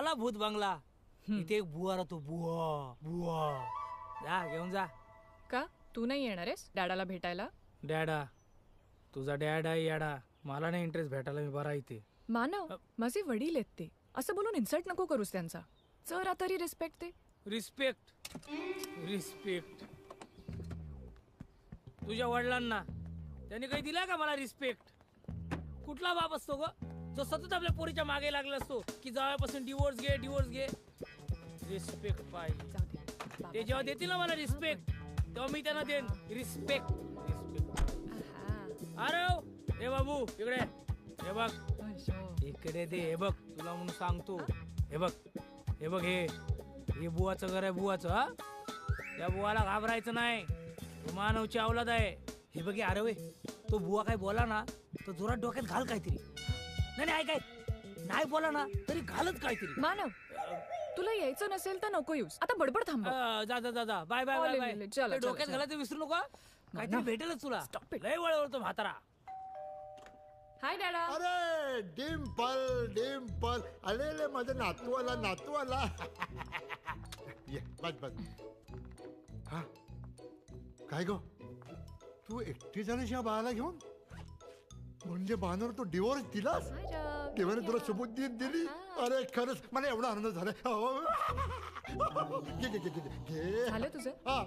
आला भूत बंगला. इथे एक बुवा राहतो, बुवा बुवा. जा घेऊन जा. का तू नाही येणार आहेस डॅडाला भेटायला? डॅडा तुझा डॅड आहे याडा. मला नाही इंटरेस्ट भेटायला, मी बरा इथे. मानव माझे वडील आहेत ते, असं बोलून इन्सल्ट नको करूस त्यांचा. जरा तरी रिस्पेक्ट दे. रिस्पेक्ट रिस्पेक्ट तुझ्या वडिलांना त्यांनी काही दिला का मला रिस्पेक्ट? कुठला बाप असतो ग जो सतत आपल्या पोरीच्या मागे लागला असतो की जावयापासून डिवोर्स घे डिवोर्स घे. रिस्पेक्ट पाहिजे. ते जेव्हा देतील ना मला रिस्पेक्ट तेव्हा मी त्यांना देईन रिस्पेक्ट. रिस्पेक्ट. अरे हे बाबू इकडे हे बघ, इकडे दे. हे बघ तुला म्हणून सांगतो. हे बघ हे बघ, हे बुवाचं घर आहे, बुवाचं. हा त्या बुवाला घाबरायचं नाही, तो मानवची अवलाद आहे. हे बघ अरे वे, तो बुवा काय बोला ना तो जोरात डोक्यात घाल काहीतरी. नाही नाही काय नाही बोला ना तरी घालच काहीतरी. मानव तुला यायचं नसेल तर नको येऊस, आता बडबड थांब. जा जा जा जा, बाय बाय बाय बाय. चला डोक्यात घालायचं विसरू नको. काहीतरी भेटेलच तुला. लय वळवळतो म्हातारा. हाय डॅडा. अरे डिम्पल डिम्पल, अरे माझा नातू आला नातू आला. ये बस बस. हा काय गो तू एकटी झालीस या बाळाला घेऊन? म्हणजे बाळावर तू डिवोर्स दिलास? देवाने तुला सुबुद्धी दिली. अरे खरंच मला एवढा आनंद झाला. झालं तुझं? हा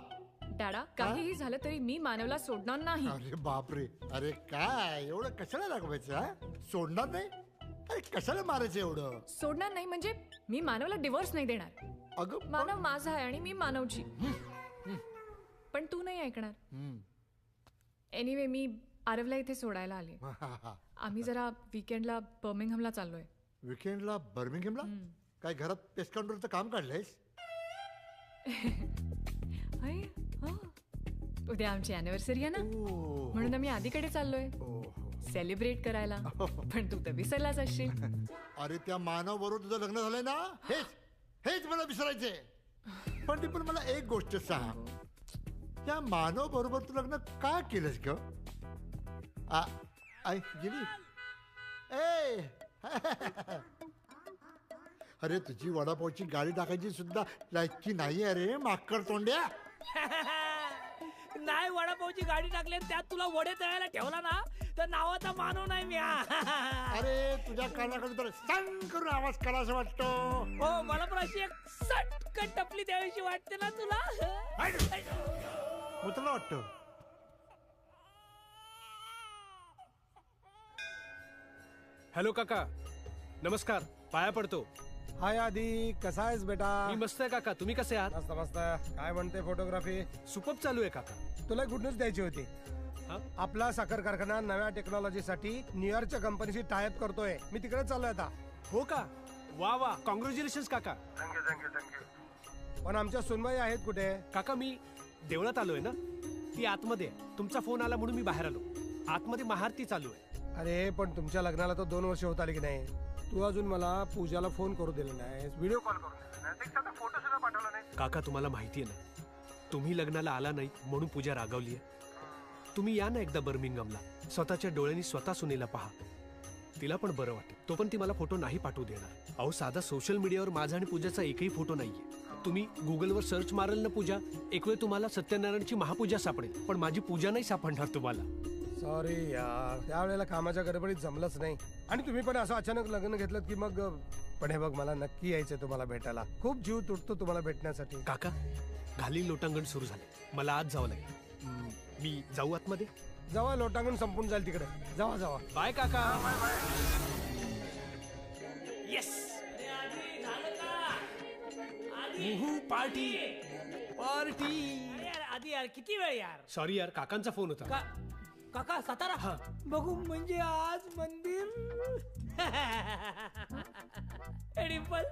डॅडा काहीही झालं तरी मी मानवला सोडणार नाही. अरे बापरे, अरे काय एवढं कशाला दाखवायचं? सोडणार नाही? अरे कशाला मारायचं एवढं? सोडणार नाही म्हणजे मी मानवला डिवोर्स नाही देणार. अगं मानव माझा आहे आणि मी मानवची. पण तू नाही ऐकणार. एनिवे मी आरवला इथे सोडायला आले. आम्ही जरा वीकेंडला बर्मिंगहमला चाललोय. विकेंडला बर्मिंगहमला? काय घरात पेस्ट काउंटरचं काम काढलंयस? उद्या आमची अॅनिव्हर्सरी आहे ना, म्हणून आम्ही आधीकडे चाललोय सेलिब्रेट करायला. पण तू तर विसरलाच असशील. अरे त्या मानव बरोबर तुझं लग्न झालंय ना, हेच हेच मला विसरायचंय. पण मला एक गोष्ट सांग, त्या मानव बरोबर तू लग्न का केलंस ग? आई गेली. ए अरे तुझी वडापावची गाडी टाकायची सुद्धा लायकी नाही. अरे माकड तोंड्या. नाही वडापावची गाडी टाकली त्यात तुला वडे तळायला ठेवला ना तर नावाचा मानव नाही मी. अरे तुझ्या कानाकडे तर सांग करून आवाज करा असं वाटतो. हो मला पण अशी एक सटकन टपली द्यावीशी वाटते ना तुला. तुला वाटतं? हॅलो काका, नमस्कार, पाया पडतो. हाय आधी, कसा आहेस बेटा? मी मस्त आहे काका, तुम्ही कसे आहात? मस्त मस्त. काय म्हणते फोटोग्राफी? सुपर्ब चालू आहे काका. तुला गुड न्यूज द्यायची होती. आपला साखर कारखाना नव्या टेक्नॉलॉजीसाठी न्यूयॉर्कच्या कंपनीशी टायअप करतोय. मी तिकडे चाललोय आता. हो का? वा वा, कॉंग्रॅच्युलेशन्स काका. थँक्यू. पण आमच्या सुनबाई आहेत कुठे? काका मी देवळात आलोय ना, ती आतमध्ये. तुमचा फोन आला म्हणून मी बाहेर आलो. आतमध्ये महाआरती चालू आहे. अरे पण तुमच्या लग्नाला तर 2 वर्ष होत आली की नाही? तू अजून मला पूजाला फोन करू दिला नाही, व्हिडिओ कॉल करून दिला नाही, फोटो सुद्धा पाठवला नाही. काका तुम्हाला माहितीये ना, तुम्ही लग्नाला आला नाही म्हणून पूजा रागावली आहे. तुम्ही या ना एकदा बर्मिंगहमला, स्वतःच्या डोळ्यांनी स्वतः सुनेला पहा. तिला पण बरं वाटेल. तो पण ती मला फोटो नाही पाठवू देणार. अहो साधा सोशल मीडियावर माझा आणि पूजाचा एकही फोटो नाहीये. तुम्ही गुगलवर सर्च माराल ना पूजा, एक वेळ तुम्हाला सत्यनारायणची महापूजा सापडेल, पण माझी पूजा नाही सापडणार तुम्हाला. सॉरी यार, त्यावेळेला कामाच्या गडबडीत जमलंच नाही. आणि तुम्ही पण असं अचानक लग्न घेतलं की मग. पण हे बघ, मला नक्की यायचंय तुम्हाला भेटायला. खूप जीव तुटतो तुम्हाला भेटण्यासाठी. काका घाली लोटांगण सुरू झाले, मला आज जावं लागेल. मी जाऊ आतमध्ये? जावा, लोटांगण संपून जाईल तिकडे. जावा जावा. बाय काका. Yes, party party. आधी यार किती वेळ यार. सॉरी यार, काकांचा फोन होता. काका सातारा बघू म्हणजे आज मंदिर. डिंपल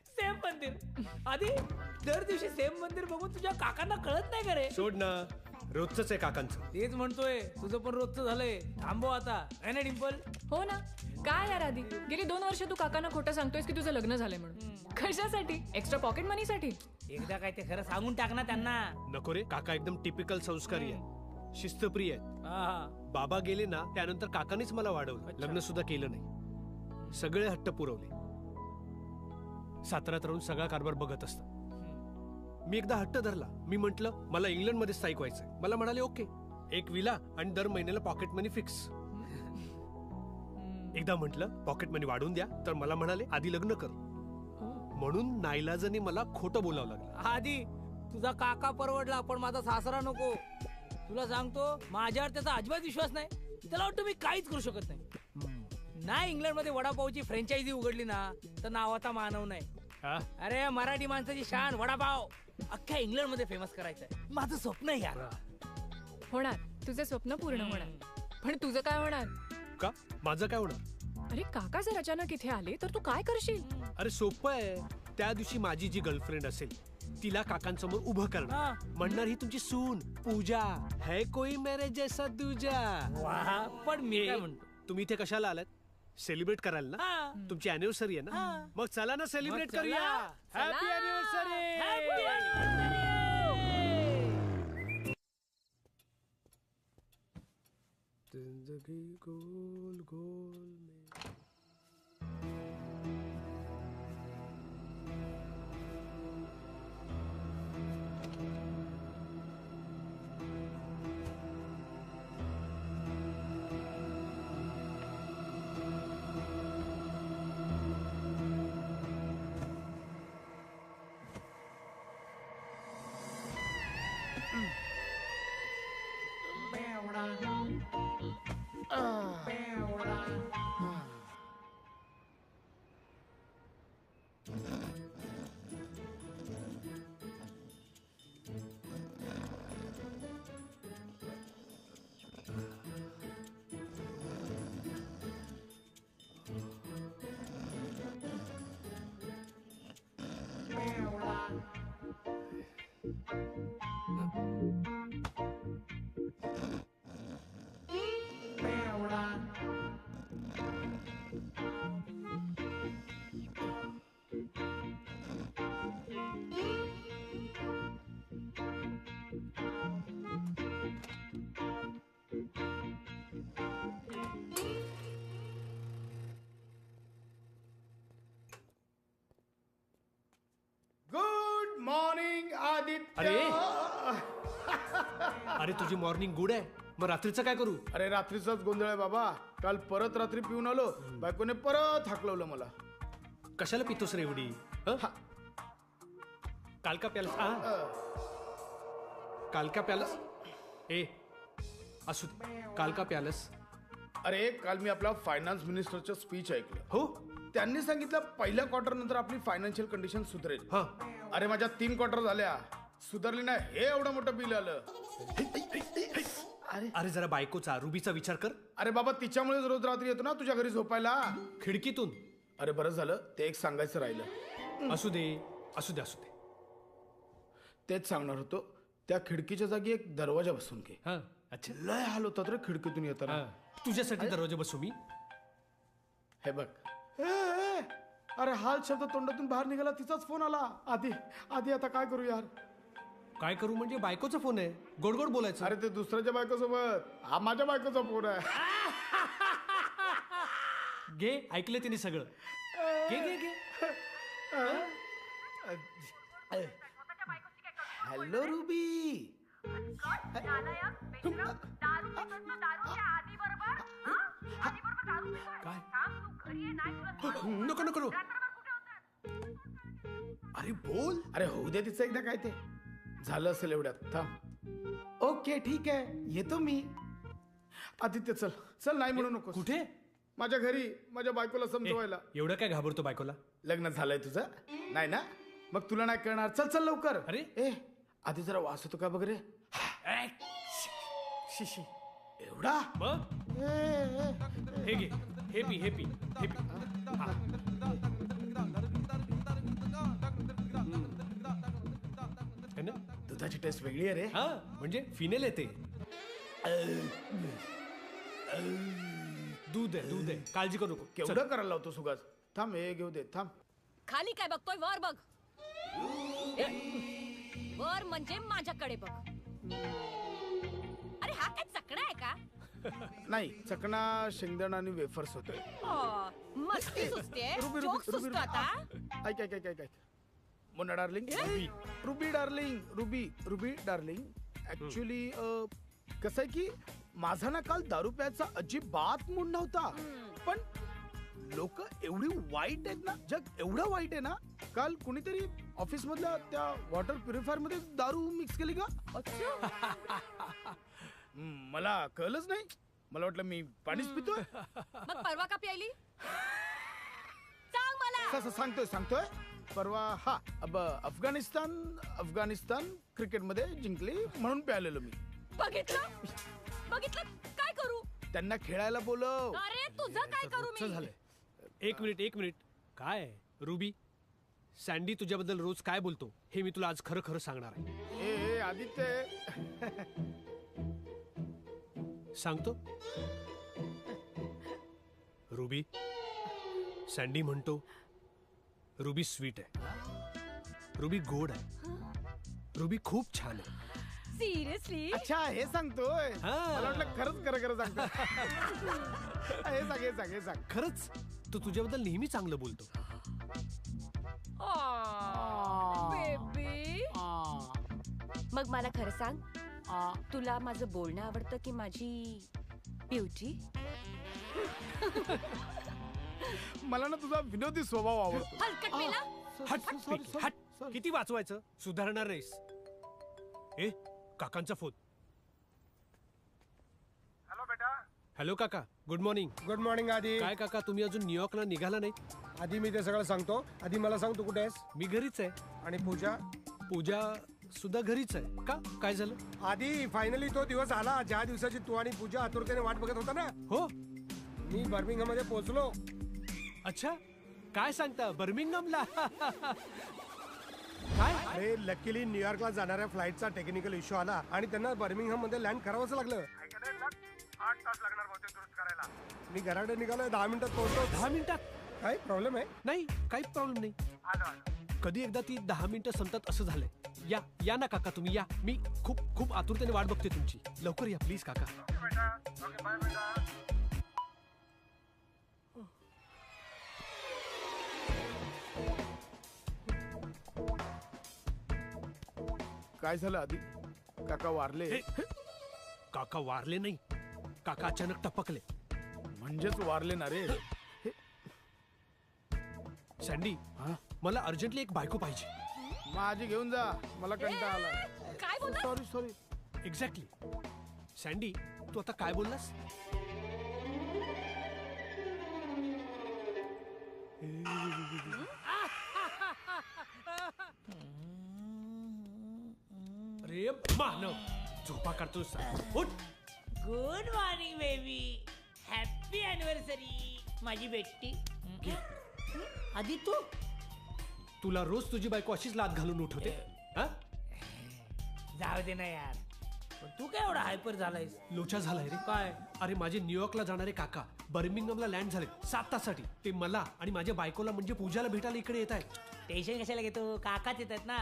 सेम मंदिर. आधी दर दिवशी सेम मंदिर बघून तुझ्या काकांना कळत नाही का रे? सोड ना, रोजच आहे काकांचं. तेच म्हणतोय, तुझं पण रोजचं झालंय. थांबव आता, है ना डिंपल? हो ना. काय यार आधी, गेली 2 वर्ष तू काकांना खोटं सांगतोयस की तुझं लग्न झालंय म्हणून. कशासाठी? एक्स्ट्रा पॉकेट मनी साठी? एकदा काय ते खरं सांगून टाक ना त्यांना. नको रे, काका एकदम टिपिकल संस्कारी आहे, शिस्तप्रिय आहेत. बाबा गेले ना त्यानंतर काकानेच मला वाढवलं. लग्न सुद्धा केलं नाही, सगळे हट्ट पुरवले. साताऱ्यात राहून सगळा कारभार बघत असतात. मी एकदा हट्ट धरला. मी म्हंटल मला इंग्लंडमध्ये स्थायिक व्हायचंय. मला म्हणाले ओके, एक विला आणि दर महिन्याला पॉकेट मनी फिक्स. एकदा म्हंटल पॉकेट मनी वाढवून द्या, तर मला म्हणाले आधी लग्न कर. म्हणून नाईलाजाने मला खोटं बोलावं लागलं. आधी तुझा काका परवडला, पण माझा सासरा नको. तुला सांगतो, माझ्यावर त्याचा अजिबात विश्वास नाही. त्याला वाटतं मी काहीच करू शकत नाही. इंग्लंड मध्ये वडापावची फ्रँचायझी उघडली ना, तर नावाचा मानव नाही. हा? अरे मराठी माणसाची शान वडापाव अख्ख्या इंग्लंड मध्ये फेमस करायचंय. माझं स्वप्न आहे यार. होणार, तुझे स्वप्न पूर्ण होणार. पण तुझं काय होणार? का माझं काय होणार? अरे काका जर अचानक इथे आले तर तू काय करशील? अरे सोपं आहे. त्या दिवशी माझी जी गर्लफ्रेंड असेल तिला काकांसमोर उभं करणार, म्हणणार ही तुमची सून पूजा है, कोई मेरे जैसा दूजा. वा, पण मी काय म्हणतो, तुम्ही इथे कशाला आलात? सेलिब्रेट करायला ना? हा. तुमची अॅनिव्हर्सरी आहे ना? मग चला ना सेलिब्रेट मग चला. करूया. Happy anniversary. Happy anniversary! जिंदगी गोल गोल में. Good morning Aditya. अरे अरे तुझी मॉर्निंग गुड आहे, मग रात्रीचं काय करू? अरे रात्रीचाच गोंधळ आहे बाबा. काल परत रात्री पिऊन आलो, बायकोने परत हाकलवलं मला. कशाला पितोस रे एवढी? कालका प्यालस. कालका प्यालस. ए असू दे, कालका प्यालस. अरे काल मी आपला फायनान्स मिनिस्टरचं स्पीच ऐकलं. हो. त्यांनी सांगितलं पहिल्या क्वार्टर नंतर आपली फायनान्शियल कंडिशन सुधरेल. हा. अरे माझ्या 3 क्वार्टर झाल्या, सुधारली नाही. हे एवढं मोठं बिल आलं. अरे जरा बायकोचा, रुबीचा विचार कर. अरे बाबा, तिच्यामुळेच रोज रात्री येतो ना तुझ्या घरी झोपायला. खिडकीतून. अरे बरं झालं, ते एक सांगायचं राहिलं. असू दे असू दे असू दे. तेच सांगणार होतो, त्या खिडकीच्या जागी एक दरवाजा बसून घे. हा. अच्छा. लय हाल होतात रे खिडकीतून येताना. हा. तुझ्यासाठी दरवाजा बसू मी? हे बघ. अरे हाल शब्द तोंडातून बाहेर निघाला, तिचाच फोन आला. आधी आधी आता काय करू यार? काय करू म्हणजे? बायकोचा फोन आहे, गोड गोड बोलायचं. अरे ते दुसऱ्याच्या बायकोसोबत, हा माझ्या बायकोचा फोन आहे. घे, ऐकले तिने सगळं. घे घे घे. Hello ruby. काय? नको नको नको. अरे बोल. अरे होऊ दे तिचं एकदा. काय ते झालं असेल एवढ्यात. थांब. ओके ठीक आहे, येतो मी. आदित्य चल चल. नाही म्हणू नको. कुठे? माझ्या घरी, माझ्या बायकोला समजवायला. एवढं काय घाबरतो बायकोला? लग्न झालंय तुझं? नाही ना? मग तुला नाही कळणार. चल चल लवकर. अरे ए आधी जरा वास होतो का बघ रे. शिशी. एवढा? मग हे घे, हे पी, हे पी, हे पी. हा. है ना? दुधाची टेस्ट वेगळी आहे रे. हा, म्हणजे फिनेल येते. दूध आहे, दूध आहे, काळजी करू नको. केवढं करायला लावतो सुगास. थांब, हे घेऊ दे. थांब. खाली काय बघतोय? वर बघ. वर म्हणजे माझ्याकडे बघ. अरे हा काय चकडा आहे का? नाही, चकना शेंगदाणा आणि वेफर्स होते. मस्ती सुचते. रुबी, जोक रुबी, सुचतो आता. ऐक ऐक ऐक ऐक ऐक Mona darling ruby darling ruby darling actually कसं आहे की माझा ना काल दारू प्यायचा अजिबात मूड नव्हता पण लोक एवढी वाईट आहेत ना जग एवढं वाईट आहे ना काल कुणीतरी ऑफिस मधल्या त्या वॉटर प्युरिफायर मध्ये दारू मिक्स केली का मला कळलंच नाही मला वाटलं मी पाणीच पितोय मग परवा का प्यायली सांग मला सांगतोय परवा हा अफगाणिस्तान क्रिकेट मध्ये जिंकली म्हणून प्यायलेलो मी बघितलं काय करू त्यांना खेळायला बोलव अरे तुझं काय करू मी झालंय एक मिनिट काय रुबी सँडी तुझ्याबद्दल रोज काय बोलतो हे मी तुला आज खरं खरं सांगणार आहे. ए आदित्य सांगतो रुबी सँडी म्हणतो रुबी स्वीट आहे रुबी गोड आहे रुबी खूप छान आहे. सिरियसली अच्छा हे सांगतोय हा. मला वाटलं खरंच सांगतो हे सांग खरंच तो तुझ्याबद्दल नेहमी चांगलं बोलतो. बेबी मग मला खरं सांग तुला माझं बोलणं आवडतं की माझी ब्युटी मला ना तुझा विनोदी स्वभाव आवडतो हलकट मेला हट किती वाचवायचं सुधारणार नाहीस. ए काकांचा फोन. हॅलो काका गुड मॉर्निंग. गुड मॉर्निंग आधी. काय काका तुम्ही अजून न्यूयॉर्कला निघाला नाही. आधी मी ते सगळं सांगतो. आधी मला सांग तू कुठे आहेस. मी घरीच आहे. आणि पूजा सुद्धा घरीच आहे. का काय झालं. आधी फायनली तो दिवस आला ज्या दिवसाची तू आणि पूजा आतुरतेने वाट बघत होता ना. हो मी बर्मिंगहॅम मध्ये पोहोचलो. अच्छा काय सांगता बर्मिंगहॅमला. काय अरे लकीली न्यूयॉर्कला जाणाऱ्या फ्लाईटचा टेक्निकल इश्यू आला आणि त्यांना बर्मिंगहॅम मध्ये लँड करावंच लागलं. 8 तास लागणार होते दुरुस्त करायला. मी घराकडे निघालोय 10 मिनिटात पोहोचलो. 10 मिनिटात काय प्रॉब्लेम आहे. नाही काही प्रॉब्लेम नाही. कधी एकदा ती 10 मिनिटं संपतात असं झालंय. या ना काका तुम्ही या. मी खूप आतुरतेने वाट बघते तुमची. लवकर या प्लीज काका. काय झालं आधी काका वारले. काका वारले नाही. काका अचानक टपकले. म्हणजेच वारले ना रे. सँडी मला अर्जंटली एक बायको पाहिजे. माझी घेऊन जा मला कंटाळा आला. काय बोलला सॉरी एक्झॅक्टली. सँडी तू आता काय बोललास. अरे मानव झोपा काढतोस. उठ. Good morning baby. Happy anniversary माझी बेटी. आधी तुला रोज तुझी बायको अशीच लात घालून उठवते. हा? जाऊ दे ना यार. पण तू काय एवढा हायपर झालायस. लोचा झालाय रे. काय अरे माझे न्यूयॉर्कला जाणारे काका बर्मिंगहॅमला लँड झाले 7 तासासाठी. ते मला आणि माझ्या बायकोला म्हणजे पूजाला भेटायला इकडे येत आहेत. टेन्शन कशाला घेतो. काकाच येतात ना.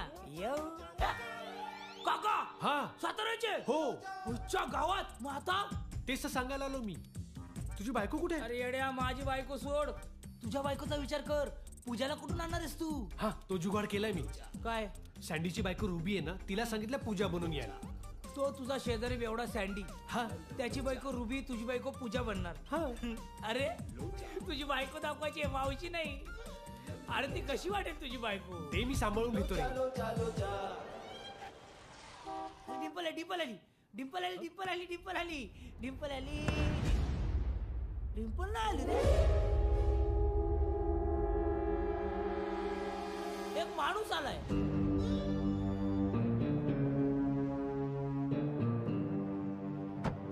काका हा साताऱ्याचे. हो पुढच्या गावात मग आता तेच तर सांगायला आलो मी. तुझी बायको कुठे आहे? अरे येड्या माझी बायको सोड. तुझ्या बायकोचा विचार कर. पूजाला कुठून आणणार आहेस तू. हा तो जुगाड केलाय मी. काय सँडीची बायको रुबी आहे ना तिला सांगितलं पूजा बनवून यायला. तो तुझा शेजारी एवढा सँडी. हा त्याची बायको रुबी तुझी बायको पूजा बनणार. हा अरे तुझी बायको दाखवायची मावशी नाही. अरे ती कशी वाटेल तुझी बायको. ते मी सांभाळून घेतोय. डिंपल आली डिंपल आली डिंपल आली डिंपल आली डिंपल आली डिंपल आली. डिंपल नाही आली रे. एक माणूस आलाय.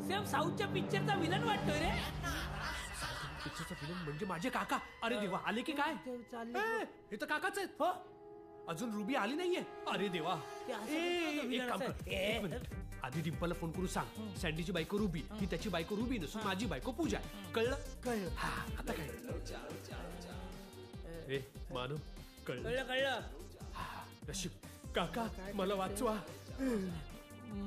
सेम साऊथच्या पिक्चरचा विलन वाटतोय रे. पिक्चरचा फिल्म म्हणजे माझे काका. अरे देवा आले की काय. हे तर काकाच आहेत. हो अजून रुबी आली नाहीये. अरे देवा. ते असं ए, म्हणतो एक काम विलन कर. असं. एक मिनिट. आधी डिंपलला फोन करून सांग सँडीची बायको रुबी ही त्याची बायको रुबी नसून माझी बायको पूजा. कळलं. हा आता काय. ए मानव कळलं. कळलं. नशीब काका मला वाचवा.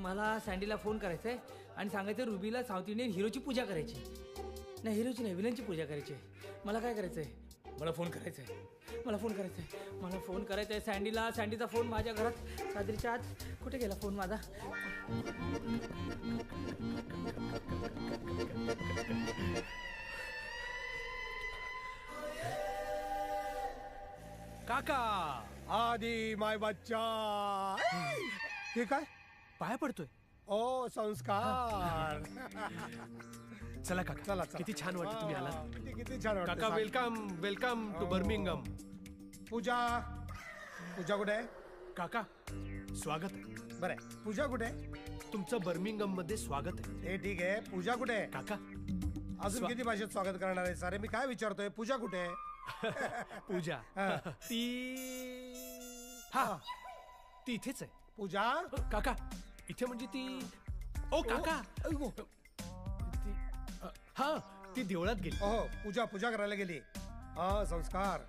मला सँडीला फोन करायचा आहे आणि सांगायचं रुबीला साऊथ इंडियन हिरोची पूजा करायची. नाही हिरोची नाही विलनची पूजा करायची. मला काय करायचंय. मला फोन करायचा आहे मला फोन करायचंय, मला फोन करायचंय सँडीला. सँडीचा फोन माझ्या घरात सादरीच्या आत. कुठे गेला फोन माझा? काका आधी माय बच्चा. हे काय? पाया पडतोय. ओ संस्कार. चला काका, चला किती छान वाटतं तुम्ही आला. किती छान वाटतं. काका वेलकम वेलकम टू बर्मिंगम. पूजा पूजा कुठे आहे? काका स्वागत आहे. बरं आहे. पूजा कुठे आहे? तुमचं बर्मिंगम मध्ये स्वागत आहे. हे ठीक आहे. पूजा कुठे आहे? काका अजून किती भाषेत स्वागत करणार आहे? सारे मी काय विचारतोय, पूजा कुठे आहे? पूजा हा. ती हा ती इथेच आहे. पूजा काका इथे म्हणजे ती ओ काका अय्यो. ती हा ती देवळात गेली. हो पूजा पूजा करायला गेली. हा संस्कार.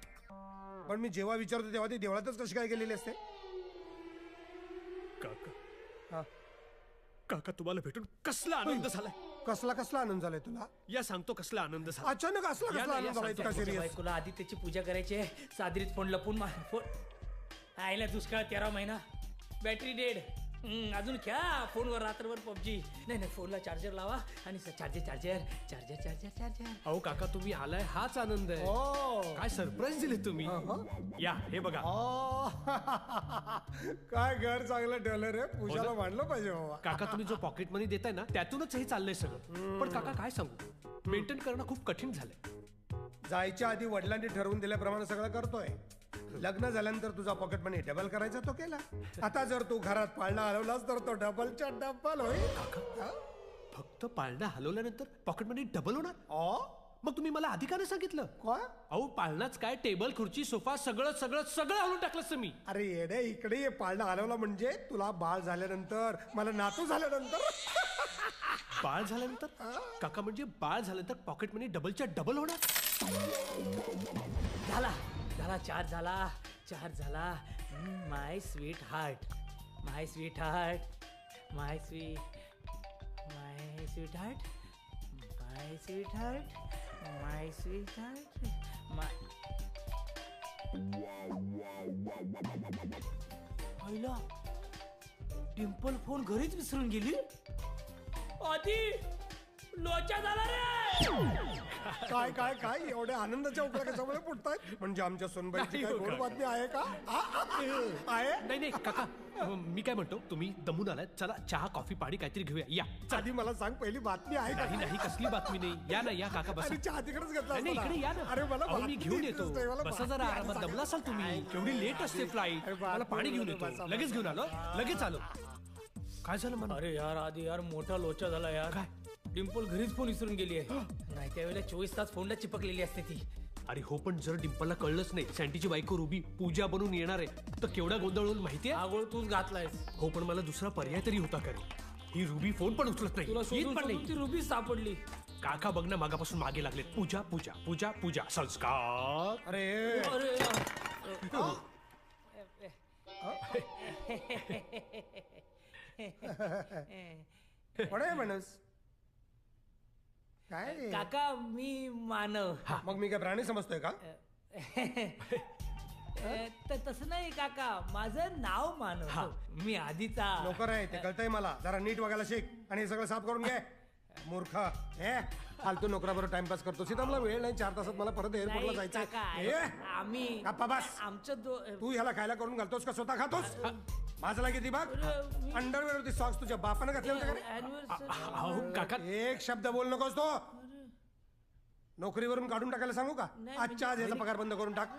पण मी जेव्हा विचारतो तेव्हा ती देवळातच कशी काय गेलेली असते? काका हा. काका तुम्हाला भेटून कसला आनंद झालाय. कसला कसला आनंद झालाय तुला? या सांगतो कसला आनंद झाला. अचानक असला या कसला ना, आनंद या झालाय? इतका सांगतो. सिरियस? बायकोला आधी त्याची पूजा करायची आहे. सादरीत फोन लपून फोन आईला दुष्काळ 13 महिना, बॅटरी डेड. अजून क्या फोनवर रात्रभर पबजी. नाही फोनला चार्जर लावा आणि charger charger charger charger charger. अहो काका तुम्ही आलाय हाच आनंद आहे. ओ. काय सरप्राईज दिले तुम्ही. या हे बघा. ओ. काय घर चांगलं ठेवलं रे. पूजाला मांडलं पाहिजे बाबा. काका तुम्ही जो पॉकेट मनी देताय ना त्यातूनच हे चाललंय सगळं. पण काका काय सांगू, मेंटेन करणं खूप कठीण झालंय. जायच्या आधी वडिलांनी ठरवून दिल्याप्रमाणे सगळं करतोय. लग्न झाल्यानंतर तुझा पॉकेट मनी डबल करायचा तो केला. आता जर तू घरात पाळणा हलवलास तर तो डबलच्या डबल होईल. काका फक्त पाळणा हलवल्यानंतर पॉकेट मनी डबल होणार. मग तुम्ही मला आधी का नाही सांगितलं. काय? अहो पाळणाच काय, टेबल खुर्ची सोफा सगळं सगळं सगळं हलवून टाकलं मी. अरे येडे इकडे ये. पाळणा हलवला म्हणजे तुला बाळ झाल्यानंतर, मला नातू झाल्यानंतर. बाळ झाल्यानंतर काका म्हणजे बाळ झाल्यानंतर पॉकेट मनी डबलच्या डबल होणार. झाला झाला चार्ज झाला चार्ज झाला. माय स्वीट हार्ट, माय स्वीट हार्ट, माय स्वीट हार्ट, माय स्वीट हार्ट, माय स्वीट हार्ट, माय. पहिला डिम्पल फोन घरीच विसरून गेली. आधी लोचा झाला रे. काय काय काय एवढ्या आनंदाच्या उकळ्या कशामुळे फुटतायत? म्हणजे आमच्या सोनबाईची काय गोड बातमी आहे का? आहे? नाही नाही काका मी काय म्हणतो, तुम्ही दमून आलाय, चला चहा कॉफी पाणी काहीतरी घेऊया. या आधी मला सांग पहिली बातमी आहे का? नाही नाही कसली बातमी नाही. या ना या काका बसा. अरे चहा तिकडेच घेतला नाही असता इकडे या ना. अरे मला अहो, मी बातमी घेऊन येतो. दिसतोय, मला बसा जरा बातमी आरामात. आहे. दमला असाल तुम्ही. केवढी लेट असते फ्लाईट. अरे मला पाणी घेऊन येतो. बसा, लगेच घेऊन आलो, लगेच आलो. काय झालं मला? अरे यार आधी यार मोठा लोचा झाला यार. काय? डिम्पल घरीच फोन विसरून गेली आहे. नाही त्यावेळेला 24 तास फोनला चिपकलेली असते ती. अरे हो पण जर डिम्पलला कळलंच नाही सँडीची बायको रुबी पूजा बनून येणार आहे तर केवढा गोंधळ होईल माहितीये. आगोळ तूच घातलायस. हो पण मला दुसरा पर्याय तरी होता का रे. ही रुबी फोन पण उचलत नाही, तुला येत शोधून पण शोधून नाही. ती रुबी सापडली. काका बघ ना मागापासून मागे लागले. पूजा पूजा पूजा पूजा संस्कार. अरे अरे कोण माणूस काय रे? काका मी मानव. मग मी काय प्राणी समजतोय का? तसं नाही काका, माझं नाव मानव. मी आधीचा नोकर आहे ते कळतंय मला. जरा नीट वागायला शिक आणि हे सगळं साफ करून घे. मूर्ख हे फालतू नोकराबरोबर टाइमपास करतो. सीता मला वेळ नाही, 4 तासात मला परत एअरपोर्टला नाही, जायचं. काका, आम्ही गप्पा बस. आमचं तू ह्याला खायला करून घालतोस का स्वतः खातोस? माझला किती बघ. अंडरवेअर होती सॉक्स तुझ्या बापानं घातले होते का रे? अहो काका एक शब्द बोल नकोस तो. नोकरीवरून काढून टाकायला सांगू का? आजच्या आज याचा पगार बंद करून टाक.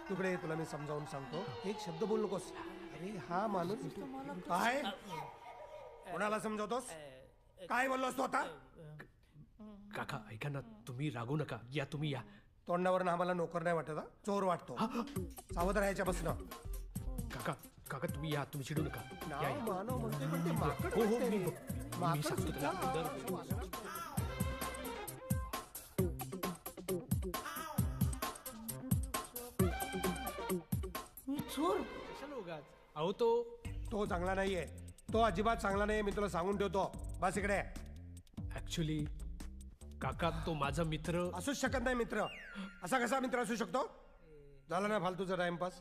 तुकडे तुला मी समजावून सांगतो, एक शब्द बोल नकोस. अरे हा माणूस काय कोणाला समजावतोस? काय बोललोस तू आता? काका ऐका ना, तुम्ही रागू नका. या तुम्ही या. तोंडावर आम्हाला नोकर नाही वाटत, हा? चोर वाटतो. सावध राहायच्या बसणं. काका काका तुम्ही या, तुम्ही चिडू नका. या, या. मानव म्हणते पण ते माकड हो हो वाटतंय मी रे. मी सांगतो त्याला. चोर. अहो तो चांगला नाहीये. तो अजिबात चांगला नाहीये, मी तुला सांगून ठेवतो. बस इकडे. ऍक्च्युली काका तो माझा मित्र. असूच शकत नाही मित्र. असा कसा मित्र असू शकतो? झाला ना फालतूचा टाइमपास.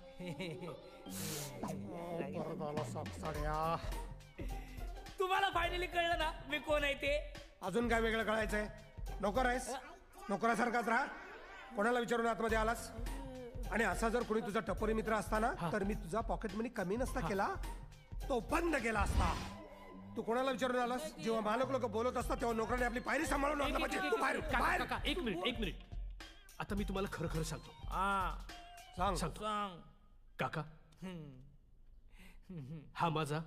परत आला सापसाड्या. तुम्हाला फायनली कळलं ना मी कोण आहे ते. अजून काय वेगळं कळायचंय? नोकर आहेस, नोकरासारखाच राहा. कोणाला विचारून आतमध्ये आलास? आणि असा जर कोणी तुझा टपोरी मित्र असताना तर मी तुझा पॉकेट मनी कमी नसता केला, तो बंद केला असता. तू कोणाला विचारून आलास? जेव्हा मालक लोक बोलत असतात तेव्हा नोकराने आपली पायरी सांभाळून आणलं पाहिजे. तू बाहेर, बाहेर. काका, एक मिनिट. आता मी तुम्हाला खरं खरं सांगतो. सांग. सांग. काका, हा माझा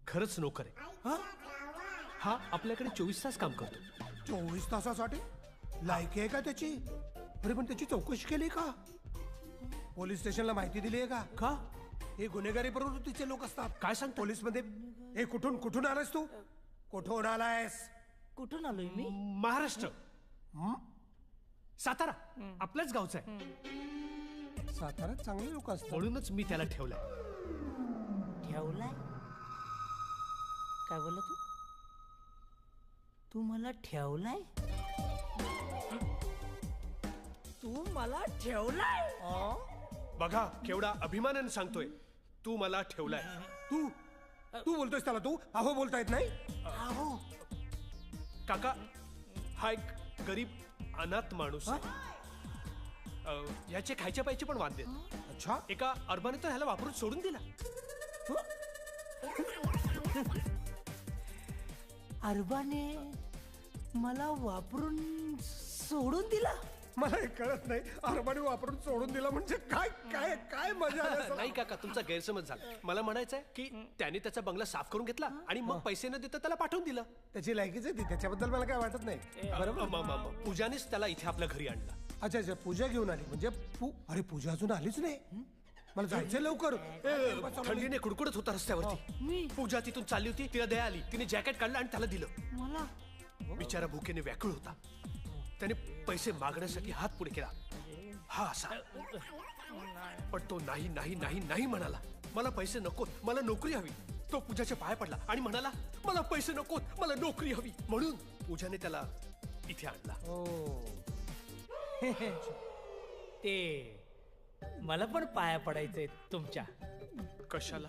खरंच नोकर आहे. हा आपल्याकडे 24 तास काम करतो. 24 तासासाठी लायकी आहे का त्याची? अरे पण त्याची चौकशी केली का? पोलीस स्टेशनला माहिती दिली आहे का? हे गुन्हेगारी प्रवृत्तीचे लोक असतात. काय सांगतो? पोलीस मध्ये हे कुठून आलायस तू? कुठून आलायस? कुठून आलोय मी? महाराष्ट्र, सातारा आपल्याच गावचा आहे. साताऱ्यात चांगले लोक असतात म्हणूनच मी त्याला ठेवलाय. ठेवलाय? काय बोलला तू? तू मला ठेवलाय? तू मला ठेवलाय? बघा केवढा अभिमानाने सांगतोय. तू मला ठेवलाय. तू बोलतोयस त्याला तू अहो बोलता येत नाही? अहो काका, हा एक गरीब अनाथ माणूस आहे. याचे खायचे पाहिजे पण वाद देत. अच्छा. एका अरबाने तर ह्याला वापरून सोडून दिला. अरबाने मला वापरून सोडून दिला? मला हे कळत नाही. अरबाने वापरून सोडून दिला म्हणजे काय काय काय मजा आली? नाही काका, तुमचा गैरसमज झाला. मला म्हणायचंय की त्याने त्याचा बंगला साफ करून घेतला आणि मग पैसे न देता त्याला पाठवून दिलं. त्याची लायकीच आहे ती, त्याच्याबद्दल मला काय वाटत नाही. बरोबर. पूजानेच त्याला इथे आपल्या घरी आणला. अच्छा, पूजा घेऊन आली म्हणजे अरे पूजा अजून आलीच नाही. मला जायचंय लवकर. थंडीने कुडकुडत होता रस्त्यावरती. पूजा तिथून चालली होती, तिला दया आली. तिने जॅकेट काढलं आणि त्याला दिलं. मला बिचारा भुकेने व्याकुळ होता. त्याने पैसे मागण्यासाठी हात पुढे केला. हा असा, पण तो नाही नाही नाही नाही म्हणाला. मला पैसे नकोत, मला नोकरी हवी. तो पूजाच्या पाया पडला आणि म्हणाला मला पैसे नकोत, मला नोकरी हवी. म्हणून पूजाने त्याला इथे आणला. ते मला पण पाया पडायचंय तुमच्या. कशाला?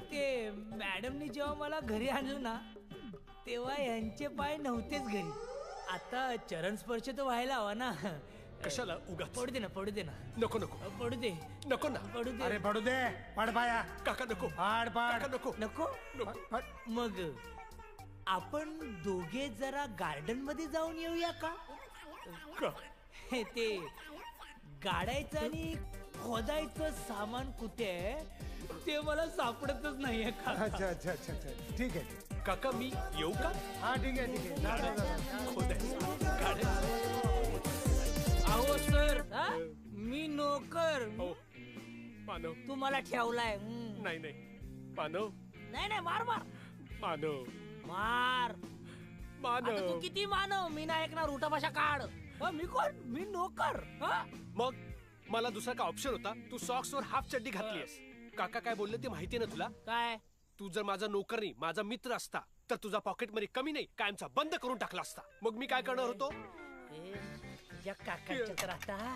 ते मॅडमनी जेव्हा मला घरी आणलं ना तेव्हा यांचे पाय नव्हतेच घरी. आता चरण स्पर्श तर व्हायला हवा ना. कशाला? उगाच. पडू दे ना, पडू दे ना. नको नको पडू दे, नको ना. पडू दे. अरे पडू दे. पाड पाया. काका नको. पाड काका नको. नको. मग आपण दोघे जरा गार्डन मध्ये जाऊन येऊया का? ते गाडायचं आणि खोदायचं सामान कुठे आहे ते मला सापडतच नाहीये का? अच्छा अच्छा अच्छा अच्छा ठीक आहे. काका मी येऊ का? हा ठीक आहे ठीक आहे. जा, जा, जा. खोदायचं, काढायचं. अहो सर, मी नोकर. मानव, तू मला ठेवलाय. नाही नाही मानव, नाही नाही, मार मार मानव, मार. आता मानव. तू किती मानव, मी नाही ऐकणार. उठा भाषा काढ. मी कोण? मी नोकर. मग मला दुसरा का ऑप्शन होता? तू सॉक्स वर हाफ चड्डी घातलीस. काका काय बोलले ते माहितीये ना तुला? काय? तू जर माझा नोकर नाही, माझा मित्र असता तर तुझा पॉकेट मध्ये कमी नाही कायमचा बंद करून टाकला असता. मग मी काय करणार होतो? या काकांच्या तर आता.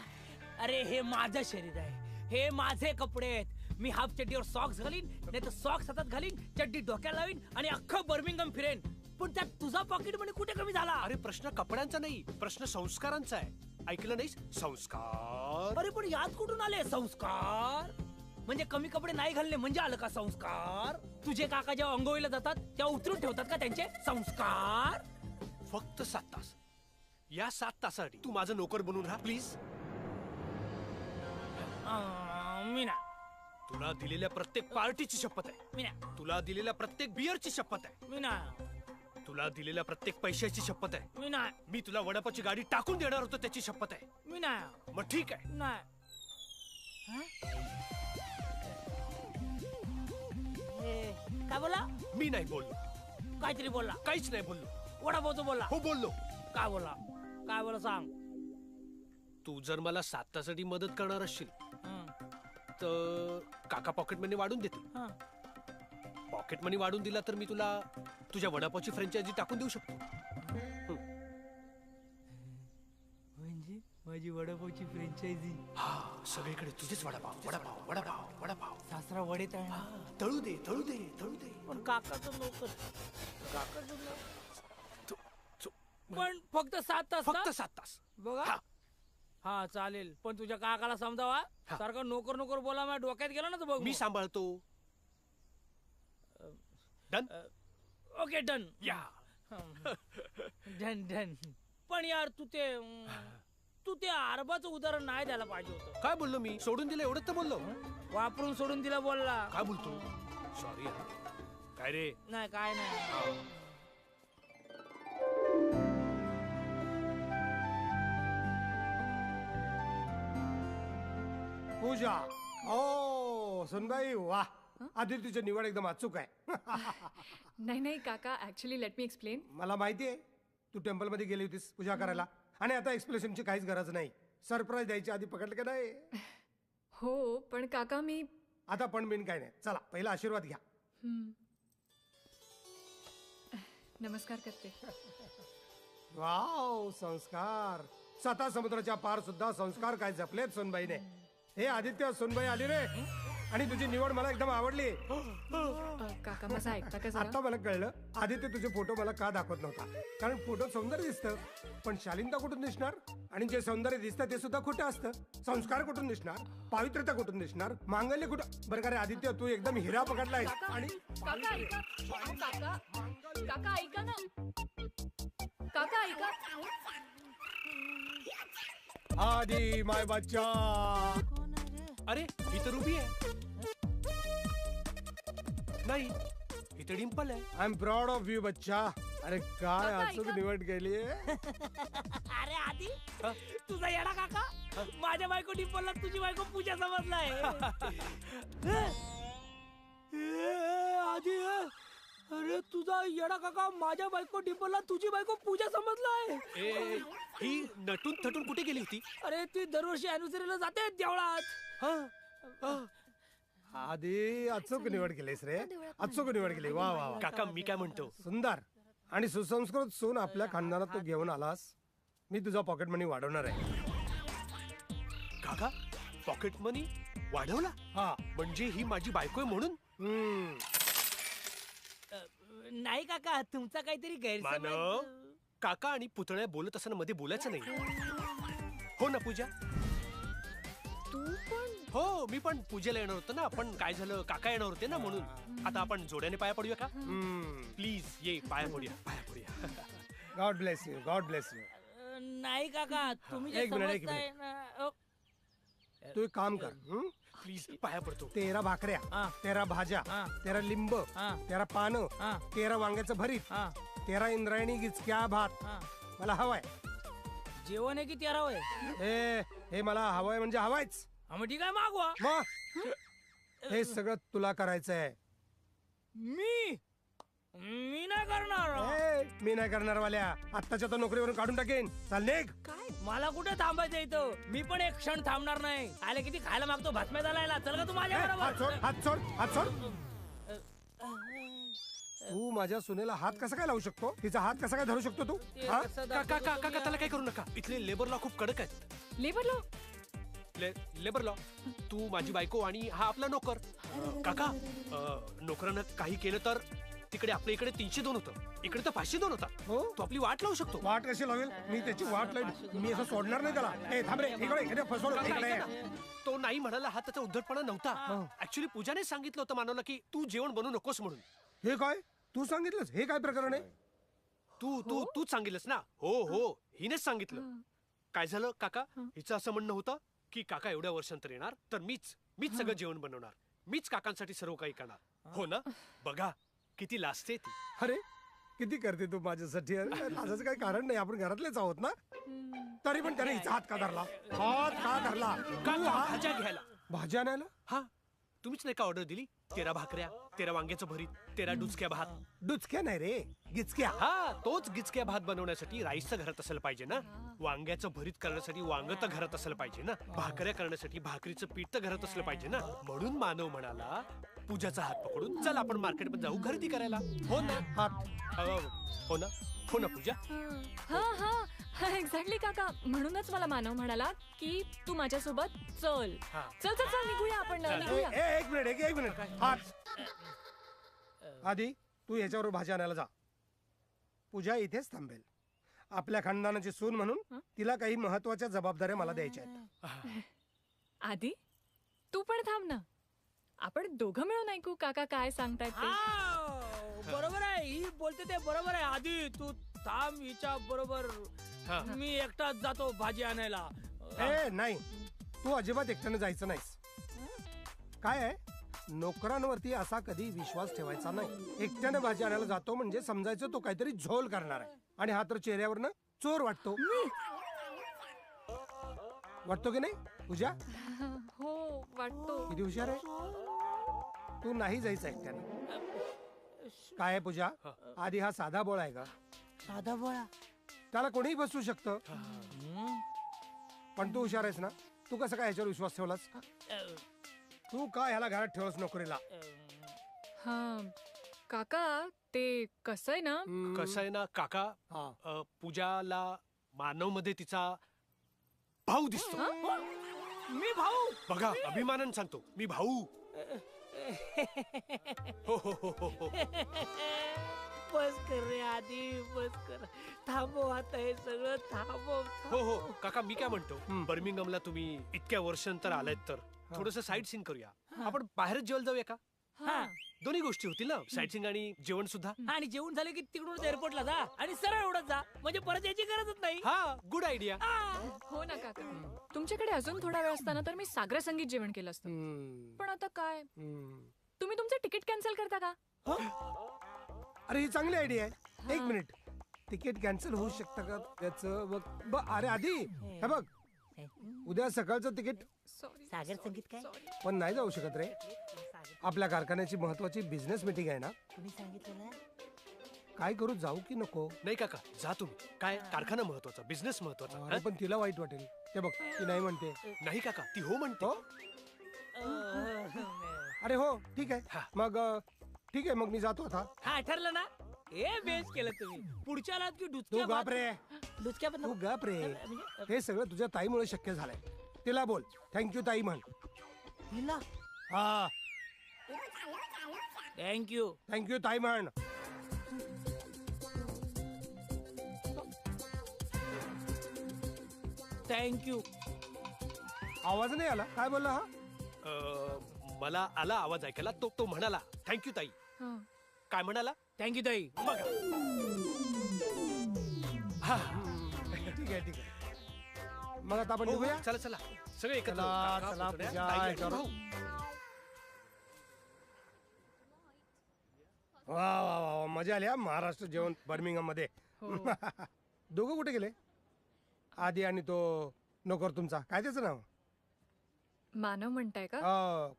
अरे हे माझं शरीर आहे, हे माझे कपडे आहेत. मी हाफ चड्डीवर सॉक्स घालीन, नाही तर सॉक्स हातात घालीन, चड्डी डोक्याला लावीन आणि अख्खं बर्मिंगहम फिरेन. पण त्यात तुझा पॉकेट मध्ये कुठे कमी झाला? अरे प्रश्न कपड्यांचा नाही, प्रश्न संस्कारांचा आहे. ऐकलं नाहीस? संस्कार. अरे पण यात कुठून आले संस्कार? म्हणजे कमी कपडे नाही घालणे म्हणजे आलं का संस्कार? तुझे काका जेव्हा अंघोळीला जातात तेव्हा उतरून ठेवतात का त्यांचे संस्कार? फक्त 7 तास. या 7 तासासाठी तू माझं नोकर बनून राहा प्लीज. मीना, तुला दिलेल्या प्रत्येक पार्टीची शपथ आहे. मीना, तुला दिलेल्या प्रत्येक बियरची शपथ आहे. मीना, तुला दिलेल्या प्रत्येक पैशाची शपथ आहे. मीना, मी तुला वडापावची गाडी टाकून देणार होतो त्याची शपथ आहे. मीना. मग ठीक आहे. नाही. काय बोला? मी नाही बोललो. काहीतरी बोलला. काहीच नाही बोललो. वडापावचं बोलला. हो बोललो. काय बोलला? काय बोला सांग. तू जर मला 7 तासासाठी मदत करणार असशील तर काका पॉकेट मनी वाढून देतील. पॉकेट मनी वाढून दिला तर मी तुला तुझ्या वडापावची फ्रँचायझी टाकून देऊ शकतो. माझी वडापावची फ्रँचायझी. हा सगळीकडे तुझेच वडापाव वडापाव वडापाव वडापाव. सासरा वडे हा, तळू दे तळू दे तळू दे. पण काकाचं लवकर काकाचं तू- तू- पण फक्त 7 तास फक्त ना? 7 तास. बघा हा. हा चालेल, पण तुझ्या काकाला समजावा. हा. सारखं नोकर नोकर बोला माझ्या डोक्यात गेला ना तर बघ मी मग. सांभाळतो. डन. Okay done. या डन डन. पण यार तू ते अरबाचं उदाहरण नाही द्यायला पाहिजे होतं. काय बोललो मी? सोडून दिलं एवढंच तर बोललो. वापरून सोडून दिला बोलला. काय बोलतो? सॉरी. काय रे? नाही काय नाही. पूजा. ओ सुनबाई वाह, आदित्यची निवड एकदम अचूक आहे. नाही नाही काका, ऍक्च्युली लेट मी एक्सप्लेन. मला माहिती आहे तू टेम्पल मध्ये गेली होतीस पूजा करायला, आणि आता एक्सप्लेशनची काहीच गरज नाही. सरप्राईज द्यायची आधी पकडलं का नाही? हो पण काका मी आता पण बिन काय नाही. चला पहिला आशीर्वाद घ्या. नमस्कार करते. वाव संस्कार. 7 समुद्राच्या पार सुद्धा संस्कार काय जपलेत सोनबाईने. हे आदित्य, सोनबाई आली रे, आणि तुझी निवड मला एकदम आवडली. काका माझा ऐकता का जरा? आता मला कळलं आदित्य तुझे फोटो मला का दाखवत नव्हता. कारण फोटो सौंदर्य दिसतं, पण शालीनता कुठून दिसणार? आणि जे सौंदर्य दिसतं ते सुद्धा खोटं असतं. संस्कार कुठून दिसणार? पावित्र्यता कुठून दिसणार? मांगल्य कुठं? बरं का रे आदित्य, तू एकदम हिरा पकडलाय. आणि काका ऐका. अहो, काका ऐका ना. काका ऐका. आधी माय बच्चा. अरे ही तर रुबी आहे. नाही ही तर डिंपल आहे. I am proud of you बच्चा. अरे काय काका, अचूक ऐका. निवड केली. अरे आधी तुझा येडा काका माझ्या बायको डिंपलला तुझी बायको पूजा समजलाय. आधी अरे तुझा येडा काका माझ्या बायको डिंपलला तुझी बायको पूजा समजलाय. ए, ही नटून थटून कुठे गेली होती? अरे ती दरवर्षी अॅनिव्हर्सरीला जाते देवळात. आधी अचूक निवड केलीस रे. अचूक निवड केली. वा वा वा. काका मी काय म्हणतो, सुंदर आणि सुसंस्कृत सून आपल्या खानदानात तू घेऊन आलास. मी तुझा पॉकेट मनी वाढवणार आहे. काका पॉकेट मनी वाढवला? हा. म्हणजे ही माझी बायको आहे म्हणून? नाही काका तुमचा काहीतरी गैरसमज. मानव, काका आणि पुतळ्या बोलत असताना मध्ये बोलायचं नाही. हो ना पूजा? तू पण हो मी पण पूजेला येणार होतो ना, पण काय झालं काका येणार होते ना म्हणून. आता आपण जोड्याने पाया पडूया का? प्लीज ये पाया पडूया पाया पडूया. God bless you. God bless you. नाही काका तुम्ही जे एक मिनिट, एक समजताय ना. तू एक काम कर. प्लीज पाया पडतो. 13 भाकऱ्या, हा. 13 भाज्या, हा. 13 लिंब, हा. 13 पानं, हा. 13 वांग्याचं भरीत, हा 13 इंद्रायणी गिचक्या भात हा. मला हवाय. जेवण आहे की तेरा होय? हे मला हवंय म्हणजे हवायच. हा, मग ठीक आहे मागवा. मग हे सगळं तुला करायचंय. मी नाही करणार. मी नाही करणार वाल्या. आत्ताच्या तर नोकरीवरून काढून टाकेन. चाल निघ. काय मला कुठे थांबायचं इथं? मी पण एक क्षण थांबणार नाही. आले किती खायला मागतो भातम्या झालायला. चल का तू माझ्या हात सोड, बरोबर? हात सोड, हात सोड. तू माझ्या सुनेला हात कसा काय लावू शकतो? तिचा हात कसा काय धरू शकतो तू? हा? काका काका त्याला काय करू नका. इथले लेबर लॉ खूप कडक आहेत. Labour law. Labour law. तू माझी बायको आणि हा आपला नोकर. काका नोकरानं काही केलं तर तिकडे आपल्या इकडे 302 होतं, इकडे तर 502 होता. हो? तो आपली वाट लावू शकतो. वाट कशी लावेल? मी त्याची वाट लावेल. मी असं सोडणार नाही त्याला. ए थांब रे. इकडे फसवलं. काका, इकडे ऐका ना. तो नाही म्हणाला हा त्याचा उद्धटपणा नव्हता. ऍक्च्युली पूजाने सांगितलं होतं मानवला की तू जेवण बनवू नकोस म्हणून. हे काय तू सांगितलंस? हे काय प्रकरण आहे? तूच सांगितलंस ना? हो हिनेच सांगितलं. काय झालं काका? हिचं असं म्हणणं होतं की काका एवढ्या वर्षांतर येणार तर मीच सगळं जेवण बनवणार, मीच काकांसाठी सर्व काही करणार. हो ना? बघा किती लाजते ती. अरे किती करते तू माझ्यासाठी. लाजाचं काही कारण नाही. आपण घरातलेच आहोत ना. तरी पण त्याने हिचा हात का धरला? हात का धरला? काका भाज्या घ्यायला. भाज्या आणायला? हा तुम्हीच नाही का ऑर्डर दिली? तेरा भाकऱ्या, तेरा वांग्याचं भरीत, तेरा डुचक्या भात. डुचक्या नाही रे, गिचक्या. हा, तोच गिचक्या भात बनवण्यासाठी राईसचं घरात असलं पाहिजे ना. वांग्याचं भरीत करण्यासाठी वांग तर घरात असलं पाहिजे ना. भाकऱ्या करण्यासाठी भाकरीचं पीठ तर घरात असलं पाहिजे ना. म्हणून मानव म्हणाला, पूजाचा हात पकडून चल आपण मार्केटमध्ये जाऊ खरेदी करायला. हो ना? हो ना? हो ना पूजा? हा हा हा, एक्झॅक्टली काका. म्हणूनच मला मानव म्हणाला की तू माझ्यासोबत चल. चल चल चल, निघूया आपण, निघूया. एक मिनिट. हात. आधी तू याच्यावर भाजी आणायला जा. पूजा इथेच थांबेल. आपल्या खानदानाची सून म्हणून तिला काही महत्वाच्या जबाबदाऱ्या मला द्यायच्या आहेत. आधी तू पण थांब ना. आपण दोघं मिळून ऐकू काका काय सांगतायत ते. बरोबर आहे, ही बोलते ते बरोबर आहे. आधी तू थांब हिच्या बरोबर, मी एकटाच जातो भाजी आणायला. नाही, तू अजिबात एकट्याने जायचं नाहीस. काय आहे, नोकरांवरती असा कधी विश्वास ठेवायचा नाही. एकट्याने भाजी आणायला जातो म्हणजे समजायचं तो काहीतरी झोल करणार आहे. आणि हा तर चेहऱ्यावरनं चोर वाटतो. वाटतो की नाही पूजा? हो वाटतो. किती हुशार आहे तू. नाही जायचं एकट्याने. काय आहे पूजा, आधी हा साधा बोळा आहे का? साधा बोळा? त्याला कोणीही बसू शकतं. पण तू हुशार आहेस ना. तू कसं काय ह्याच्यावर विश्वास ठेवलास? तू का ह्याला घरात ठेवस नोकरीला? हा काका, ते कसं आहे ना काका, पूजाला मानव मध्ये तिचा भाऊ दिसतो. मी भाऊ? बघा, अभिमानानं सांगतो, मी भाऊ. हो हो हो हो हो. बस कर रे आधी, बस कर. थांबव आता हे सगळं, थांबव. हो हो काका, मी काय म्हणतो, बर्मिंगमला तुम्ही इतक्या वर्षांतर आलात तर थोडस साईट सीन करूया. आपण बाहेरच जेवायला जाऊया का? दोन्ही गोष्टी होतील ना, साईट सीन आणि जेवण सुद्धा. आणि जेवण झालं की तिकडून एअरपोर्टला जा आणि सरळ उडत जा, म्हणजे परत याची गरजच नाही. हा, गुड आयडिया. हो ना काका. तुमच्याकडे अजून थोडा वेळ असताना तर मी सागरा संगीत जेवण केलं असतं. पण आता काय, तुम्ही तुमचं तिकीट कॅन्सल करता का? अरे ही चांगली आयडिया आहे. एक मिनिट, तिकीट कॅन्सल होऊ शकतं का त्याचं? अरे आधी हे बघ, उद्या सकाळचं तिकीट. सागर संगीत काय? पण नाही जाऊ शकत रे. आपल्या कारखान्याची महत्वाची बिझनेस मीटिंग आहे ना. तुम्ही सांगितलं. काय करू, जाऊ की नको? नाही काका, जा तुम्ही. काय, कारखाना महत्वाचा, बिझनेस महत्वाचा. पण तिला वाईट वाटेल. ते बघ, ती नाही म्हणते. नाही काका, ती हो म्हणते. अरे हो, ठीक आहे. मग ठीक आहे, मग मी जातो आता. हा, ठरलं ना. हे बेस केलं तुम्ही. पुढच्या रात की तू गप रे. डुचक्या तू गप रे. हे सगळं तुझ्या ताईमुळे शक्य झालंय. तिला बोल, थँक्यू ताई म्हण. हिला? हा, थँक्यू. थँक्यू ताई म्हण. थँक्यू. आवाज नाही आला. काय बोलला हा? मला आला आवाज ऐकायला. तो म्हणाला थँक्यू ताई. काय म्हणाला? थँक्यू ताई. बघा. ठीक आहे, ठीक आहे. मग आता आपण निघूया. चला चला, सगळे एकत्र. चला, पूजा. वा वा वा, मजा आली हा महाराष्ट्र जेवण बर्मिंगम मध्ये. दोघं कुठे गेले? आधी आणि तो नोकर तुमचा, काय त्याचं नाव? मानव म्हणताय का?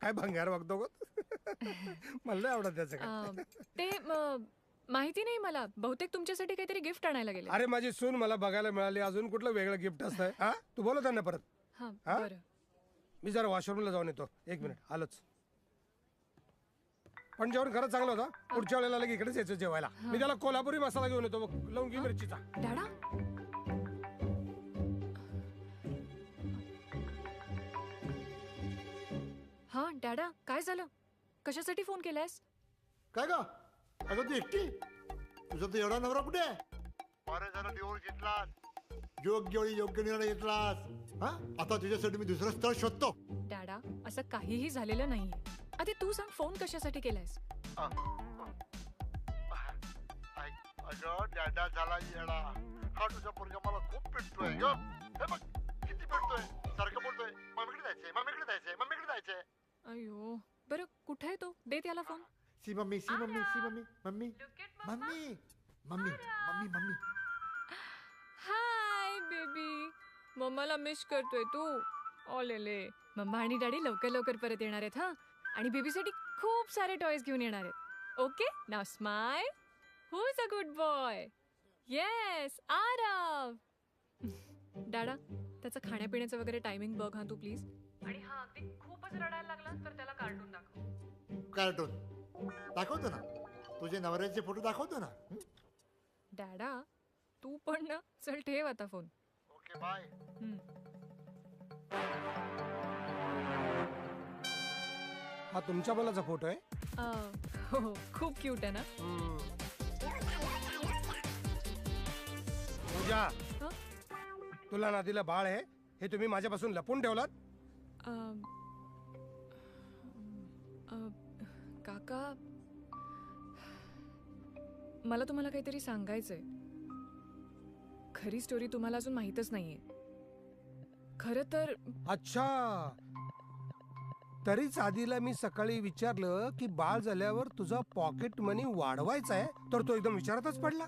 काय भंगार बघतो गो. मला नाही आवडत त्याचं काय. ते माहिती नाही मला. बहुतेक तुमच्यासाठी काहीतरी गिफ्ट आणायला गेले. अरे माझी सून मला बघायला मिळाली, अजून कुठलं वेगळं गिफ्ट असतंय? हा, तू बोलव त्यांना परत. हा बरं. मी जरा वॉशरूमला जाऊन येतो. एक मिनिट, आलोच. पण जेवण खरंच चांगलं होतं. पुढच्या वेळेला लगे इकडेच यायचं जेवायला. मी त्याला कोल्हापुरी मसाला घेऊन येतो, लवंगी मिरचीचा. डॅडा, हा डॅडा, काय झालं? कशासाठी फोन केलायस? काय ग? अगं तू एकटी? तुझा तर एवढा नवरा कुठे आहे? बरं झालं देऊळ घेतलास, योग्य वेळी योग्य निर्णय घेतलास. हा, आता तुझ्यासाठी मी दुसरं स्थळ शोधतो. डॅडा, असं काहीही झालेलं नाहीये. आधी तू सांग, फोन कशासाठी केलायस? अगं डॅडा झाला येडा. हा तुझा पोरगा मला खूप पेटतोय ग. हे बघ किती पेटतोय. सारखं बोलतोय मम्मीकडे जायचंय, मम्मीकडे जायचंय, मम्मीकडे जायचंय. अयो, बरं कुठे आहे तो? दे त्याला phone. See mummy, see mummy, see mummy, mummy mummy mummy mummy mummy. Hi baby, मम्माला मिस करतोय तू? ओलेले, मम्मा आणि डॅडी लवकर लवकर परत येणार आहेत. हा, आणि बेबीसाठी खूप सारे टॉयज घेऊन येणार आहेत. ओके, नाव smile. Who is a good boy? Yes, Aarav. डाडा, त्याचं खाण्यापिण्याचं वगैरे टायमिंग बघ हा तू प्लीज. आणि हा अगदी खूपच रडायला लागला तर त्याला कार्टून दाखव. कार्टून दाखवतो ना, तुझे नवऱ्याचे फोटो दाखवतो ना. डॅडा, तू पण ना, चल ठेव आता फोन. Okay bye. हा तुमच्या मुलाचा फोटो आहे? हो, खूप क्यूट आहे ना. पूजा, हं? तुला नातीला बाळ आहे हे तुम्ही माझ्यापासून लपून ठेवलात? अं, काका, मला तुम्हाला काहीतरी सांगायचंय. खरी स्टोरी तुम्हाला अजून माहीतच नाहीये. खरं तर अच्छा, तरीच आधीला मी सकाळी विचारलं की बाळ झाल्यावर तुझा पॉकेट मनी वाढवायचा आहे, तर तो एकदम विचारातच पडला.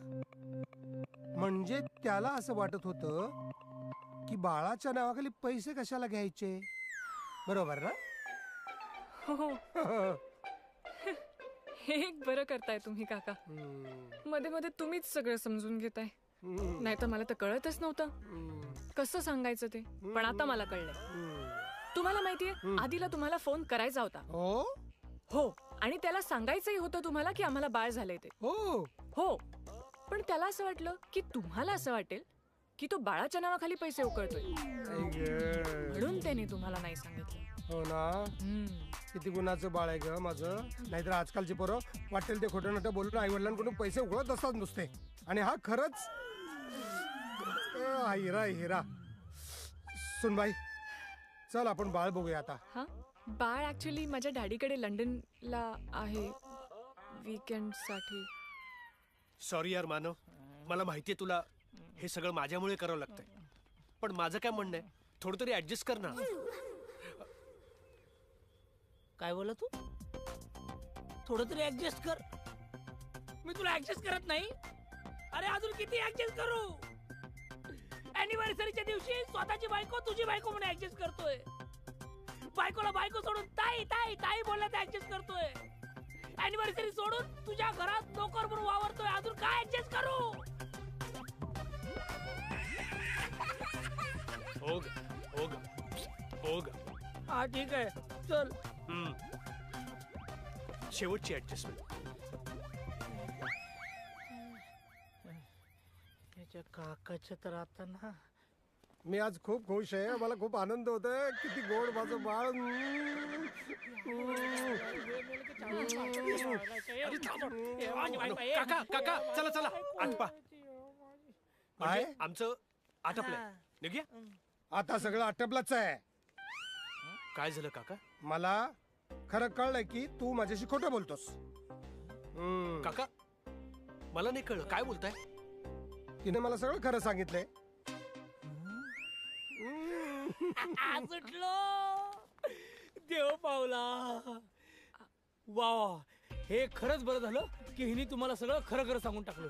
म्हणजे त्याला असं वाटत होतं की बाळाच्या नावाखाली पैसे कशाला घ्यायचे. बरोबर ना? हो. हे एक बरं करताय तुम्ही काका. मध्ये मध्ये तुम्हीच सगळं समजून घेताय. नाही तर मला तर कळतच नव्हतं कसं सांगायचं ते. पण आता मला कळलंय. तुम्हाला माहितीये, आधीला तुम्हाला फोन करायचा होता. हो, आणि त्याला सांगायचंही होतं तुम्हाला की आम्हाला बाळ झालंय ते. हो, पण त्याला असं वाटलं की तुम्हाला असं वाटेल की तो बाळाच्या नावाखाली पैसे उकळतोय, म्हणून त्याने तुम्हाला नाही सांगितलं. हो ना. किती गुणाचं बाळ आहे ग माझं. नाहीतर आजकालची पोरं वाटेल ते खोटं नाटं बोलून आई वडिलांकडून पैसे उकळत असतात नुसते. आणि हा खरंच हिरा हिरा. सुनबाई, चल आपण बाळ बघूया आता. हा, बाळ ऍक्च्युली माझ्या डॅडीकडे लंडनला आहे वीकेंड साठी. सॉरी यार मानव, मला माहितीये तुला हे सगळं माझ्यामुळे करावं लागतंय, पण माझं काय म्हणणं आहे, थोडं तरी ऍडजस्ट कर ना. काय बोला तू? थोडं तरी ऍडजस्ट कर. मी तुला ऍडजस्ट करत नाही. अरे अजून किती ऍडजस्ट करू? अॅनिव्हर्सरीच्या दिवशी स्वतःची बायको तुझी बायको म्हणून ऍडजस्ट करतोय. बायकोला बायको सोडून ताई ताई ताई बोलण्यात ऍडजस्ट करतोय. अॅनिव्हर्सरी सोडून तुझ्या घरात नोकर म्हणून वावरतोय. अजून काय ऍडजस्ट करू? ओग हा ठीक आहे, चल. शेवटची ऍडजस्टमेंट. त्याच्या काकाच्या तर आता ना. मी आज खूप खुश आहे. मला खूप आनंद होतोय. किती गोड माझं बाळ. काका काका, चला चला आत पा. काय? आमचं आटपलंय, निघूया. आता सगळं आटपलंच आहे. काय झालं काका? मला खरं कळलंय की तू माझ्याशी खोटं बोलतोस. काका, मला नाही कळलं, काय बोलताय? तिने मला सगळं खरं सांगितलंय. सुटलो, देव पावला. वा, हे खरंच बरं झालं की हिने तुम्हाला सगळं खरं खरं सांगून टाकलं.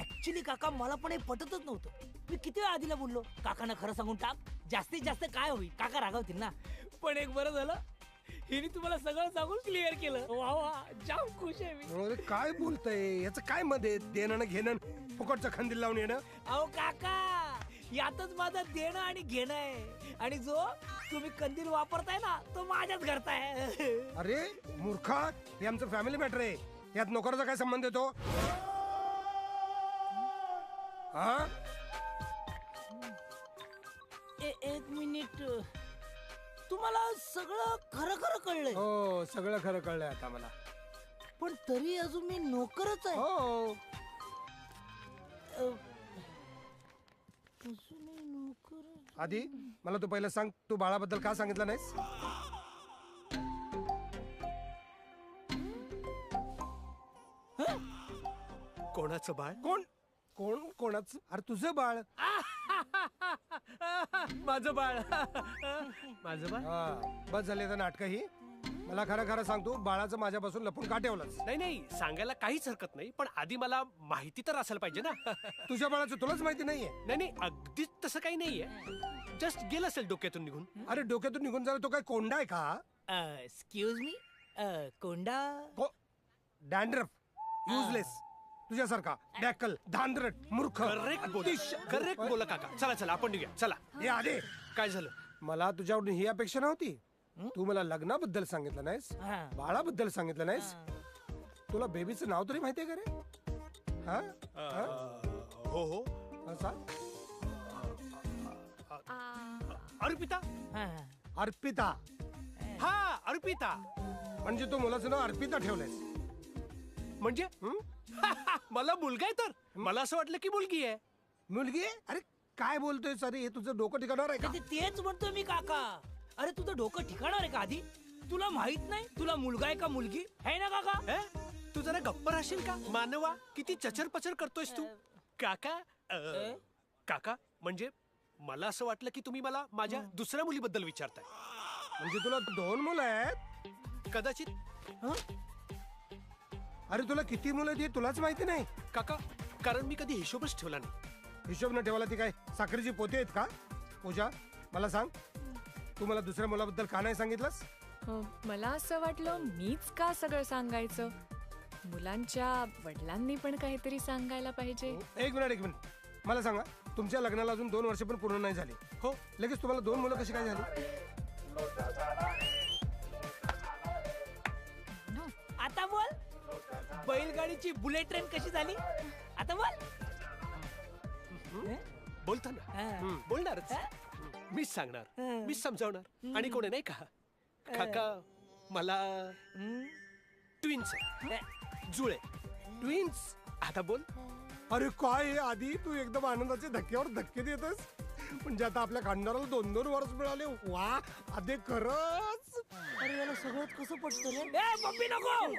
ऍक्च्युली काका, मला पण हे पटतच नव्हतं. मी किती वेळा आधीला बोललो काकांना खरं सांगून टाक, जास्तीत जास्त काय होईल, काका रागावतील ना. पण एक बरं झालं, हिने तुम्हाला सगळं सांगून क्लिअर केलं. वा वा, जाम खुश आहे मी. अरे काय बोलतय, याचं काय मध्ये देणं घेणं, फुकटचं खंदील लावून येणं. अहो काका, यातच माझं देणं आणि घेणं आहे. आणि जो तुम्ही कंदील वापरताय ना, तो माझ्याच घरचा आहे. अरे मूर्खा, हे आमचं फॅमिली मॅटर आहे. यात नोकराचा काय संबंध येतो? हा, एक मिनिट, तुम्हाला सगळं खरं खरं कळलंय? हो, सगळं खरं कळलंय आता मला. पण तरी अजून मी नोकरच आहे. हो, अजूनही नोकर. आधी मला तू पहिलं सांग, तू बाळाबद्दल का सांगितलं नाहीस? कोणाचं बाळ? कोण कोण कोणाचं? अरे तुझं बाळ. माझं बाळ. माझं बाळ. हा, बस झाले तर नाटक ही. मला खरं खरं सांग, तू बाळाचं माझ्यापासून लपून का ठेवलंस? नाही नाही, सांगायला काहीच हरकत नाही, पण आधी मला माहिती तर असायला पाहिजे ना. तुझ्या बाळाचं तुलाच माहिती नाहीये? नाही नाही, अगदीच तसं काही नाहीये. जस्ट गेलं असेल डोक्यातून निघून. अरे डोक्यातून निघून जायला तो काय कोंडा आहे का? एक्सक्यूज मी, कोंडा डॅन्ड्रफ युजलेस तुझ्यासारखा डॅकल धांदरट मूर्ख करेक्ट बोला काका. चला चला आपण निघूया चला. हे आले. काय झालं? मला तुझ्याकडून ही अपेक्षा नव्हती. तू मला लग्नाबद्दल सांगितलं नाहीस, हा. बाळाबद्दल सांगितलं नाहीस. तुला बेबीचं नाव तरी माहितीये का रे? हा हो हो. सांग. अर्पिता. अर्पिता. हा अर्पिता. म्हणजे तू मुलाचं नाव अर्पिता ठेवलंयस म्हणजे मला मुलगा आहे तर मला असं वाटलं की मुलगी आहे. मुलगी आहे? अरे काय बोलतोय सर, हे तुझं डोकं ठिकाणावर आहे का? तेच म्हणतोय मी काका. अरे तुझं डोकं ठिकाणार आहे का आधी? तुला माहित नाही तुला मुलगा आहे का मुलगी आहे ना काका? तू जरा गप्प राहशील का मानवा? किती चचर पचर करतोयस तू. काका काका म्हणजे मला असं वाटलं की तुम्ही मला माझ्या दुसऱ्या मुलीबद्दल विचारताय. म्हणजे तुला 2 मुलं आहेत? कदाचित. अरे तुला किती मुलं आहेत हे तुलाच माहिती नाही काका, कारण मी कधी हिशोबच ठेवला नाही. हिशोब न ठेवायला ती काय साखरेची पोते आहेत का? पूजा मला सांग, तू मला दुसऱ्या मुलाबद्दल का नाही सांगितलंस? मला असं वाटलं मीच का सगळं सांगायचं, मुलांच्या वडिलांनी पण काहीतरी सांगायला पाहिजे. एक मिनिट मला सांगा, तुमच्या लग्नाला अजून 2 वर्ष पण पूर्ण नाही झाली. हो. लगेच तुम्हाला 2 मुलं कशी काय झाली? आता बोल. बैलगाडीची बुलेट ट्रेन कशी झाली आता बोल. बोलतो ना, बोलणारच. मीच सांगणार, मीच समजावणार. आणि कोणी नाही का काका, मला ट्विन्स जुळे ट्विन्स. आता बोल. अरे काय आधी तू एकदम आनंदाचे धक्क्यावर धक्के देतस. म्हणजे आता आपल्या खानदाराला 2-2 वर्ष मिळाले. वा आधी खरंच. अरे याला सगळं कसं पटतं रे? पप्पी नको.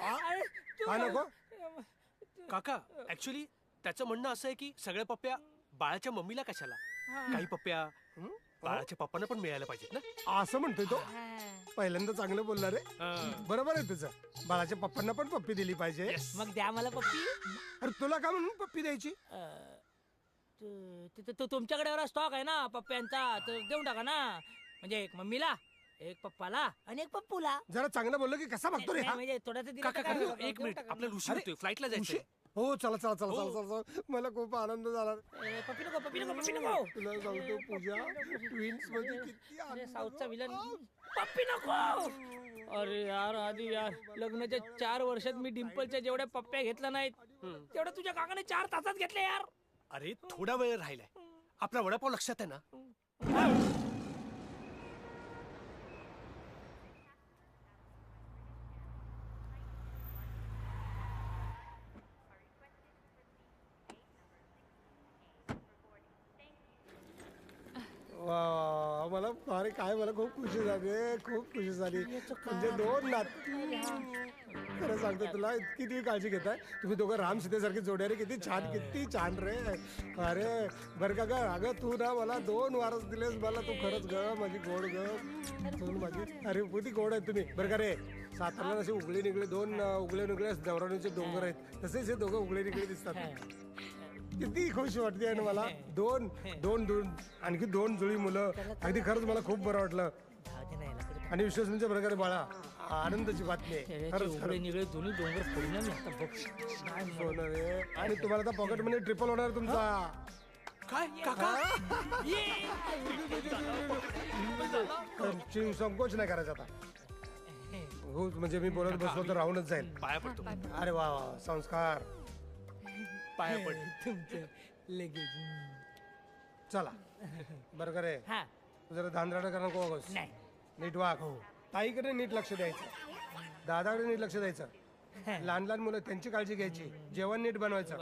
काय नको? काका ऍक्च्युली त्याचं म्हणणं असं आहे की सगळ्या पप्प्या बाळाच्या मम्मीला कशाला, काही पप्प्या बाळाच्या पप्पांना पण मिळायला पाहिजेत ना. असं म्हणतोय तो. पहिल्यांदा चांगलं बोलणार रे. बरोबर आहे तुझं. बाळाच्या पप्पांना पण पप्पी दिली पाहिजे. मग द्या मला पप्पी. अरे तुला का म्हणून पप्पी द्यायची? तुमच्याकडे स्टॉक आहे ना पप्प्यांचा, तर देऊन टाका ना. म्हणजे एक मम्मीला, एक पप्पाला आणि एक पप्पूला. जरा चांगलं बोललो की कसा बघतो रे? म्हणजे थोडं काका एक मिनिट, आपल्याला उशीर होतोय, फ्लाईटला जायचंय. हो चला चला चला चला चला. मला खूप आनंद झाला. पप्पी नको पप्पी नको पप्पी नको. तुला सांगतो पूजा, ट्विन्स म्हणजे किती आनंद. साऊथचा विलन. पप्पी नको. अरे यार आधी यार, लग्नाच्या 4 वर्षात मी डिम्पलच्या जेवढ्या पप्प्या घेतल्या नाहीत तेवढ्या तुझ्या काकाने 4 तासात घेतल्या यार. अरे थोडा वेळ राहिलाय. आपला वडापाव लक्षात आहे ना? मला अरे काय मला खूप खुशी झाली, खूप खुशी झाली. म्हणजे 2 नात. खरं सांगतो तुला, इतकी तुम्ही काळजी घेताय. तुम्ही दोघं राम सीतेसारखी जोड्या रे. किती छान रे. अरे बरं का ग, अगं तू ना मला 2 वारस दिलेस मला. तू खरंच ग माझी गोड ग माझी. अरे किती गोड आहे तुम्ही. बरं का रे, सातारला असे उगळे निगळे 2 उगळे निगळे नवराणीचे डोंगर आहेत, तसेच हे दोघं उगळे निगळे दिसतात. किती खुश वाटते ना मला. 2 आणखी 2 जुळी मुलं. अगदी खरंच मला खूप बरं वाटलं. आणि विश्वासाच्या प्रकारे बाळा, आनंदाची बातमी आहे. खरंच दोन्ही डोंगर फोडणार मी आता बघ. होणार आहे. आणि तुम्हाला आता पॉकेट मनी ट्रिपल होणार तुमचा. काय काका? संकोच नाही करायचा आता. हो म्हणजे मी बोलत बसलो तर राहूनच जाईल. पाया पडतो. अरे वा वा, संस्कार. पाया पड. तुमचं लगेच. चला बरं का रे, हा जरा धांदराडा करा नको बघ. नाही. नीट वाग. ताईकडे नीट लक्ष द्यायचं, दादाकडे नीट लक्ष द्यायचं. लहान लहान मुलं त्यांची काळजी घ्यायची, जेवण नीट बनवायचं.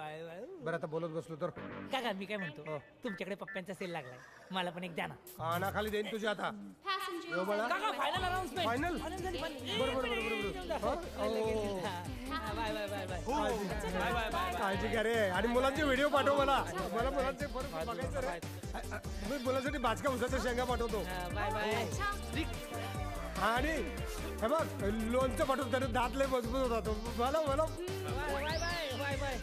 बरं आता बोलत बसलो तर काका मी काय म्हणतो, तुमच्याकडे पप्प्यांचा सेल लागलाय, मला पण एक द्या ना. काना खाली देईन तुझ्या आता. काका फायनल अनाउन्समेंट. फायनल. बरोबर. Bye bye bye bye. काळजी घ्या रे. आणि मुलांचे व्हिडिओ पाठव मला मुलांचे बघायचं रे. मी मुलांसाठी बाचका उसाच्या शेंगा पाठवतो. Bye bye. आणि हे बघ लोणचं पाठवतो, त्याने दात लय मजबूत होता. मला बाय बाय बाय.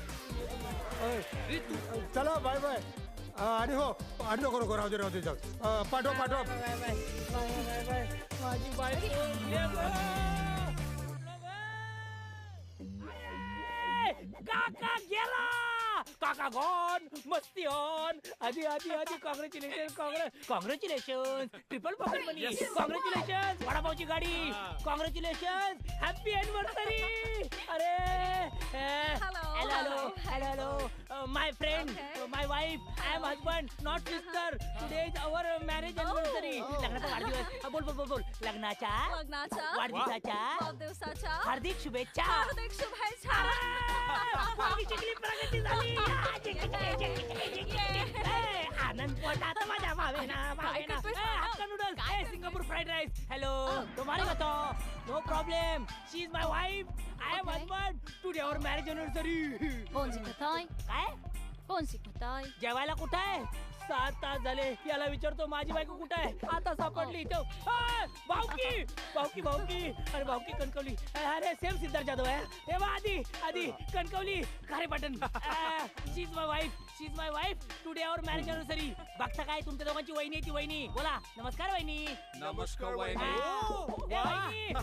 चला बाय बाय. आणि हो आणि नको राहू दे जाऊ. पाठव बाय बाय. माझी बायको. काका गॉन मस्ती ऑन आधी आधी आधी congratulation triple pocket money congratulation वडापावची गाडी कॉंग्रॅच्युलेशन हॅपी अॅनिव्हर्सरी अरे hello my friend my wife I am husband not sister today is our marriage anniversary लग्नाचा वाढदिवस बोल बोल बोल बोल लग्नाच्या वाढदिवसाच्या हार्दिक शुभेच्छा प्रगती झाली आनंद पोटात माझ्या भावेना noodles Singapore fried rice hello तुम्हाला बताओ no problem she is my wife I am husband today our marriage anniversary कोण शिकतोय काय कोण शिकतोय जेवायला कुठं आहे 7 तास झाले याला विचारतो माझी बायको कुठं आहे आता सापडली इथं भाऊकी भाऊकी भाऊकी अरे भाऊकी कणकवली अरे सेम सिद्धार्थ जाधव आहे तेव्हा आधी आधी Kankavli Kharepatan she is my wife today our marriage anniversary बघता काय तुमच्या दोघांची वहिनी आहे ती वहिनी बोला नमस्कार वहिनी नमस्कार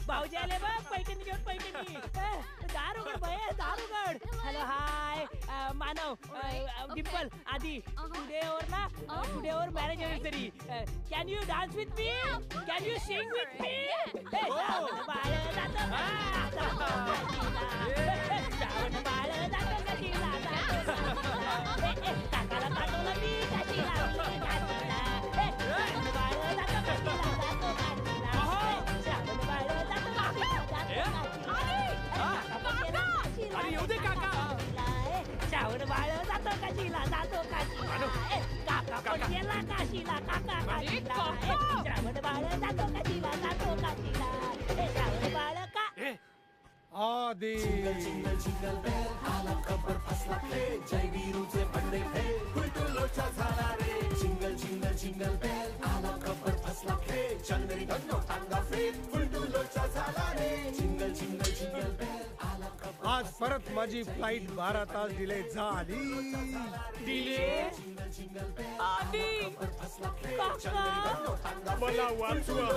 भाऊजी आले बघ पैठणी घेऊन पैठणी दार उघड भय दार उघड हॅलो हाय मानव डिंपल आधी टुडे और marriage anniversary. Can you dance with me? Can you sing with me? अरे येऊ दे काका श्रावण बाळ जातो काशीला काका गेला काशीला काका श्रावण बाळ जातो काशीला श्रावण बाळ का आदि आज परत माझी फ्लाईट 12 तास डिले झाली आधी मला वाचवा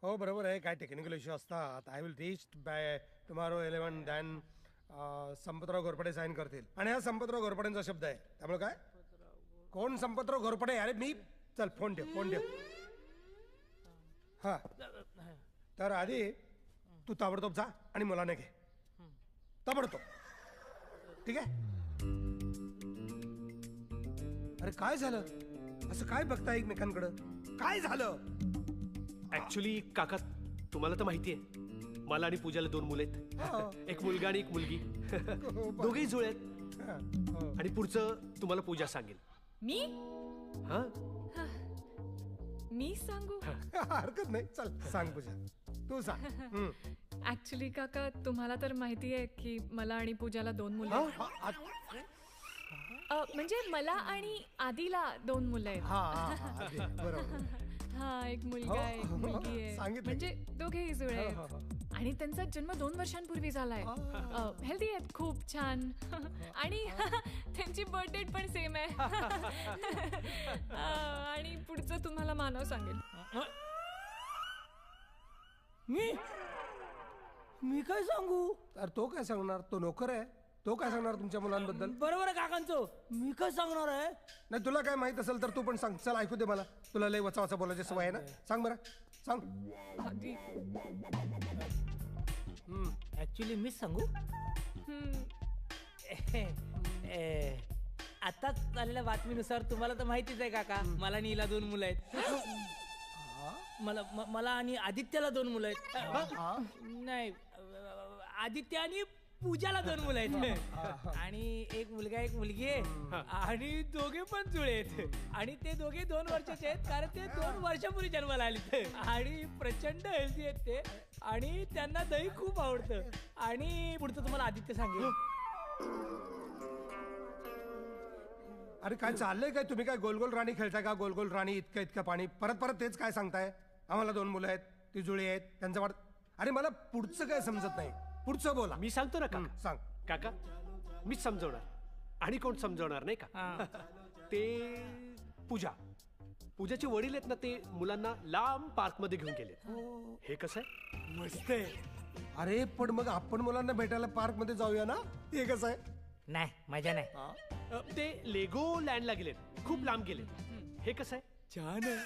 हो बरोबर आहे काय टेक्निकल इश्यू असतात I will reach by tomorrow 11 then Sampatrao Ghorpade sign करतील आणि हा संपतराव घोरपडेंचा शब्द आहे त्यामुळे काय कोण संपतराव घोरपडे अरे मी चल फोन ठेव हा तर आधी तू ताबडतोब जा आणि मुलाने घे ताबडतोब ठीक आहे अरे काय झालं असं काय बघता एकमेकांकडं काय झालं ऍक्च्युली काका तुम्हाला तर माहितीये मला आणि पूजाला 2 मुलं आहेत एक मुलगा आणि एक मुलगी दोघेही जुळे आहेत आणि पुढचं तुम्हाला पूजा सांगेल मी हा मी सांगू हरकत नाही चल सांग पूजा तू सांग ऍक्च्युली काका तुम्हाला तर माहिती आहे की मला आणि पूजाला 2 मुलं आहेत. म्हणजे मला आणि आदिला 2 मुलं आहेत बरोबर हा एक मुलगा एक मुलगी आहे म्हणजे दोघेही जुळे आहेत आणि त्यांचा जन्म 2 वर्षांपूर्वी झालाय हेल्दी आहेत खूप छान आणि त्यांची बर्थ डेट पण सेम आहे आणि पुढचं तुम्हाला मानव सांगेल मी काय सांगू तर तो काय सांगणार तो नोकर आहे तो काय सांगणार तुमच्या मुलांबद्दल बरोबर आहे काकांचं मी काय सांगणार आहे नाही तुला काय माहित असेल तर तू पण सांग चल ऐकू दे मला तुला लय वचा वचा बोलायची सवय आहे ना सांग बरं सांग ऍक्च्युली मीच सांगू आताच झालेल्या बातमीनुसार तुम्हाला तर माहितीच आहे काका मला आणि हिला 2 मुलं आहेत मला आणि आदित्याला 2 मुलं आहेत नाही आदित्य आणि पूजाला 2 मुलं आहेत आणि एक मुलगा एक मुलगी आहे आणि दोघे पण जुळे आहेत आणि ते दोघे 2 वर्षाचे आहेत कारण ते 2 वर्षापूर्वी जन्माला आले आणि प्रचंड हेल्दी आहेत ते आणि त्यांना दही खूप आवडतं आणि पुढचं तुम्हाला आदित्य सांगेल अरे काय चाललंय काय तुम्ही काय गोलगोल राणी खेळताय का गोलगोल राणी इतकं पाणी परत तेच काय सांगताय आम्हाला 2 मुलं आहेत ती जुळी आहेत त्यांचा वाढ अरे मला पुढचं काय समजत नाही पुढचं बोला मी सांगतो ना काका सांग काका मीच समजवणार आणि कोण समजवणार नाही का ते पूजाचे वडील आहेत ना, ते मुलांना लांब पार्क मध्ये घेऊन गेले. हे कसं आहे? मस्त आहे. अरे पण मग आपण मुलांना भेटायला पार्क मध्ये जाऊया ना. हे कसं आहे? नाही मजा नाही. ते लेगो लँडला गेलेत, खूप लांब गेलेत. हे कसं आहे? छान आहे.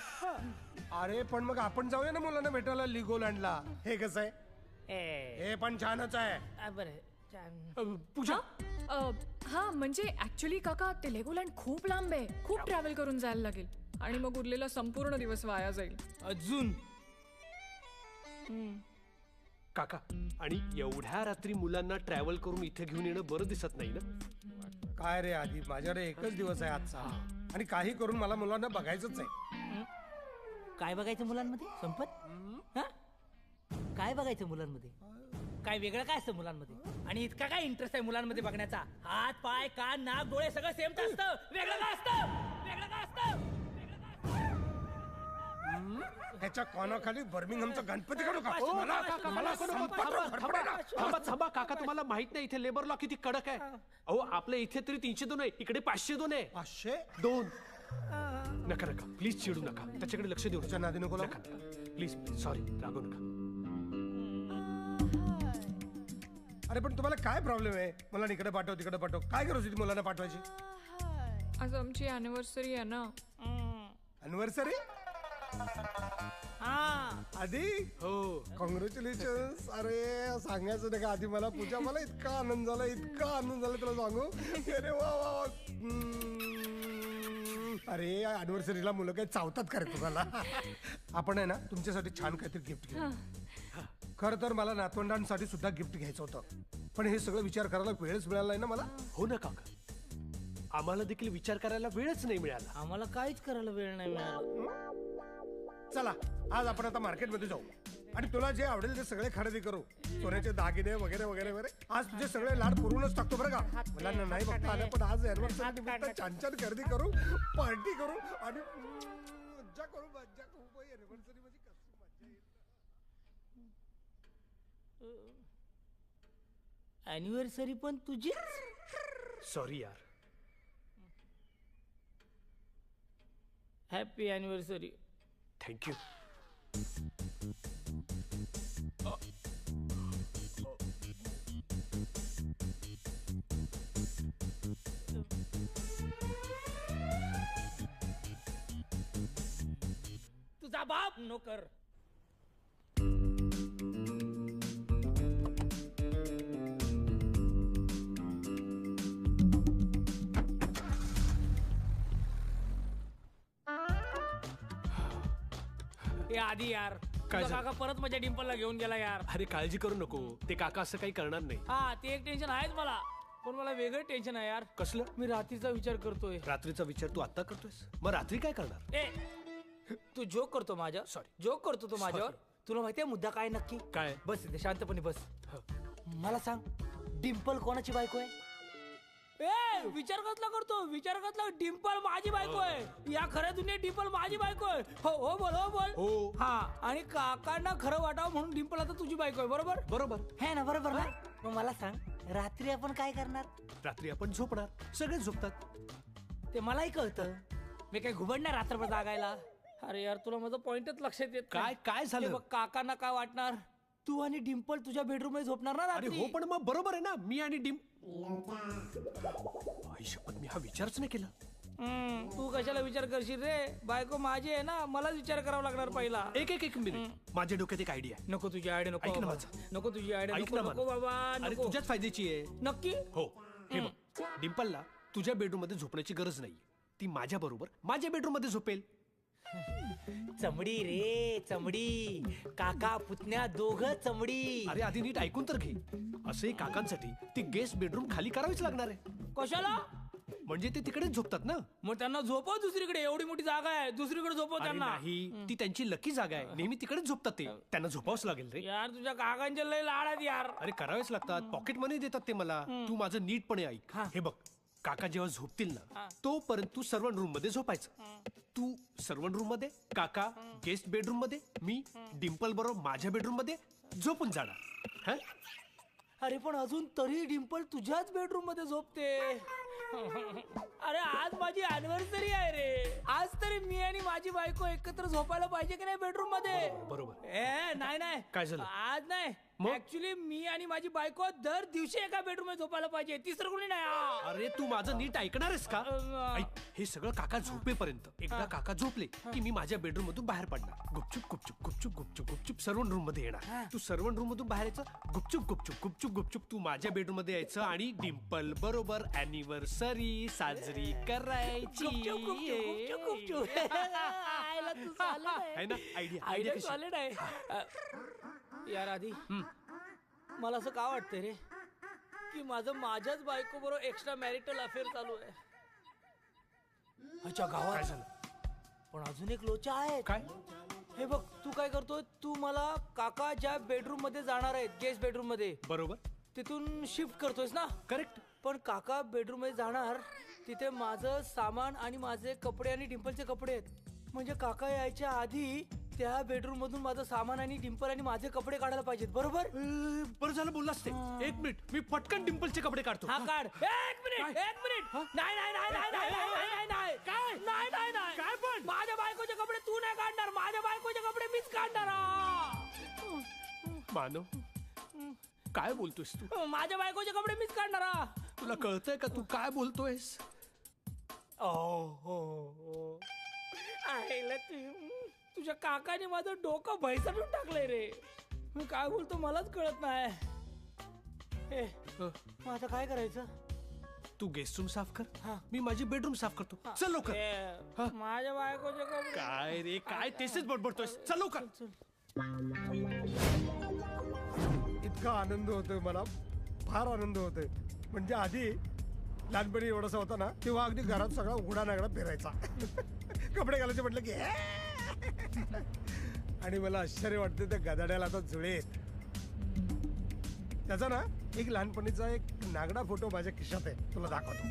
अरे पण मग आपण जाऊया ना मुलांना भेटायला लिगोलँडला. हे कसं आहे? हे पण छानच आहे. बरं पूजा हा म्हणजे ऍक्च्युली काका ते लेगोलँड खूप लांब आहे. खूप ट्रॅव्हल करून जायला लागेल आणि मग उरलेला संपूर्ण दिवस वाया जाईल. अजून काका, आणि एवढ्या रात्री मुलांना ट्रॅव्हल करून इथे घेऊन येणं बरं दिसत नाही ना. काय रे आधी, माझ्याकडे एकच दिवस आहे आजचा आणि काही करून मला मुलांना बघायचंच आहे. काय बघायचं मुलांमध्ये संपत? हा? काय बघायचं मुलांमध्ये? काय वेगळं काय असतं मुलांमध्ये? आणि इतका काय इंटरेस्ट आहे मुलांमध्ये बघण्याचा? हात पाय कान नाक डोळे सगळं सेमच असतं. वेगळं काय असतं? वेगळं काय असतं? ह्याच्या कोणाखाली बर्मिंगहमचा गणपती काढू का? थांबा काका, तुम्हाला माहित नाही इथे लेबर लॉ किती कडक आहे? अहो आपल्या इथे तरी 302 आहे, इकडे 502 आहे. 502? नका प्लीज चिडू नका, त्याच्याकडे लक्ष देऊ तुझ्या नादी नको नका. प्लीज सॉरी, रागवू नका. अरे पण तुम्हाला काय प्रॉब्लेम आहे? मुलांना इकडे पाठव तिकडे पाठव. काय गरज होती मुलांना पाठवायची? आज आमची अॅनिव्हर्सरी आहे ना. अॅनिव्हर्सरी? आधी हो कॉंग्रॅच्युलेशन. अरे सांगायचं नाही का आधी मला. पूजा, मला इतका आनंद झाला तुला सांगू. अरे वा वा वा. अरे अॅनिव्हर्सरीला मुलं काही चावतात का रे तुम्हाला? आपण आहे ना तुमच्यासाठी छान काहीतरी गिफ्ट घेऊ. खरं तर मला नातवंडांसाठी सुद्धा गिफ्ट घ्यायचं होतं, पण हे सगळं विचार करायला वेळच मिळाला नाही ना मला. हो ना काका, आम्हाला देखील विचार करायला वेळच नाही मिळाला. आम्हाला काहीच करायला वेळ नाही मिळाला. चला आज आपण आता मार्केटमध्ये जाऊ आणि तुला जे आवडेल ते सगळे खरेदी करू. सोन्याचे दागिने वगैरे वगैरे वगैरे. आज तुझे सगळे लाड पुरवूनच टाकतो बरं का. मुलांना नाही बघता आलं, पण आज अॅनिव्हर्सरी निमित्त छान छान खरेदी करू, पार्टी करू आणि मज्जा करू. अॅनिव्हर्सरी म्हणजे कसं मज्जा येईल. अॅनिव्हर्सरी पण तुझी? सॉरी यार. Happy anniversary. थँक्यू. तुझा बाप नोकर. आधी यार काय तुझा झालं? काका परत माझ्या डिंपलला घेऊन गेला यार. अरे काळजी करू नको, ते काका असं काही करणार नाही. हा ते एक टेन्शन आहेच मला, पण मला वेगळं टेन्शन आहे यार. कसलं? मी रात्रीचा विचार करतोय. रात्रीचा विचार तू आता करतोयस? मग रात्री काय करणार? तू जोक करतो माझ्या. सॉरी. जोक करतो तू माझ्यावर. तुला माहितीये मुद्दा काय नक्की? काय? बस इथे शांतपणे बस. मला सांग, डिंपल कोणाची बायको आहे? विचार कसला करतो? विचार कसला? डिंपल माझी बायको आहे. या खऱ्या दुनियेत डिंपल माझी बायको आहे. हो बोल. हो. हा, आणि काकांना खरं वाटावं म्हणून डिंपल आता तुझी बायको आहे. बरोबर है ना? बरोबर ना? मग मला सांग, रात्री आपण काय करणार? रात्री आपण झोपणार. सगळे झोपतात. ते मलाही कळतं. मी काय घुबडणार रात्रभर जागायला? अरे यार तुला माझं पॉइंटच लक्षात येत नाही. काय झालं? हे बघ, काकांना काय वाटणार? तू आणि डिंपल तुझ्या बेडरूम मध्ये झोपणार ना अरे रात्री? हो, पण मग बरोबर आहे ना, मी आणि पण मी हा विचारच नाही केला. तू कशाला विचार करशील रे? बायको माझी आहे ना, मलाच विचार करावा लागणार पहिला. एक मिनिट. माझ्या डोक्यात एक आयडिया आहे. नको तुझी आयडिया. नको ऐक ना बाबा. माझं. नको तुझी आयडिया. ऐक ना नको मला. बाबा. अरे नको. तुझ्याच फायद्याची आहे. नक्की? हो. हे बघ, डिंपलला तुझ्या बेडरूम मध्ये झोपण्याची गरज नाही. ती माझ्या बरोबर माझ्या बेडरूम मध्ये झोपेल. चमडी रे चमडी. काका पुतण्या दोघं चमडी. अरे आधी नीट ऐकून तर घे. असे काकांसाठी ती गेस्ट बेडरूम खाली करावीच लागणार आहे. कशाला? म्हणजे ते तिकडेच झोपतात ना. मग त्यांना झोपव दुसरीकडे. एवढी मोठी जागा आहे, दुसरीकडे झोपव अरे त्यांना. नाही, ती त्यांची लकी जागा आहे. नेहमी तिकडेच झोपतात ते. त्यांना झोपावंच लागेल रे. यार तुझ्या काकांचे लय लाड आहेत यार. अरे करावेच लागतात. पॉकेट मनी देतात ते मला. तू माझं नीटपणे ऐक. हे बघ, काका जेव्हा झोपतील ना, तोपर्यंत तू सर्वंट रूम मध्ये झोपायचं. तू सर्वंट रूम मध्ये, काका गेस्ट बेडरूम मध्ये, मी डिंपल बरोबर माझ्या बेडरूम मध्ये झोपून जाणार. अरे पण अजून तरी डिंपल तुझ्याच बेडरूम मध्ये झोपते. अरे आज माझी अॅनिव्हर्सरी आहे रे. आज तरी मी आणि माझी बायको एकत्र झोपायला पाहिजे की नाही बेडरूम मध्ये. बरोबर. नाही नाही काय झालं? आज नाही. मग? ऍक्च्युली मी आणि माझी बायको दर दिवशी एका बेडरूम मध्ये झोपायला पाहिजे. तिसरं कोणी नाही. अरे तू माझं नीट ऐकणार आहेस का? ऐक, हे सगळं काका झोपेपर्यंत. एकदा काका झोपले की मी माझ्या बेडरूम मधून बाहेर पडणार. गुपचूप गुपचूप गुपचूप गुपचूप गुपचूप सर्वंट रूम मध्ये येणार. तू सर्वंट रूम मधून बाहेर यायचं. गुपचूप गुपचूप गुपचूप गुपचूप तू माझ्या बेडरूम मध्ये यायचं आणि डिम्पल बरोबर अॅनिव्हर्सरी साजरी करायची. आहे ना आयडिया? आयडिया कशी? सॉलिड आहे. यार आधी मला असं का वाटतंय रे की माझ्याच बायको बरोबर एक्स्ट्रा मॅरिटल अफेअर चालू आहे. अच्छा काय गावात झालं? पण अजून एक लोचा आहे. काय? हे बघ तू काय करतोय. तू मला काका ज्या बेडरूम मध्ये जाणार आहेत गेस्ट बेडरूम मध्ये बरोबर. तिथून शिफ्ट करतोयस ना. करेक्ट. पण काका बेडरूम मध्ये जाणार तिथे माझं सामान आणि माझे कपडे आणि डिंपलचे कपडे आहेत. म्हणजे काका यायच्या आधी त्या बेडरूम मधून माझं सामान आणि डिंपल आणि माझे कपडे काढायला पाहिजेत. बरोबर. बरं झालं बोललास ते. एक मिनिट मी पटकन डिम्पलचे कपडे काढतो. हा काढ. एक मिनिट एक मिनिट. नाही नाही नाही नाही नाही नाही नाही नाही काय? नाही नाही नाही काय पण? माझ्या बायकोचे कपडे तू नाही काढणार. माझ्या बायकोचे कपडे मीच काढणार. मानव काय बोलतोयस तू? माझ्या बायकोचे कपडे मीच काढणार. तुला कळतंय का तू काय बोलतोयस? आईला तुझ्या काकाने माझं डोकं भैसडून टाकलंय रे. मी काय बोलतो मलाच कळत नाही. मग आता काय करायचं? तू गेस्ट रूम साफ कर. हा. मी माझी बेडरूम साफ करतो. चल लवकर. माझ्या बायकोचे कपडे काय रे काय तेच बडबडतोयस? चल लवकर. इतका आनंद होतोय मला. फार आनंद होतोय. म्हणजे आधी लहानपणी एवढासा होता ना तेव्हा अगदी घरात सगळा उघडा नागडा फिरायचा. कपडे घालायचे म्हटलं की आणि मला आश्चर्य वाटतं त्या गदाड्याला आता जुळे आहेत. त्याचा ना एक लहानपणीचा एक नागडा फोटो माझ्या खिशात आहे. तुला दाखवतो.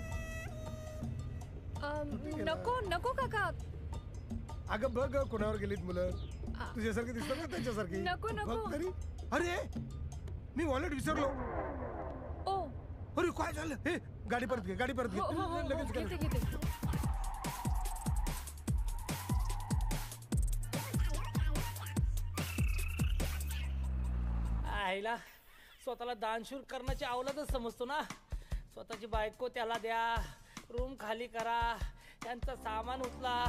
नको नको काका. अगं बघ कोणावर गेलीत मुलं. तुझ्यासारखी दिसतात ना त्यांच्यासारखी. नको, नको. बघ तरी. अरे मी वॉलेट विसरलो. ओ अरे काय झालं? हे गाडी परत घे. गाडी परत घे. हो हो हो लगेच घेते घे. घेते. आईला स्वतःला दानशूर करण्याची अवलादच समजतो ना. स्वतःची बायको त्याला द्या. रूम खाली करा. त्यांचं सामान उचला.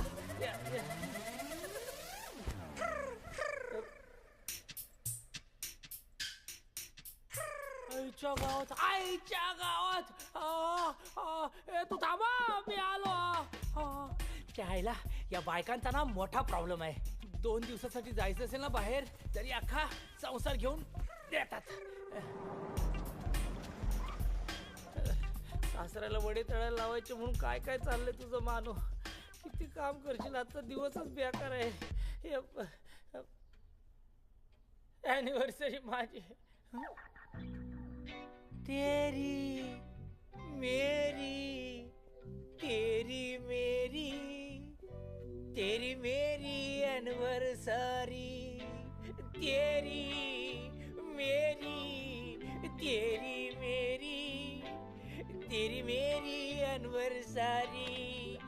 आईच्या गावात तू थांबा मी आलो. त्या आईला या बायकांचा ना मोठा प्रॉब्लेम आहे. 2 दिवसासाठी जायचं असेल ना बाहेर तरी अख्खा संसार घेऊन देतात. सासऱ्याला वडे तळायला लावायचे म्हणून काय काय चाललंय तुझं मानो. किती काम करशील. आजचा दिवसच बेकार आहे. अॅनिव्हर्सरी माझी. तेरी मेरी तेरी मेरी तेरी मेरी एनिवर्सरी. तेरी मेरी तेरी मेरी तेरी मेरी एनिवर्सरी.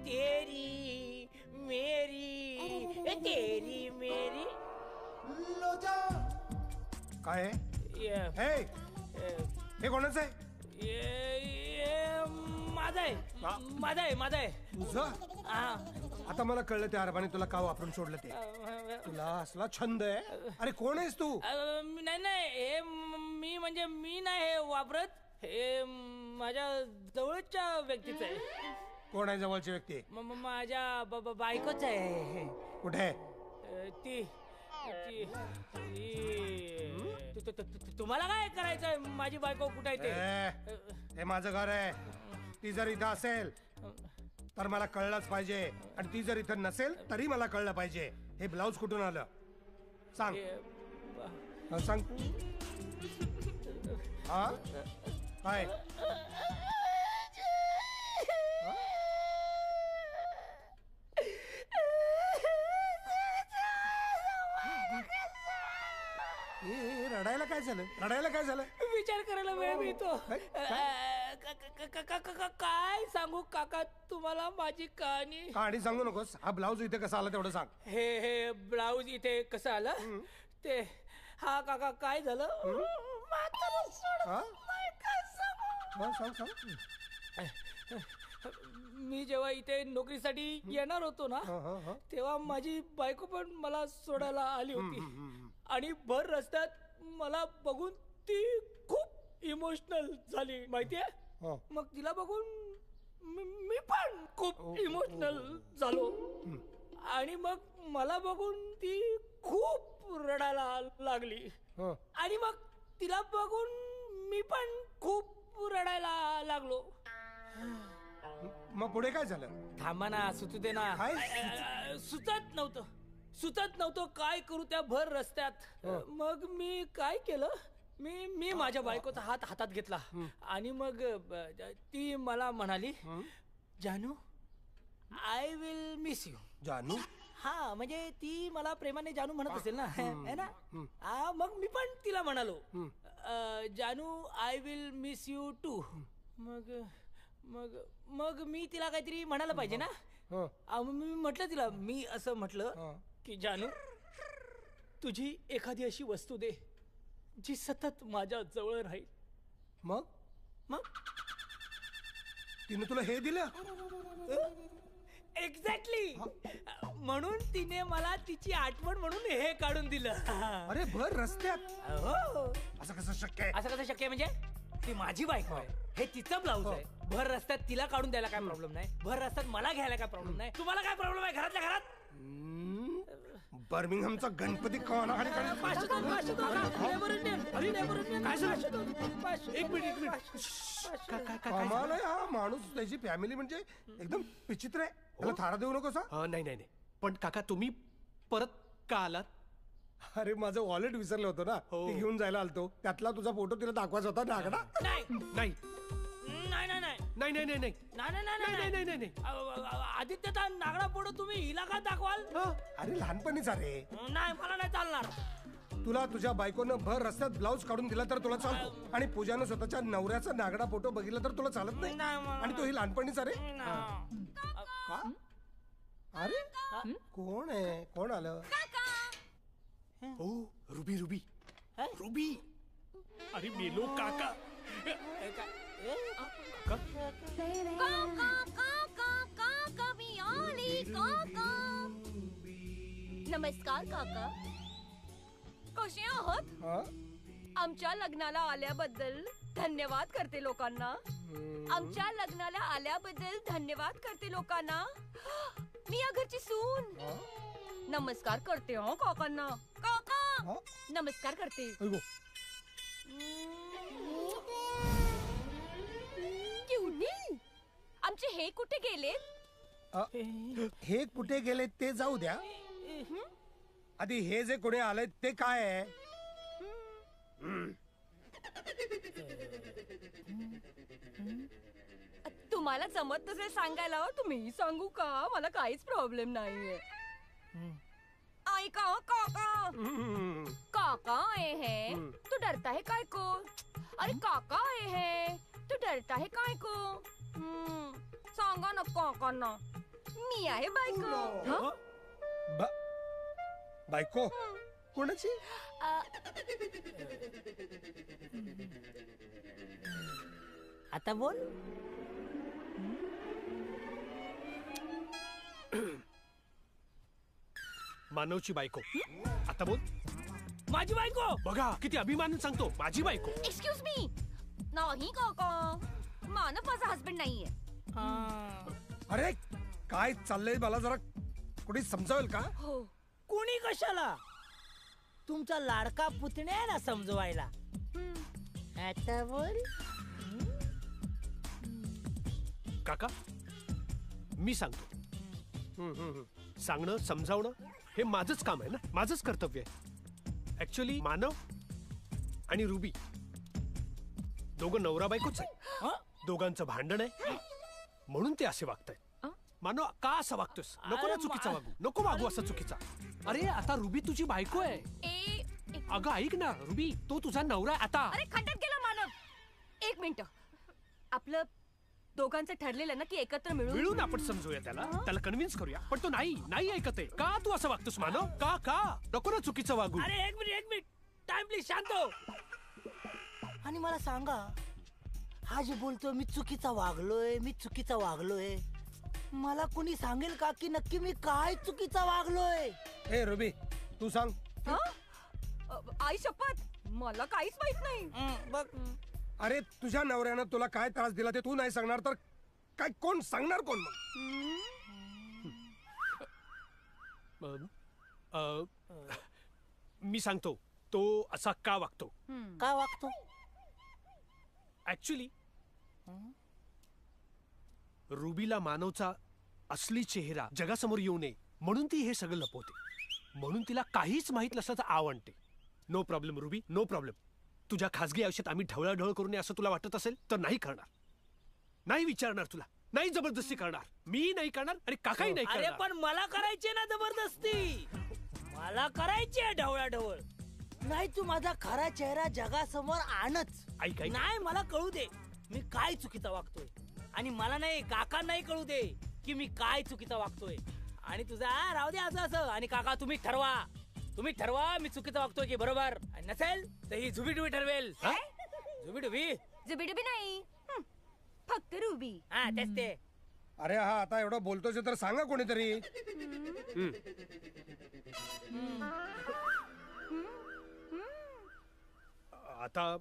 तेरी मेरी तेरी मेरी. काय आहे? हे कोणाचं आहे? माझा आहे. माझा आहे. माझा आहे. तुझं? हा. आता मला कळलं त्या अरबाने तुला का वापरून सोडलं ते. तुला असला छंद आहे. अरे कोण आहेस तू? नाही नाही हे मी म्हणजे मी नाही हे वापरत. हे माझ्या जवळच्या व्यक्तीच आहे. कोण आहे जवळची व्यक्ती? माझ्या बायकोच आहे. कुठे आहे? ती तुम्हाला काय करायचंय? माझी बायको कुठे आहे ते? हे माझं घर आहे. ती जर इथं असेल तर मला कळलंच पाहिजे. आणि ती जर इथं नसेल तरी मला कळलं पाहिजे. हे ब्लाऊज कुठून आलं सांग. सांग. हा काय? रडायला काय झालं? रडायला काय झालं? विचार करायला वेळ मिळतो. काय सांगू काका तुम्हाला माझी कहाणी. कहाणी सांगू नकोस. हा ब्लाऊज इथे कसा आला तेवढं सांग. हे ब्लाऊज इथे कसं आलं ते. हा काका काय झालं. म्हातारं सोडत हा? नाही, काय सांगू. सांग सांग. मी जेव्हा इथे नोकरीसाठी येणार होतो ना तेव्हा माझी बायको पण मला सोडायला आली होती. आणि भर रस्त्यात मला बघून ती खूप इमोशनल झाली माहितीये. मग तिला बघून मी पण खूप इमोशनल झालो. आणि मग मला बघून ती खूप रडायला लागली. आणि मग तिला बघून मी पण खूप रडायला लागलो. मग पुढे काय झालं. थांबा ना सुचू दे ना. सुचत नव्हतं काय करू त्या भर रस्त्यात. मग मी काय केलं. मी माझ्या बायकोचा हात हातात घेतला आणि मग ती मला म्हणाली जानू आय विल मिस यू. जानू. हा म्हणजे ती मला प्रेमाने जानू म्हणत असेल ना है ना. मग मी पण तिला म्हणालो जानू I will miss you too. मग मग मग मी तिला काहीतरी म्हणायला पाहिजे ना. मी म्हटलं तिला मी असं म्हटलं की जानू तुझी एखादी अशी वस्तू दे जी सतत माझ्या जवळ राहील. मग मग तिने तुला हे दिलं. एक्झॅक्टली. म्हणून तिने मला तिची आठवण म्हणून हे काढून दिलं. अरे भर रस्त्यात. हो. असं कसं शक्य आहे. असं कसं शक्य आहे म्हणजे ती माझी बायको आहे. हे तिचं ब्लाऊज आहे. भर रस्त्यात तिला काढून द्यायला काय प्रॉब्लेम नाही. भर रस्त्यात मला घ्यायला काय प्रॉब्लेम नाही. तुम्हाला काय प्रॉब्लेम आहे घरातल्या घरात. बर्मिंगहमचा गणपती काय कमाल आहे हा माणूस. त्याची फॅमिली म्हणजे एकदम विचित्र आहे. त्याला थारा देऊ नकोस. नाही नाही नाही. पण काका तुम्ही परत का आलात. अरे माझं वॉलेट विसरलं होतं ना. ते घेऊन जायला आलतो. त्यातला तुझा फोटो तिला दाखवायचा होता नागडा. नाही नाही नाही नाही नाही नाही नाही नाही नाही नाही. आदित्यचा नागडा फोटो तुम्ही हिला का दाखवाल. अरे लहानपणीचा रे. नाही मला नाही चालणार. तुला तुझ्या बायकोनं भर रस्त्यात ब्लाऊज काढून दिला तर तुला चालतो. आणि पूजानं स्वतःच्या नवऱ्याचा नागडा फोटो बघितला तर तुला चालत नाही. आणि तो ही लहानपणीचा रे. का. अरे कोण आहे. कोण आलं. हो रुबी रुबी रुबी. अरे मेलो काका. नमस्कार काका. कसे आहात. आमच्या लग्नाला आल्याबद्दल धन्यवाद करते लोकांना. आमच्या लग्नाला आल्याबद्दल धन्यवाद करते लोकांना. मी या घरची सून. नमस्कार करते हो काकांना. काका नमस्कार करते. आमचे हे कुठे गेले. हे कुठे गेले ते जाऊ द्या. आधी हे जे कोणी आलंय ते काय आहे. तुम्हाला जमत नसेल सांगायला तुम्ही सांगू का. मला काहीच प्रॉब्लेम नाहीये. ऐका काका. काका आए हैं तू डरता है काय को. अरे काका आए हैं तू डरता है काय को. सांगा ना काकांना. मी आहे बायको. बायको कोणाची. आता बोल. मानवची बायको. आता बोल. माझी बायको. बघा किती अभिमानाने सांगतो माझी बायको. Excuse me. नाही काका मानव माझा हसबंड नाहीये. अरे काय चाललंय मला जरा कुणी समजावेल का. हो. कोणी कशाला. तुमचा लाडका पुतण्या आहे ना समजवायला. आता बोल. काका मी सांगतो. सांगणं समजावणं हे माझंच काम आहे ना. माझंच कर्तव्य आहे. ऍक्च्युली मानव आणि रुबी दोघं नवरा बायकोच आहे. दोघांचं भांडण आहे म्हणून ते असे वागतायत. मानव का असं वागतोस. नको ना चुकीचा वागू. नको वागू असं चुकीचा. अरे आता रुबी तुझी बायको आहे. अगं ऐक ना रुबी तो तुझा नवरा आता. अरे खड्ड्यात गेला मानव. एक मिनिट. आपलं दोघांचं ठरलेलं ना की एकत्र मिळून आपण समजूया त्याला कन्व्हिन्स करूया. पण तो नाही ऐकत आहे. का तू असं वागतोस मानव? का नको ना चुकीचं वागू. अरे एक मिनिट टाइम प्लीज, शांत हो. आणि मला सांगा, हा जे बोलतोय मी चुकीचा वागलोय, मला कोणी सांगेल का की नक्की मी काय चुकीचा वागलोय? ए रुबी, तू सांग. आई शपथ, मला काहीच माहित नाही. बघ, अरे तुझ्या नवऱ्यानं तुला काय त्रास दिला ते तू नाही सांगणार तर काय कोण सांगणार कोण मग? मी सांगतो तो असा का वागतो. ऍक्च्युली रुबीला मानवचा असली चेहरा जगासमोर येऊ नये म्हणून ती हे सगळं लपवते. म्हणून तिला काहीच माहित नसल्याचं आवडते. No problem Ruby, no problem. तुझ्या खासगी आयुष्यात आम्ही ढवळाढवळ करू नये असं तुला वाटत असेल तर नाही करणार. नाही विचारणार तुला, नाही जबरदस्ती करणार. मी नाही करणार आणि काकाही नाही अरे करणार. पण मला करायची ना जबरदस्ती, मला करायची ढवळाढवळ. नाही तू माझा खरा चेहरा जगासमोर आणच. ऐक नाही, मला कळू दे मी काय चुकीचा वागतोय. आणि मला नाही, काका नाही कळू दे की मी काय चुकीचा वागतोय. आणि तुझा राहू दे असं. आणि काका तुम्ही ठरवा मी चुकीचा वागतोय की बरोबर. आणि नसेल तर ही झुबीडुबी ठरवेल. जुबीडुबी नाही, फक्त रुबी. हा तेच ते. अरे हा आता एवढं बोलतोस तर सांगा कोणीतरी. आता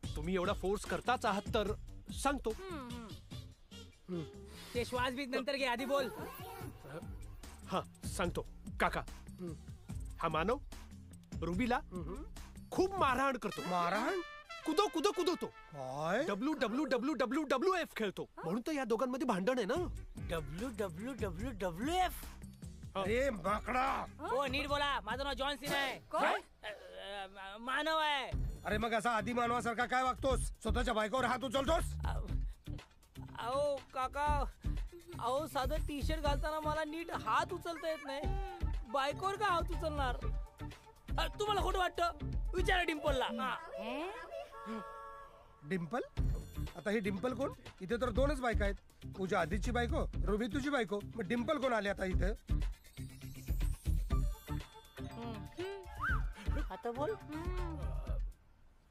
तुम्ही एवढा फोर्स करताच आहात तर सांगतो. ते श्वास बीज नंतर घे, आधी बोल. हा सांगतो काका. हा मानव रुबीला खूप मारहाण करतो. मारहाण? कुदवतो. काय? WWF खेळतो. म्हणून तर या दोघांमध्ये भांडण आहे ना. WWF. अरे माकडा. हो नीट बोला, माझं नाव जॉन सीना आहे. मानव आहे. अरे मग असा आधी मानवासारखा काय वागतोस? स्वतःच्या बायकोवर हात उचलतोस? अहो काका, अहो साधं टी शर्ट घालताना मला नीट हात उचलता येत नाही, बायकोवर का हात उचलणार? तुम्हाला खोटं वाटतं? विचारा डिम्पलला. डिम्पल? आता ही डिम्पल कोण? इथे तर दोनच बायका आहेत, पूजा आधीची बायको, रुबी तुझी बायको. मग डिम्पल कोण आले आता इथे? आता बोल.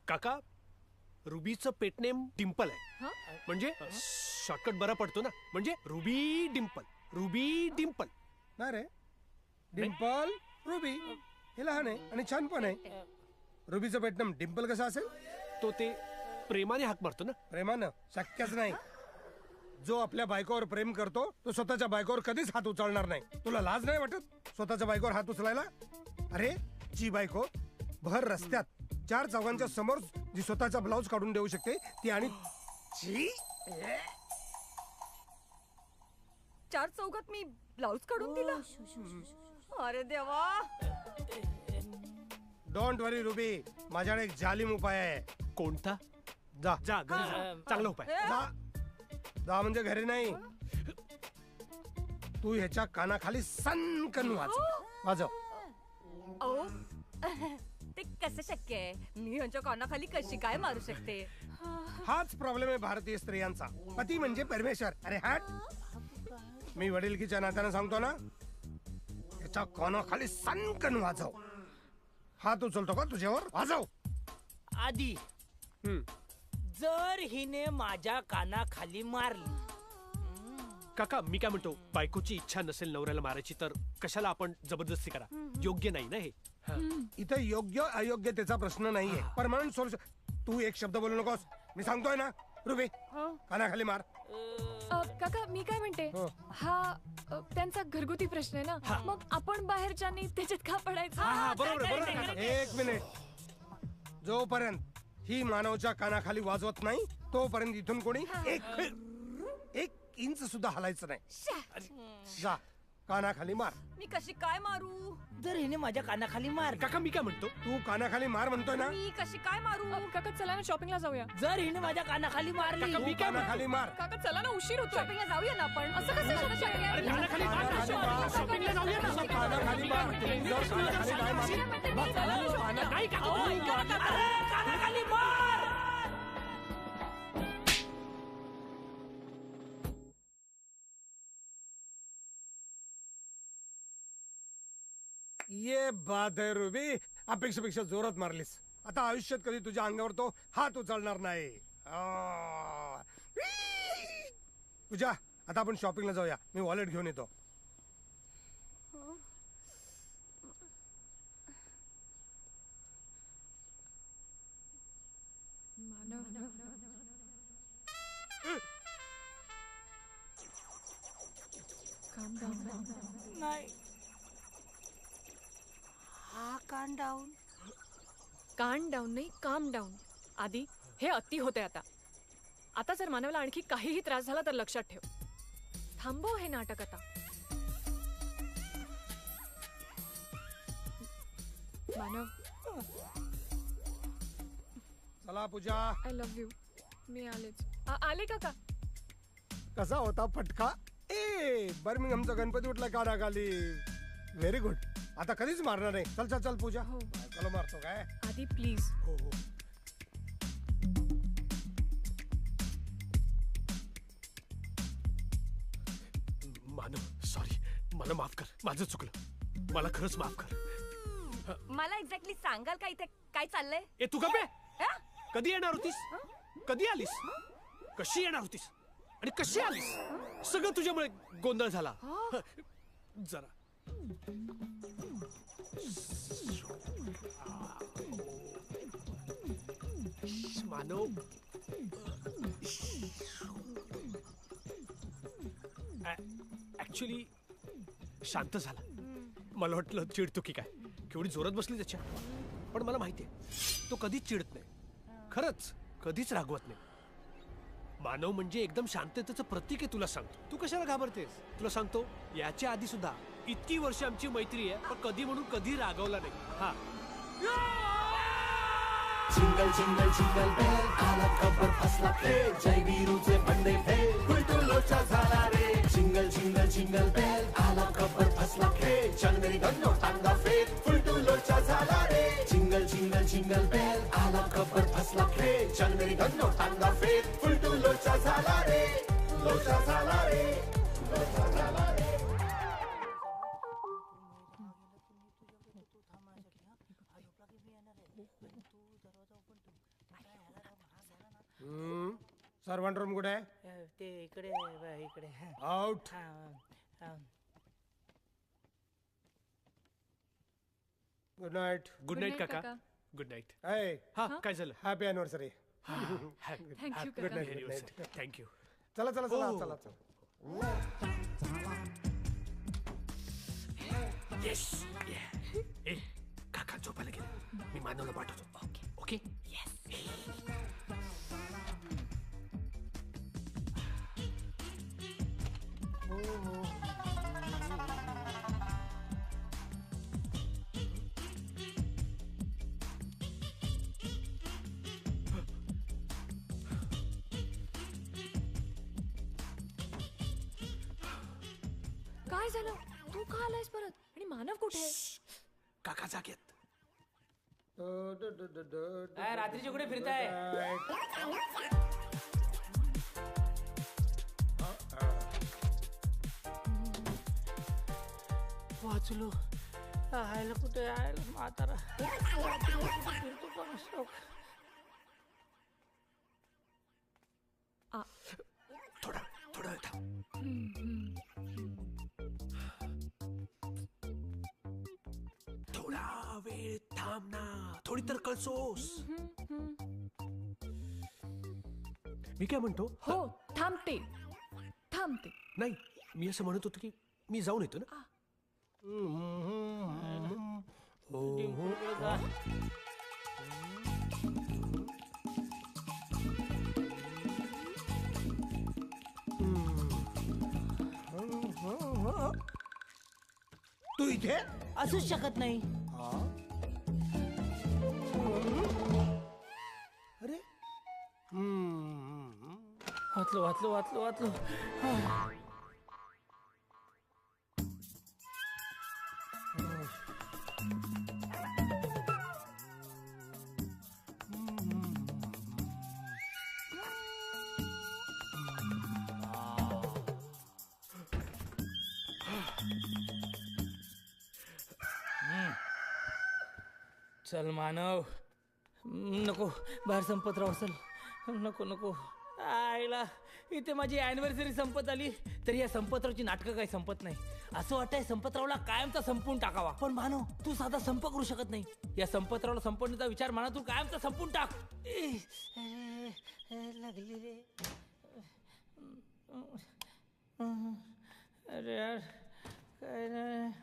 काका, रुबीचं पेटनेम डिम्पल आहे. म्हणजे शॉर्टकट बरा पडतो ना. म्हणजे रुबी डिम्पल. नाही रे, डिम्पल रुबी हे लहान आहे आणि छान पण आहे. रुबीचं पेटनाम डिम्पल कसं असेल? तो ते प्रेमाने हाक मारतो ना. प्रेमानं? शक्यच नाही. जो आपल्या बायकोवर प्रेम करतो तो स्वतःच्या बायकोवर कधीच हात उचलणार नाही. तुला लाज नाही वाटत स्वतःच्या बायकोवर हात उचलायला? अरे जी बायको भर रस्त्यात 4 चौघांच्या समोर जी स्वतःचा ब्लाऊज काढून देऊ शकते ती, आणि 4 चौघात मी ब्लाऊज काढून दिला? अरे देवा. डोंट वरी रुबी, माझ्याकडे एक जालिम उपाय आहे. कोणता? जा जा घरी जा. चांगला उपाय. जा म्हणजे घरी नाही, तू ह्याच्या कानाखाली सनकन वाजव. अहो ते कसं शक्य आहे? मी ह्यांच्या कानाखाली कशी काय मारू शकते? हाच प्रॉब्लेम आहे भारतीय स्त्रियांचा. पती म्हणजे परमेश्वर. अरे हट. मी वडिलकीच्या नात्यानं सांगतो ना, याच्या कानाखाली सनकन वाजव. हात उचलतो का तुझ्यावर? वाजव. आधी जर हिने माझ्या कानाखाली मारली. काका मी काय म्हणतो, बायकोची इच्छा नसेल नवऱ्याला मारायची तर कशाला आपण जबरदस्ती करा? योग्य नाही ना हे. इथे योग्य अयोग्यतेचा प्रश्न नाहीये, परमनंट सोल्युशन. तू एक शब्द बोलू नकोस, मी सांगतोय ना. रुबी कानाखाली मार. काका मी काय म्हणते, हा त्यांचा घरगुती प्रश्न आहे ना, मग आपण बाहेरच्यानी त्याच्यात का पडायचं? बरोबर. एक मिनिट. जोपर्यंत ही मानवच्या कानाखाली वाजवत नाही तोपर्यंत इथून कोणी एक इंच सुद्धा हलायचं नाही. जा कानाखाली मार. मी कशी काय मारू? जर हिने माझ्या कानाखाली मार. काका मी काय म्हणतो, तू कानाखाली मार म्हणतोय ना. मी कशी काय मारू? काका चला ना शॉपिंगला जाऊया. जर हिने माझ्या कानाखाली मारली. तू कानाखाली मार. काका चला ना, उशीर होतो. शॉपिंगला जाऊया ना आपण. असं कसं शक्य आहे? कानाखाली मार. शॉपिंगला जाऊया ना. कानाखाली मार. नाही काका, कानाखाली मार. ये बात आहे रुबी, अपेक्षेपेक्षा जोरात मारलीस. आता आयुष्यात कधी तुझ्या अंगावर तो हात उचलणार नाही. पूजा, आता आपण शॉपिंगला जाऊया. मी वॉलेट घेऊन येतो. नाही हा कान डाऊन. कान डाऊन नाही, काम डाऊन. आधी हे अति होते. आता जर मानवला आणखी काहीही त्रास झाला तर लक्षात ठेव. थांबव हे नाटक आता. मानव, चला पूजा. I love you. मी आलेच. आले काका. कसा होता फटका? बर्मिंगहमचा गणपती उठला कानाखाली. Very good. आता कधीच मारणार नाही. चल चल चल पूजा. हो. चला मारतो काय. आधी प्लीज. हो हो. मानव, सॉरी, मला माफ कर. माझं चुकलं. मला खरंच माफ कर. मला एक्झॅक्टली सांगाल का इथे काय चाललंय? ए तू गप्पे. कधी येणार होतीस? कधी आलीस? कशी येणार होतीस आणि कशी आलीस? सगळं तुझ्यामुळे गोंधळ झाला. जरा मानव, ऍक्च्युली शांत झाला. मला वाटलं चिडतो की काय, केवढी जोरात बसली त्याच्या. पण मला माहितीये तो कधीच चिडत नाही. खरंच कधीच रागवत नाही. मानव म्हणजे एकदम शांततेचं प्रतीक आहे. तुला सांगतो, तू कशाला घाबरतेस? तुला सांगतो, याच्या आधी सुद्धा इतकी वर्ष आमची मैत्री आहे, पण कधी म्हणून कधी रागवला नाही. हा जिंगल जिंगल जिंगल बेल आला खबर फसला खेळ जय वीरूचे बंडे फेल उलटू लोचा झाला रे. जिंगल जिंगल जिंगल बेल आला खबर फसला खेळ चंद्री गन्नो टांगा फेल उलटू लोचा झाला रे. जिंगल जिंगल जिंगल बेल आला खबर फसला खेळ चंद्री गन्नो टांगा फेल उलटू लोचा झाला रे. लोचा झाला रे. लोचा झाला रे. सर्वंट रूम कुठे आहे? ते इकडे इकडे. Out. Good night. Good night काका. Good night. हा काय झालं? Happy anniversary. थँक्यू गुड काका. नाईट. थँक्यू. चला चला चला चला चला. येस. ए काका झोपायला गेले. मी मानवला पाठवतो. Okay okay. काय झालं? तू का आलायस परत? आणि मानव कुठे आहे? काका जागेत. रात्रीचे कुठे फिरताय? वाचलो. आयला कुठे आहे म्हातारा? फिरतो पण शौक. थोडा वेळ थांब. थोडा वेळ थांब ना. थोडी तर कळसोस. मी काय म्हणतो? हो थांबते. नाही, मी असं म्हणत होतो की मी जाऊन येतो ना. तू इथे असूच शकत नाही. अरे वाचलो. चल मानव, नको बाहेर संपत राहू, चल. नको नको. आईला इथे माझी अॅनिव्हर्सरी संपत आली तरी या संपतरावची नाटकं काही संपत नाही. असं वाटतंय संपतरावला कायमचा संपवून टाकावा. पण मानव, तू साधा संप करू शकत नाही. या संपतरावला संपवण्याचा विचार म्हणा, तू कायमचा संपून टाक. लागली रे. अरे यार काय नाही.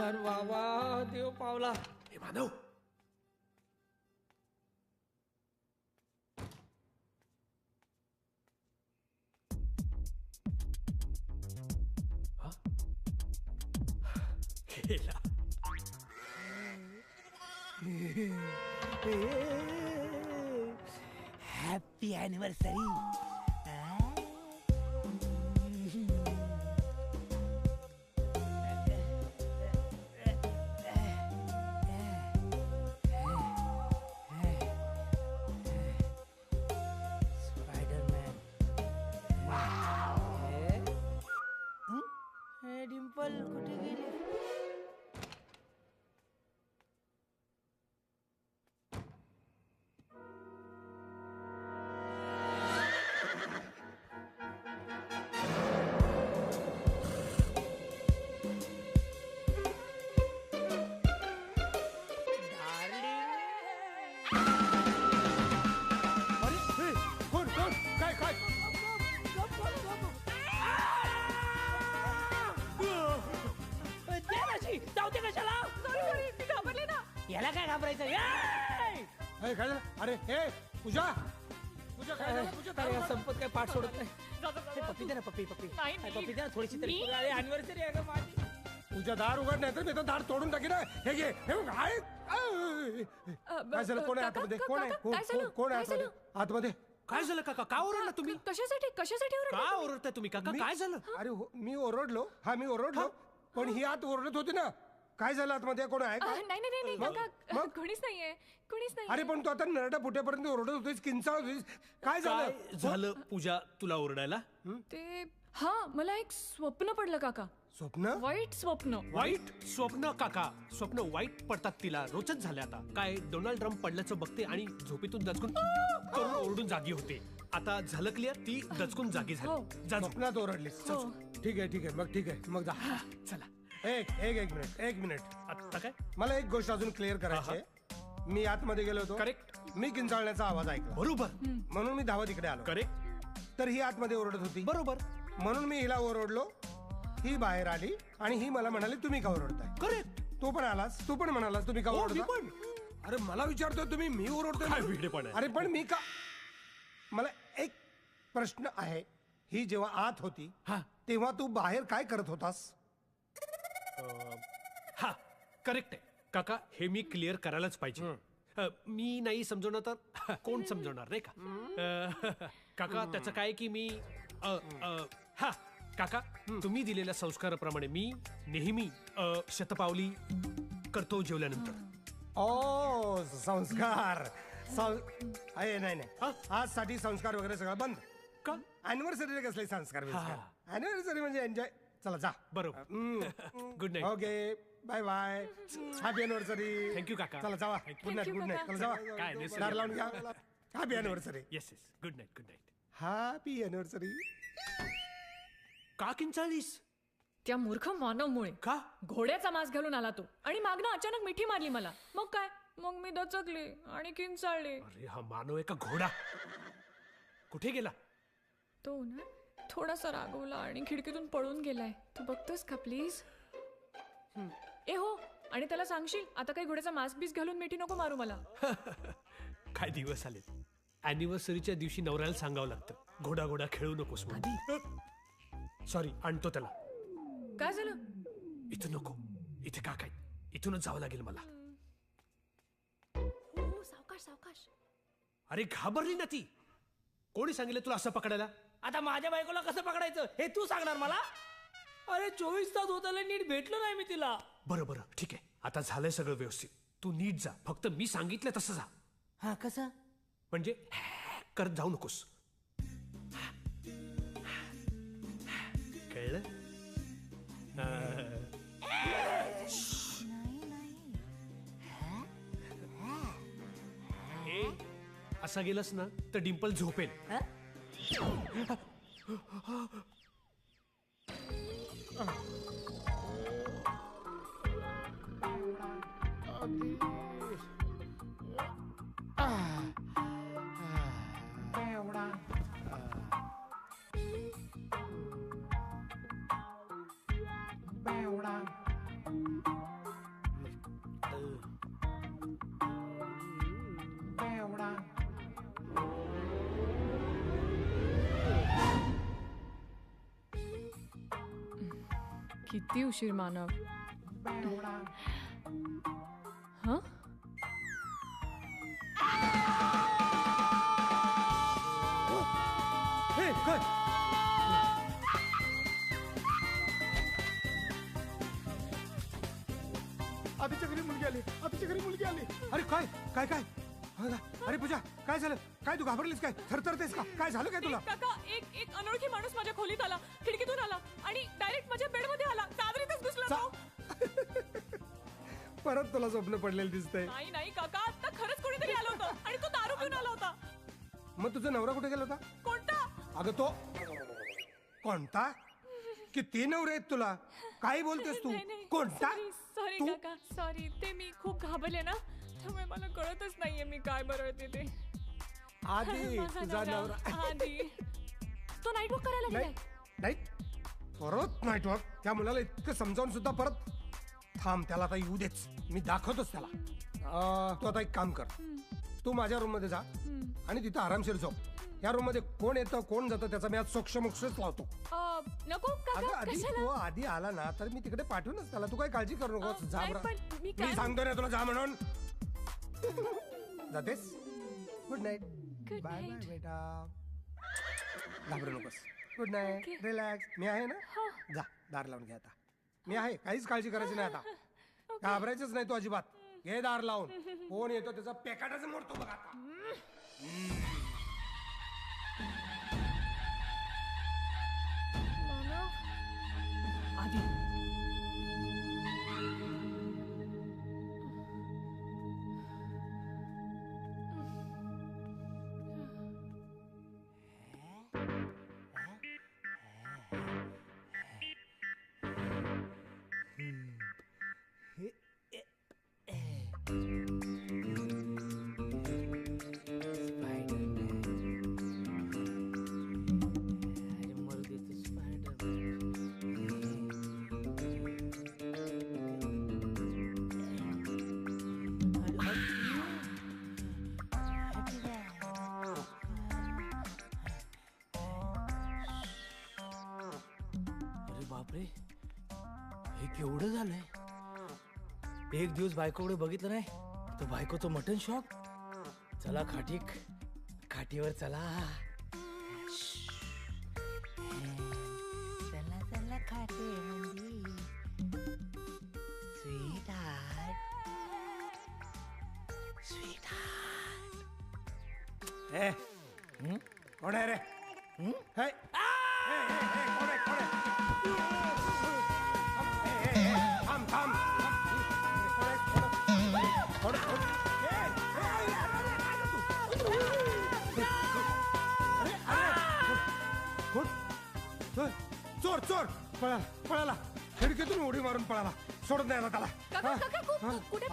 अरे बाबा, देव पावला. हे मानव, गेला. Happy anniversary. डिंपल कुठे गेली? कोण कोण काय काय जाऊ दे कशाला. याला काय घाबरायचं? काय झालं? अरे हे पूजा पूजा काय झालं? पूजा काय झालं? संपत काय पाठ सोडत नाही. पप्पी दे ना, पप्पी पप्पी पप्पी दे ना थोडीशी तरी. अॅनिव्हर्सरी आहे का माझी? पूजा दार उघड नाही तर मी तर दार तोडून टाकी ना. हे घे हे बघ, आहे. काय झालं? कोण आहे आतमध्ये? कोण आहे? कोण आहे आतमध्ये? आतमध्ये काय झालं काका? का ओरडला तुम्ही? कशासाठी कशासाठी का ओरडताय तुम्ही काका? काय झालं? अरे मी ओरडलो. हा मी ओरडलो, पण ही आत ओरडत होती ना. काय झालं आतमध्ये? कोण आहे का? नाही नाही नाही काका, कोणीच नाहीये, कोणीच नाही. अरे पण तू आता नरडा फुटेपर्यंत ओरडत होतीस, किंचाळ होतीस. काय झालं? काय झालं पूजा तुला ओरडायला? ते हा मला एक स्वप्न पडलं काका. स्वप्न? वाईट स्वप्न. वाईट स्वप्न काका? स्वप्न वाईट पडतात तिला. रोचच झाले आता. काय डोनाल्ड ट्रम्प पडल्याचं बघते आणि झोपेतून दचकून करून ओरडून जागी होते. आता झालं क्लिअर, ती दचकून जागी झाली. स्वप्नात ओरडलीस? ठीक आहे ठीक आहे, मग ठीक आहे, मग जा. चला. एक मिनिट. आता काय? मला एक गोष्ट अजून क्लिअर करायची आहे. मी आतमध्ये गेलो होतो. करेक्ट. मी किंचाळण्याचा आवाज ऐकला. बरोबर. म्हणून मी धावत इकडे आलो. करेक्ट. तर ही आतमध्ये ओरडत होती. बरोबर. म्हणून मी हिला ओरडलो. ही बाहेर आली आणि ही मला म्हणाली तुम्ही का ओरडताय? करेक्ट. तू पण आलास, तू पण म्हणालास तुम्ही का ओरडता? पण. अरे मला विचारतोय तुम्ही, मी ओरडतोय? काय वेडेपण आहे? अरे पण मी का? मला एक प्रश्न आहे. ही जेव्हा आत होती तेव्हा तू बाहेर काय करत होतास? हा करेक्ट आहे काका. हे मी क्लिअर करायलाच पाहिजे. मी नाही समजवणार तर कोण समजवणार नाही का? काका त्याचं काय की मी हा काका तुम्ही दिलेल्या संस्काराप्रमाणे मी नेहमी शतपावली करतो जेवल्यानंतर. ओ संस्कार. नाही नाही, आजसाठी संस्कार वगैरे सगळं बंद. का? अॅनिव्हर्सरी कसले संस्कार? अॅनिव्हर्सरी म्हणजे एन्जॉय. चला जा. बरोबर. Good night. Okay bye bye. Happy anniversary. Thank you काका. चला जावा. Good night. Good night. चला जावा. काय दार लावून घ्या. Happy anniversary. Yes yes. Good night. Good night. Happy anniversary. का किंचाळलीस? त्या मूर्ख मानवमुळे. का? घोड्याचा मांस घालून आला तो आणि मागणं अचानक मिठी मारली मला. मग काय? मग मी दचकले आणि किंचाळले. अरे हा मानव एका घोडा. कुठे गेला? तो ना थोडासा रागवला आणि खिडकीतून पळून गेलाय. तू बघतोस का प्लीज? ए हो, आणि त्याला सांगशील आता काही घोड्याचा मांस बीस घालून मिठी नको मारू मला. काय दिवस आले. अॅनिव्हर्सरीच्या दिवशी नवऱ्याला सांगावं लागतं घोडा घोडा खेळू नकोस म्हणून. सॉरी, आणतो त्याला. काय झालं? इथं नको. इथे का काय? इथूनच जावं लागेल मला. सावकाश सावकाश. अरे घाबरली ना ती. कोणी सांगितलं तुला असं पकडायला? आता माझ्या बायकोला कसं पकडायचं हे तू सांगणार मला? अरे 24 तास होत आले, नीट भेटलो नाही मी तिला. बरं बरं ठीक आहे. आता झालंय सगळं व्यवस्थित. तू नीट जा. फक्त मी सांगितलं तसं जा. हा कसं म्हणजे करत जाऊ नकोस. कळलं? असा गेलास ना तर डिंपल झोपेल. किती उशीर मानव. हं? हे काय आधीच्या घरी मुलगी आली, आधीच्या घरी मुलगी आली. अरे काय काय काय अरे पूजा काय झालं काय तू घाबरलीस काय थरथरतेस का काय झालं काय तुला काका एक अनोळखी माणूस माझ्या खोलीत आला, खिडकीतून आला आणि डायरेक्ट माझ्या बेडमध्ये आला. चादरीतच घुसला तो. परत तुला स्वप्न पडलेलं दिसतंय. नाही नाही काका, आता खरंच कोणीतरी आलं होतं आणि तो दारू पिऊन आला होता. मग तुझा नवरा कुठे गेला होता? कोणता? अगं तो कोणता? किती नवरे आहेत तुला? काय बोलतेस तू? कोणता? सॉरी काका, सॉरी. ते मी खूप घाबरले ना, त्यामुळे मला कळतच नाहीये मी काय बरळते ते. आधी तुझा नवरा आधी तो नाईट वॉक करायला गेलाय. नाही परत नाईट वॉक? त्या मुलाला इतकं समजावून सुद्धा परत थांब, त्याला आता येऊ देच, मी दाखवतोच त्याला. तू आता एक काम कर, तू माझ्या रूम मध्ये जा आणि तिथं आरामशीर झोप. या रूम मध्ये कोण येतं कोण जातं त्याचा मी आज सोक्षमोक्षच लावतो. नको काका, आधी तो आधी आला ना तर मी तिकडे पाठवूनच त्याला. तू काही काळजी करू नकोस. जा बरं. मी मी सांगतो ना तुला जा म्हणून. जातेस? Good night. बाय बाय बेटा. घाबरू नकोस. Good night. रिलॅक्स. मी आहे ना. जा दार लावून घे आता. मी आहे, काहीच काळजी करायची नाही आता. घाबरायचंच नाही तू अजिबात. घे दार लावून. कोण येतो त्याचा पेकाटाच मोडतो बघ आता. आधी हे केवढं झालंय. एक दिवस बायकोकडे बघितलं नाही तर बायकोचं मटन शॉप. चला खाटीवर चला. चला चला खाटे स्वीट हार्ट. कोण आहे रे? हे? कोण आहे? थांब थांब. चोर चोर पळाला. खिडकीतून उडी मारून पळाला. सोडत नाही आला त्याला.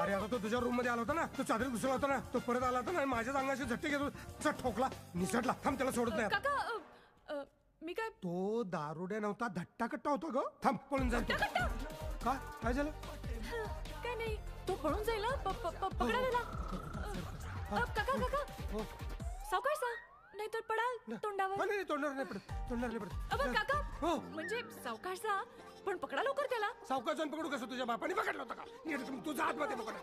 अरे आता तो तुझ्या रूम मध्ये आला होता ना, तो चादरीत घुसला होता ना, तो परत आला होता ना, माझ्याच अंगाशी झटके घेतो, चट ठोकला, निसटला. थांब त्याला सोडत नाही. मी काय? तो दारुड्या नव्हता, धट्टा कट्टा होता ग. थांब पळून जाईल. का काय झालं? काय नाही, तो पळून जाईल. पकडा त्याला. काका सावकाश जा, नाहीतर पडाल तोंडावर. नाही तोंडावर नाही पडत. काका म्हणजे सावकाश जा, पण पकडा लवकर त्याला. सावकाश जाऊन पकडू कसं? तुझ्या बापाने पकडलं होतं का? तुझा हात मध्ये पकड.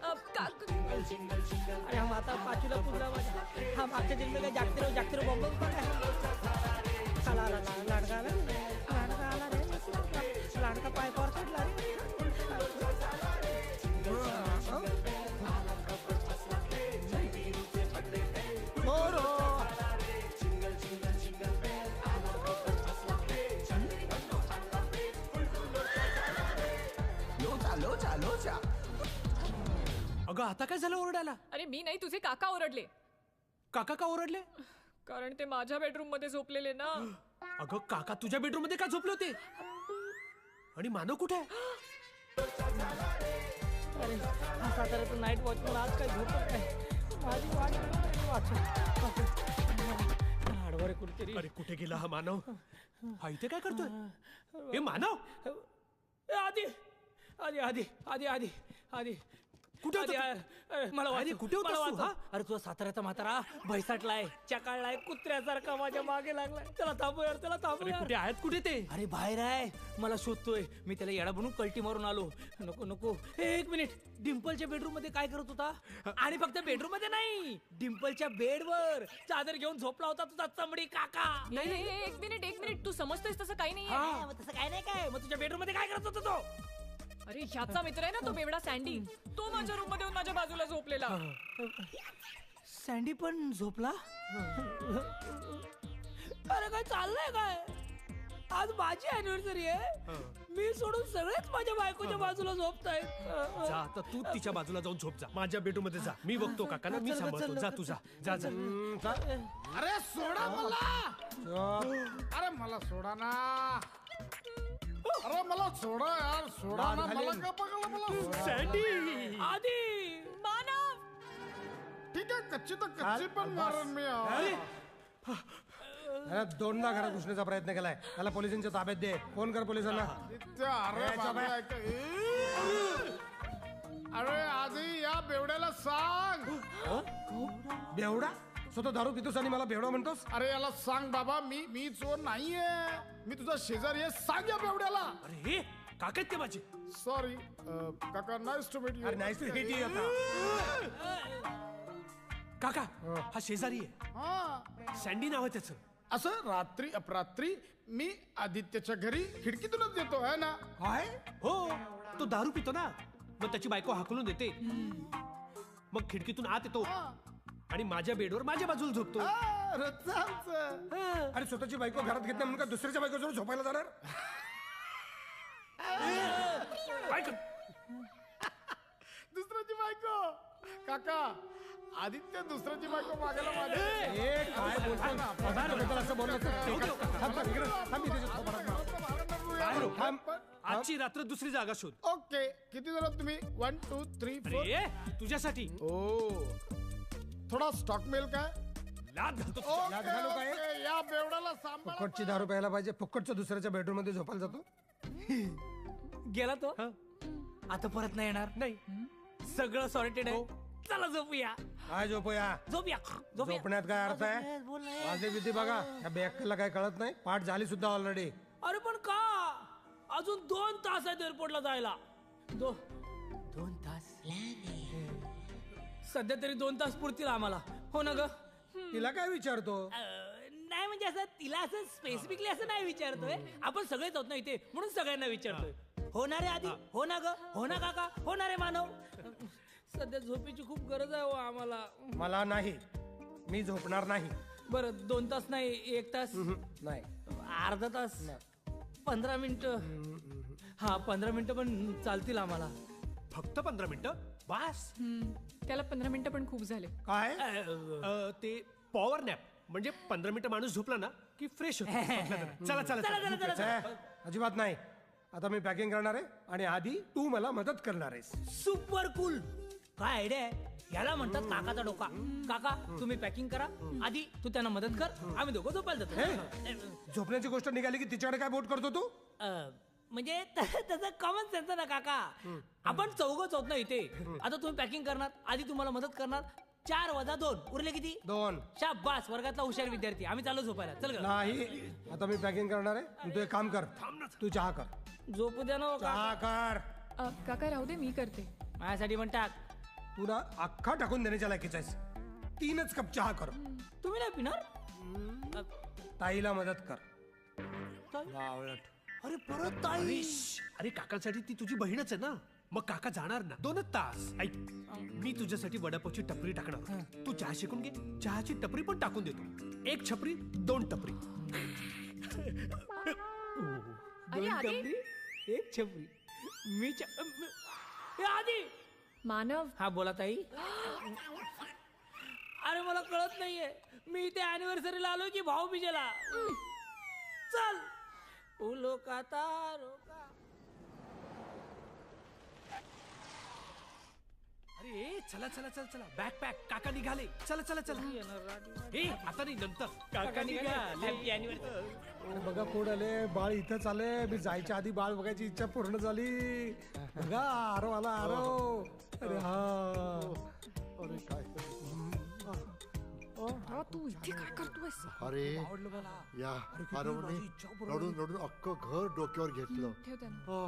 अरे हम आता पाचूला पुजला माझ्या. हम आजच्या जन्म काय जागते रहो बॉम्ब लाडका पायपावर चढला रे. अगं आता काय झालं ओरडायला? अरे मी नाही, तुझे काका ओरडले. काका का ओरडले? कारण ते माझ्या बेडरूम मध्ये झोपलेले ना. अगं काका तुझ्या बेडरूम मध्ये का झोपले होते? आणि मानव कुठे आहे? अरे हा साताऱ्याचा नाईट वॉचमन आज काय झोपत नाही. माझी वाट हाडवर कुठेतरी. अरे कुठे गेला हा मानव? हा इथे काय करतोय? हे मानव आधी आधी आधी आधी आधी आधी कुठे होता मला आधी कुठे होतास तू, हा? अरे तुझा साताऱ्याचा म्हातारा भैसाटलाय, चकाळलाय, कुत्र्यासारखा माझ्या मागे लागलाय. त्याला थांबू यार, त्याला थांबू अरे यार. कुठे आहेत कुठे ते? अरे बाहेर आहे, मला शोधतोय. मी त्याला येडा बनून कल्टी मारून आलो. नको नको. एक मिनिट. डिम्पलच्या बेडरूम मध्ये काय करत होता? आणि फक्त बेडरूम मध्ये नाही, डिम्पलच्या बेडवर चादर घेऊन झोपला होता तुझा चमडी काका. नाही, एक मिनिट, तू समजतोयस तसं काही नाही. हा, मग तसं काय नाही काय. मग तुझ्या बेडरूम मध्ये काय करत होता तो? अरे ह्याचा मित्र आहे ना तो बेवडा सँडी, तो माझ्या रूम मध्ये येऊन माझ्या बाजूला झोपलेला. सँडी पण झोपला? अरे काय चाललंय काय? आज माझी अॅनिव्हर्सरी आहे. मी सोडून सगळेच माझ्या बायकोच्या बाजूला झोपतायत. जा आता तू तिच्या बाजूला जाऊन झोप. जा माझ्या बेडरूम मध्ये जा. मी बघतो काकांना, मी सांभाळतो. जा तू जा जा जा. अरे सोडा मला. अरे मला सोडा ना. अरे मला सोडा यार, सोडा ना मला. का बघायला मला सँडी आधी मानव. ठीक आहे, कच्ची तर कच्ची पण मारून मी. अरे दोनदा घरात घुसण्याचा प्रयत्न केलाय. त्याला पोलिसांच्या ताब्यात दे. फोन कर पोलिसांना. अरे बाबा, अरे आधी या बेवड्याला सांग. बेवडा? स्वतः दारू पितोस आणि मला बेवडा म्हणतोस? अरे याला सांग बाबा, मी चोर नाहीये. मी तुझा शेजारी आहे. सांग या बेवड्याला. अरे हे काका ते माझे. सॉरी काका, नाईस टू मीट यू. अरे नाईस टू मीट यू. काका हा शेजारी आहे. हा, सँडी नाव आहे त्याचं. असं रात्री अपरात्री मी आदित्यच्या घरी खिडकीतूनच येतो आहे ना. काय? हो, तो दारू पितो ना, मग त्याची बायको हाकलून देते. मग खिडकीतून आत येतो आणि माझ्या बेडवर माझ्या बाजूला झोपतो. अरे स्वतःची बायको घरात घेतली म्हणून का दुसऱ्याच्या बायको जवळ झोपायला जाणार? दुसऱ्याची बायको? काका, आदित्य दुसऱ्याची बायको मागायला माझ्या. काय बोलतो? असं बोललं आजची रात्र दुसरी जागा शोध. ओके, किती जण तुम्ही? 1 2 3 4. अरे तुझ्यासाठी. ओ, थोडा स्टॉक मिळेल काय? लाद घालतो. ओके, या बेवड्याला सांभाळ. फुकटची दारू प्यायला पाहिजे. फुकटच्या दुसऱ्याच्या बेडरूम मध्ये झोपायला जातो. गेला तो. आता परत नाही येणार. नाही, सगळं सॉर्टेड आहे. चला झोपूया. काय झोपूया? झोपूया. झोपण्यात काय अर्थ आहे? वाजे भीती बघा. या बेअक्कलला काय कळत नाही. पाठ झाली सुद्धा ऑलरेडी. अरे पण का? अजून 2 तास आहेत एअरपोर्टला जायला. 2 तास? सध्या तरी 2 तास पुरतील आम्हाला. हो ना ग? तिला काय विचारतो? नाही म्हणजे असं तिला असं स्पेसिफिकली असं नाही विचारतोय. आपण सगळेच आहोत ना इथे, म्हणून सगळ्यांना विचारतोय. होणार आहे आधी? हो ना ग? हो ना काका? होणार आहे मानव? सध्या झोपेची खूप गरज आहे हो आम्हाला. मला नाही. मी झोपणार नाही. बरं 2 तास नाही, 1 तास नाही, अर्धा तास, 15 मिनिटं. हा 15 मिनिटं पण चालतील आम्हाला. फक्त 15 मिनिटं बस. त्याला 15 मिनिटं पण खूप झाले. काय? ते पॉवर नॅप म्हणजे 15 मिनिटं माणूस झोपला ना की फ्रेश होतो. चला चला चला. अजिबात नाही. आता मी पॅकिंग करणार आहे आणि आधी तू मला मदत करणार आहेस. Super cool. काय आयडिया आहे? याला म्हणतात काकाचा डोका. काका तुम्ही पॅकिंग करा, आधी तू त्यांना मदत कर, आम्ही दोघं झोपायला जातो. झोपण्याची गोष्ट निघाली की तिच्याकडे काय बोट करतो तू? म्हणजे त्याचं कॉमन सेन्स ना काका. आपण चौघच होत ना इथे. आता तुम्ही पॅकिंग करणार, आधी तुम्हाला मदत करणार. 4 वजा 2 उरले किती? 2. शाबास, वर्गातला हुशार विद्यार्थी. आम्ही चालू झोपायला. चल ग. नाही, आता मी पॅकिंग करणार आहे. तू एक काम कर, तू चहा कर. झोपू द्या ना. चहा कर. काका राहू दे, मी करते. माझ्यासाठी पण टाक. तुला अख्खा टाकून देण्याच्या लायकीचा आहेस. 3च कप चहा कर. तुम्ही नाही पिणार? ताईला मदत कर. अरे परत ताई. अरे काकांसाठी ती तुझी बहीणच आहे ना. मग काका जाणार ना 2 तास. ऐक, मी तुझ्यासाठी वडापावची टपरी टाकणार. तू चहा शिकून घे. चहाची टपरी पण टाकून देतो. 1 छपरी 2 टपरी. 2 टपरी 1 छपरी. मी आधी मानव हा बोला ताई. अरे मला कळत नाहीये मी इथे अॅनिव्हर्सरीला आलोय की भाऊबीजेला. चल फुलो का तारो का. अरे चला चला चला चला बॅग पॅक काका निघाले. चला चला चला. ए आता नाही नंतर. काका निघाले. Happy anniversary. बघा कोण आले. बाळ इथंच आले. मी जायच्या आधी बाळ बघायची इच्छा पूर्ण झाली. बघा आरो आला आरो. अरे हा अरे काय तू इथे काय करतोयस? अरे या आरवने रडून रडून अख्खं घर डोक्यावर घेतलं. ठेव त्यांना.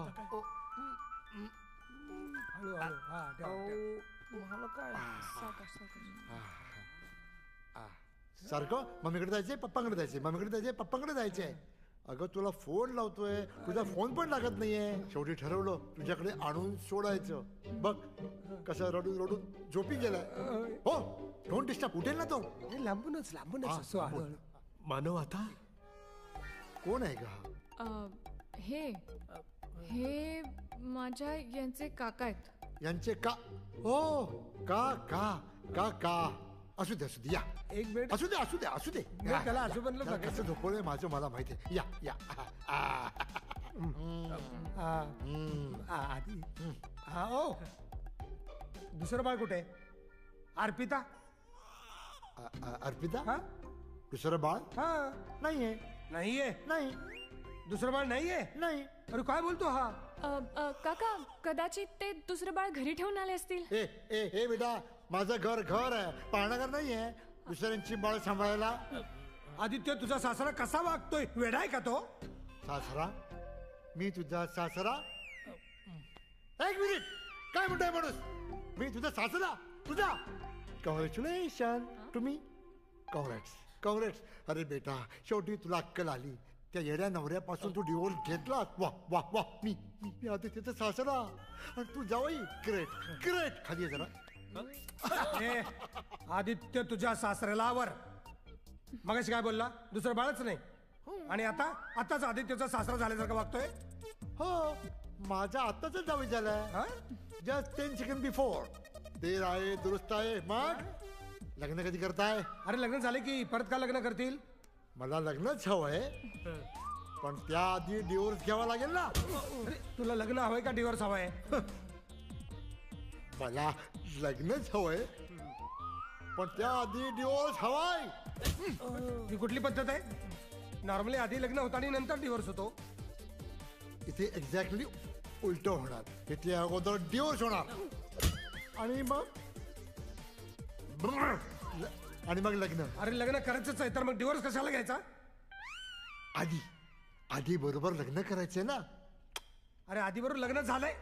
हळू हळू हा ठेव, ठेव. मला काय सावकाश सावकाश. सारखं मम्मीकडे जायचंय पप्पांकडे जायचंय मम्मीकडे जायचंय पप्पांकडे जायचंय. अगं तुला फोन लावतोय तुझा फोन पण लागत नाहीये. शेवटी ठरवलं तुझ्याकडे आणून सोडायचं. बघ कसं रडून रडून झोपी गेलाय. हो डोंट डिस्टर्ब. उठेल ना तो. लांबूनच लांबूनच असं हळू हळू. मानव आता कोण आहे का? हे हे माझ्या यांचे काका आहेत. यांचे का? हो का का का का असू दे असू दे या. एक मिनिट असू दे असू दे असू दे. नाही, त्याला असू बनलं त्याला बघायचं. कसं झोपवलंय माझं मला माहिती आहे. या या आधी हा ओ दुसरं बाळ कुठे? अर्पिता. अर्पिता हा दुसरं बाळ हा नाहीये. नाहीये. नाही दुसरं बाळ नाहीये. नाही. अरे काय बोलतो हा? काका कदाचित ते दुसरं बाळ घरी ठेवून आले असतील. ए ए हे बेटा माझं घर घर आहे पाळणाघर नाहीये दुसऱ्यांची बाळ सांभाळायला. आदित्य तुझा सासरा कसा वागतोय? वेडा आहे का तो? सासरा? मी तुझा सासरा? एक मिनिट काय म्हणतोय माणूस? मी तुझा सासरा? तुझा? Congratulation to me. Congrats congrats. अरे बेटा शेवटी तुला अक्कल आली. त्या येड्या नवऱ्यापासून तू डिवोर्स घेतलास. वा वा वा. मी आदित्यचा सासरा आणि तू जावई. Great great. खाली आहे जरा. ए, आदित्य तुझ्या सासऱ्याला आवर. मगाशी काय बोलला? दुसरं बाळच नाही. आणि आताच आदित्यचा सासरा झाल्यासारखं वागतोय. हो माझा आताच जावई झालाय. Just 10 second before. देर आहे दुरुस्त आहे. मग लग्न कधी करताय? अरे लग्न झाले की परत का लग्न करतील? मला लग्नच हवंय पण त्याआधी डिवोर्स घ्यावा लागेल ना. अरे तुला लग्न हवंय का डिवोर्स हवाय? मला लग्नच हवंय पण त्याआधी डिवोर्स हवाय. ही कुठली पद्धत आहे? नॉर्मली आधी लग्न होतं आणि नंतर डिवोर्स होतो. इथे एक्झॅक्टली उलट होणार. इथे अगोदर डिवोर्स होणार आणि मग लग्न. अरे लग्न करायचंच आहे तर मग डिवोर्स कशाला घ्यायचा? आधी बरोबर लग्न करायचंय ना. अरे आधी बरोबर लग्न झालंय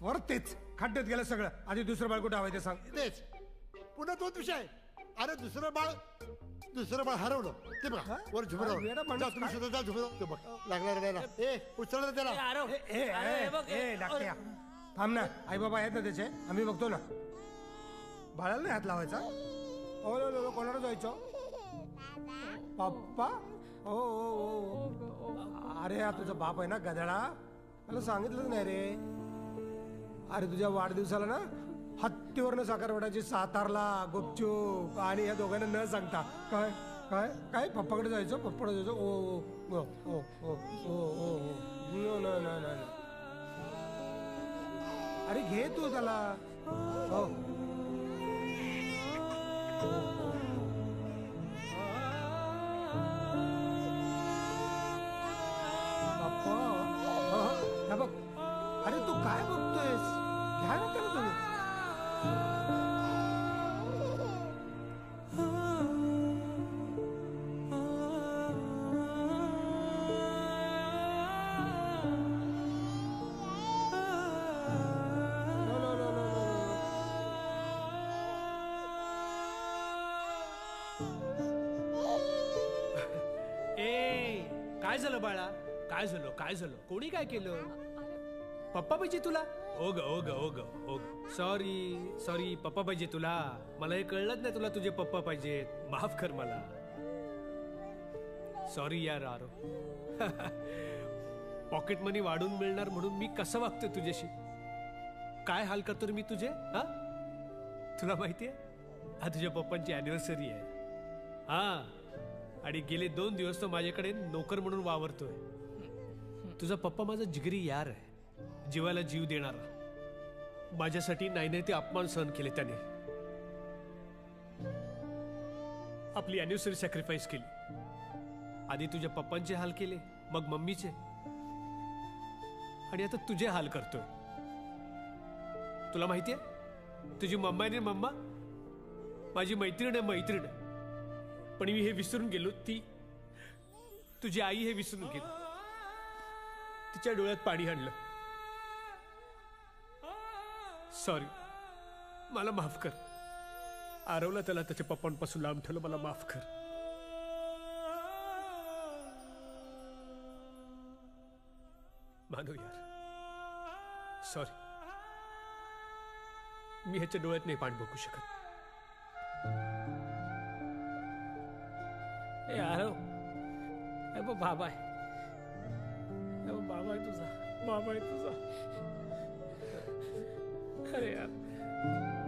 वर तेच खड्ड्यात गेलं सगळं. आधी दुसरं बाळ कुठं हवंय ते सांग. तेच पुन्हा तोच विषय. अरे दुसरं बाळ हरवलं ते बघा वर झुमरावर. जा तुम्ही सुद्धा जा झुमरावर. ते बघ लागला रडायला. ए उचललं त्याला. डाक्या थांब ना. आई बाबा आहेत ना त्याचे आम्ही बघतो ना. बाळाला नाही हात लावायचा. हो कोणाला जायचं? पप्पा? हो अरे हा तुझा बाप आहे ना गधडा. मला सांगितलंच नाही रे. अरे तुझ्या वाढदिवसाला ना हत्तीवरनं साखरवड्याची सातारला गुपचूप आणि या दोघांना न सांगता. काय काय काय पप्पाकडे जायचं? पप्पाकडे जायचं. ओ ओ ओ ओ ओ नो. अरे घे तू त्याला. हो बाप्पा बघ. अरे तू काय बघतोयस? घ्या ना त्याला तुम्ही. काय झालं बाळा? काय झालं? कोणी काय केलं? पप्पा पाहिजे तुला? ओग सॉरी पप्पा पाहिजे तुला. मला हे कळलंच नाही तुला तुझे पप्पा पाहिजेत. माफ कर मला. सॉरी यार आरो. पॉकेट मनी वाढून मिळणार म्हणून मी कसं वागतोय तुझ्याशी. काय हाल करतो रे मी तुझे? हा, तुला माहितीये आज तुझ्या पप्पांची अॅनिव्हर्सरी आहे. हा, आणि गेले 2 दिवस तो माझ्याकडे नोकर म्हणून वावरतोय. तुझा पप्पा माझा जिगरी यार आहे, जीवाला जीव देणारा. माझ्यासाठी नाही ते अपमान सहन केले त्याने. आपली अॅनिव्हर्सरी सॅक्रिफाईस केली. आधी तुझ्या पप्पांचे हाल केले, मग मम्मीचे, आणि आता तुझे हाल करतोय. तुला माहितीये तुझी मम्मा आहे मम्मा, माझी मैत्रीण आहे मैत्रीण. पण मी हे विसरून गेलो, ती तुझी आई हे विसरून गेलो. तिच्या डोळ्यात पाणी आणलं. सॉरी, मला माफ कर. आरवला त्याला त्याच्या पप्पांपासून लांब ठेवलं, मला माफ कर. मानव यार, सॉरी. मी ह्याच्या डोळ्यात नाही पाणी बघू शकत. ए आरव, ए बघ बाबा आहे, ए बघ बाबा आहे तुझा, बाबा आहे तुझा. अरे यार,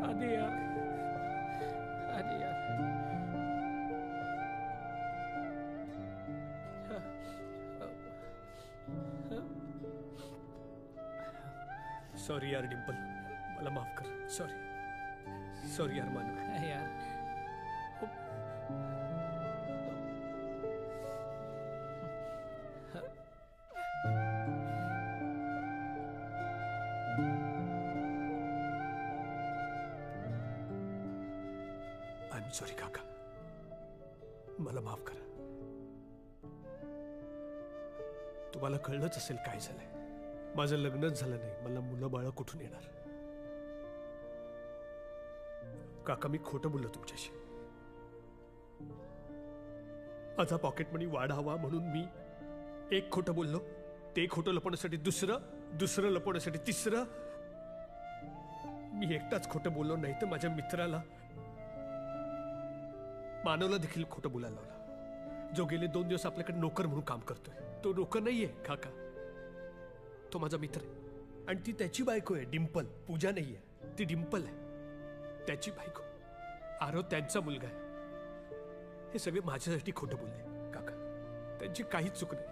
आधी यार, आधी यार. सॉरी यार डिंपल, मला माफ कर. सॉरी, सॉरी यार मानव. यार आय एम सॉरी काका, मला माफ करा. तुम्हाला कळलंच असेल काय झालंय. माझं लग्नच झालं नाही, मला मुलं बाळ कुठून येणार. काका मी खोटं बोललो तुमच्याशी. माझा पॉकेट मनी वाढावा म्हणून मी एक खोटं बोललो, ते खोटं लपवण्यासाठी दुसरं लपवण्यासाठी तिसरं. मी एकटाच खोटं बोललो, नाही तर माझ्या मित्राला मानवला देखील खोटं बोलायला लावलं, जो गेले 2 दिवस आपल्याकडे नोकर म्हणून काम करतोय. तो नोकर नाहीये काका, तो माझा मित्र आहे. आणि ती त्याची बायको आहे डिंपल. पूजा नाहीये, ती डिंपल आहे, त्याची बायको. आरव त्यांचा मुलगा आहे. हे सगळे माझ्यासाठी खोटं बोलले काका. त्यांची काहीच चूक नाही.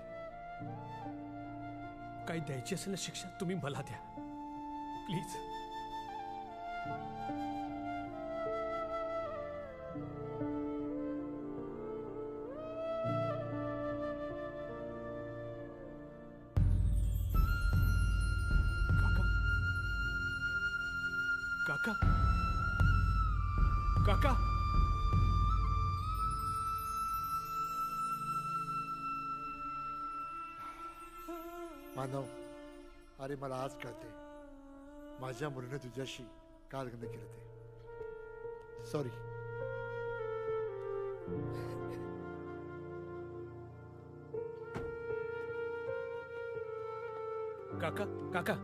काही द्यायची असेल ना शिक्षा, तुम्ही मला द्या प्लीज. काका, काका, मानव, अरे मला आज कळते माझ्या मुलीने तुझ्याशी का लग्न केलं ते. सॉरी. काका, काका,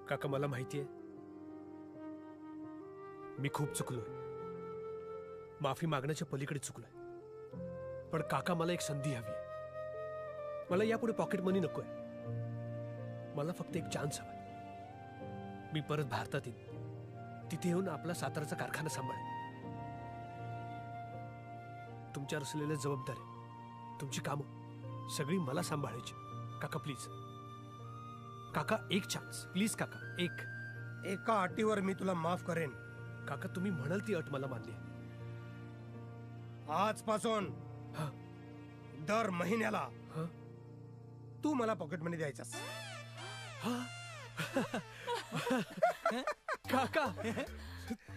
काका, मला माहितीये मी खूप चुकलोय. माफी मागण्याच्या पलीकडे चुकलोय. पण काका, मला एक संधी हवी आहे. मला यापुढे पॉकेट मनी नकोय. मला फक्त एक चान्स हवा. मी परत भारतात येईन, तिथे येऊन आपला साताराचा कारखाना सांभाळ. तुमच्यावर असलेल्या जबाबदारी, तुमची कामं सगळी मला सांभाळायची. काका प्लीज, काका एक चान्स प्लीज. काका, एका अटीवर मी तुला माफ करेन. काका तुम्ही म्हणाल ती अट मला मान्य आहे. आजपासून दर महिन्याला तू मला पॉकेट मनी द्यायचास. काका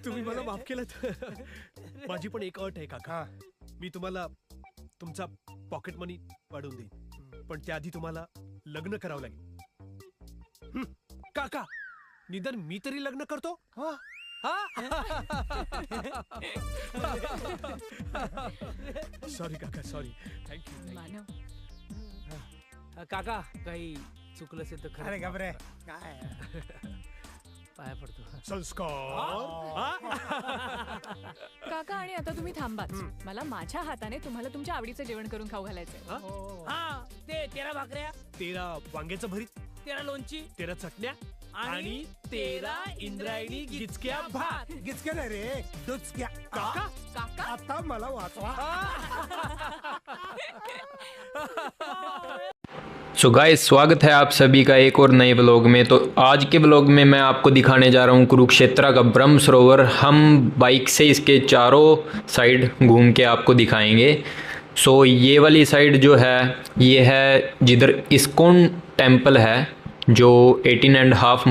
तुम्ही मला माफ केलं. माझी पण एक अट आहे काका. मी तुम्हाला तुमचा पॉकेट मनी वाढवून देईन, पण त्याआधी तुम्हाला लग्न करावं लागेल. काका, निदान मी तरी लग्न करतो. सॉरी काका, सॉरी. थँक्यू. मानव, काका काही चुकलं असेल तर अरे खरं घाबरे काय पाया पडतो. संस्कार. काका, आणि आता तुम्ही थांबाच. मला माझ्या हाताने तुम्हाला तुमच्या आवडीचं जेवण करून खाऊ घालायचंय. हा, ते 13 भाकऱ्या, 13 वांग्याचं भरीत, तेरा लोणची, तेरा चटण्या आणि तेरा इंद्रायणी गिचक्या भात. गिचक्या नाही रे, डुचक्या. काका काका आता मला वाचवा. सो गाइस, स्वागत है आप सभी का एक और नए ब्लॉग में। तो आज के ब्लॉग में मैं आपको दिखाने जा रहा हूँ कुरुक्षेत्र का ब्रह्म सरोवर। हम बाइक से इसके चारों साइड घूम के आपको दिखाएंगे। सो ये वाली साइड जो है ये है जिधर इस्कॉन टेम्पल है जो 18.5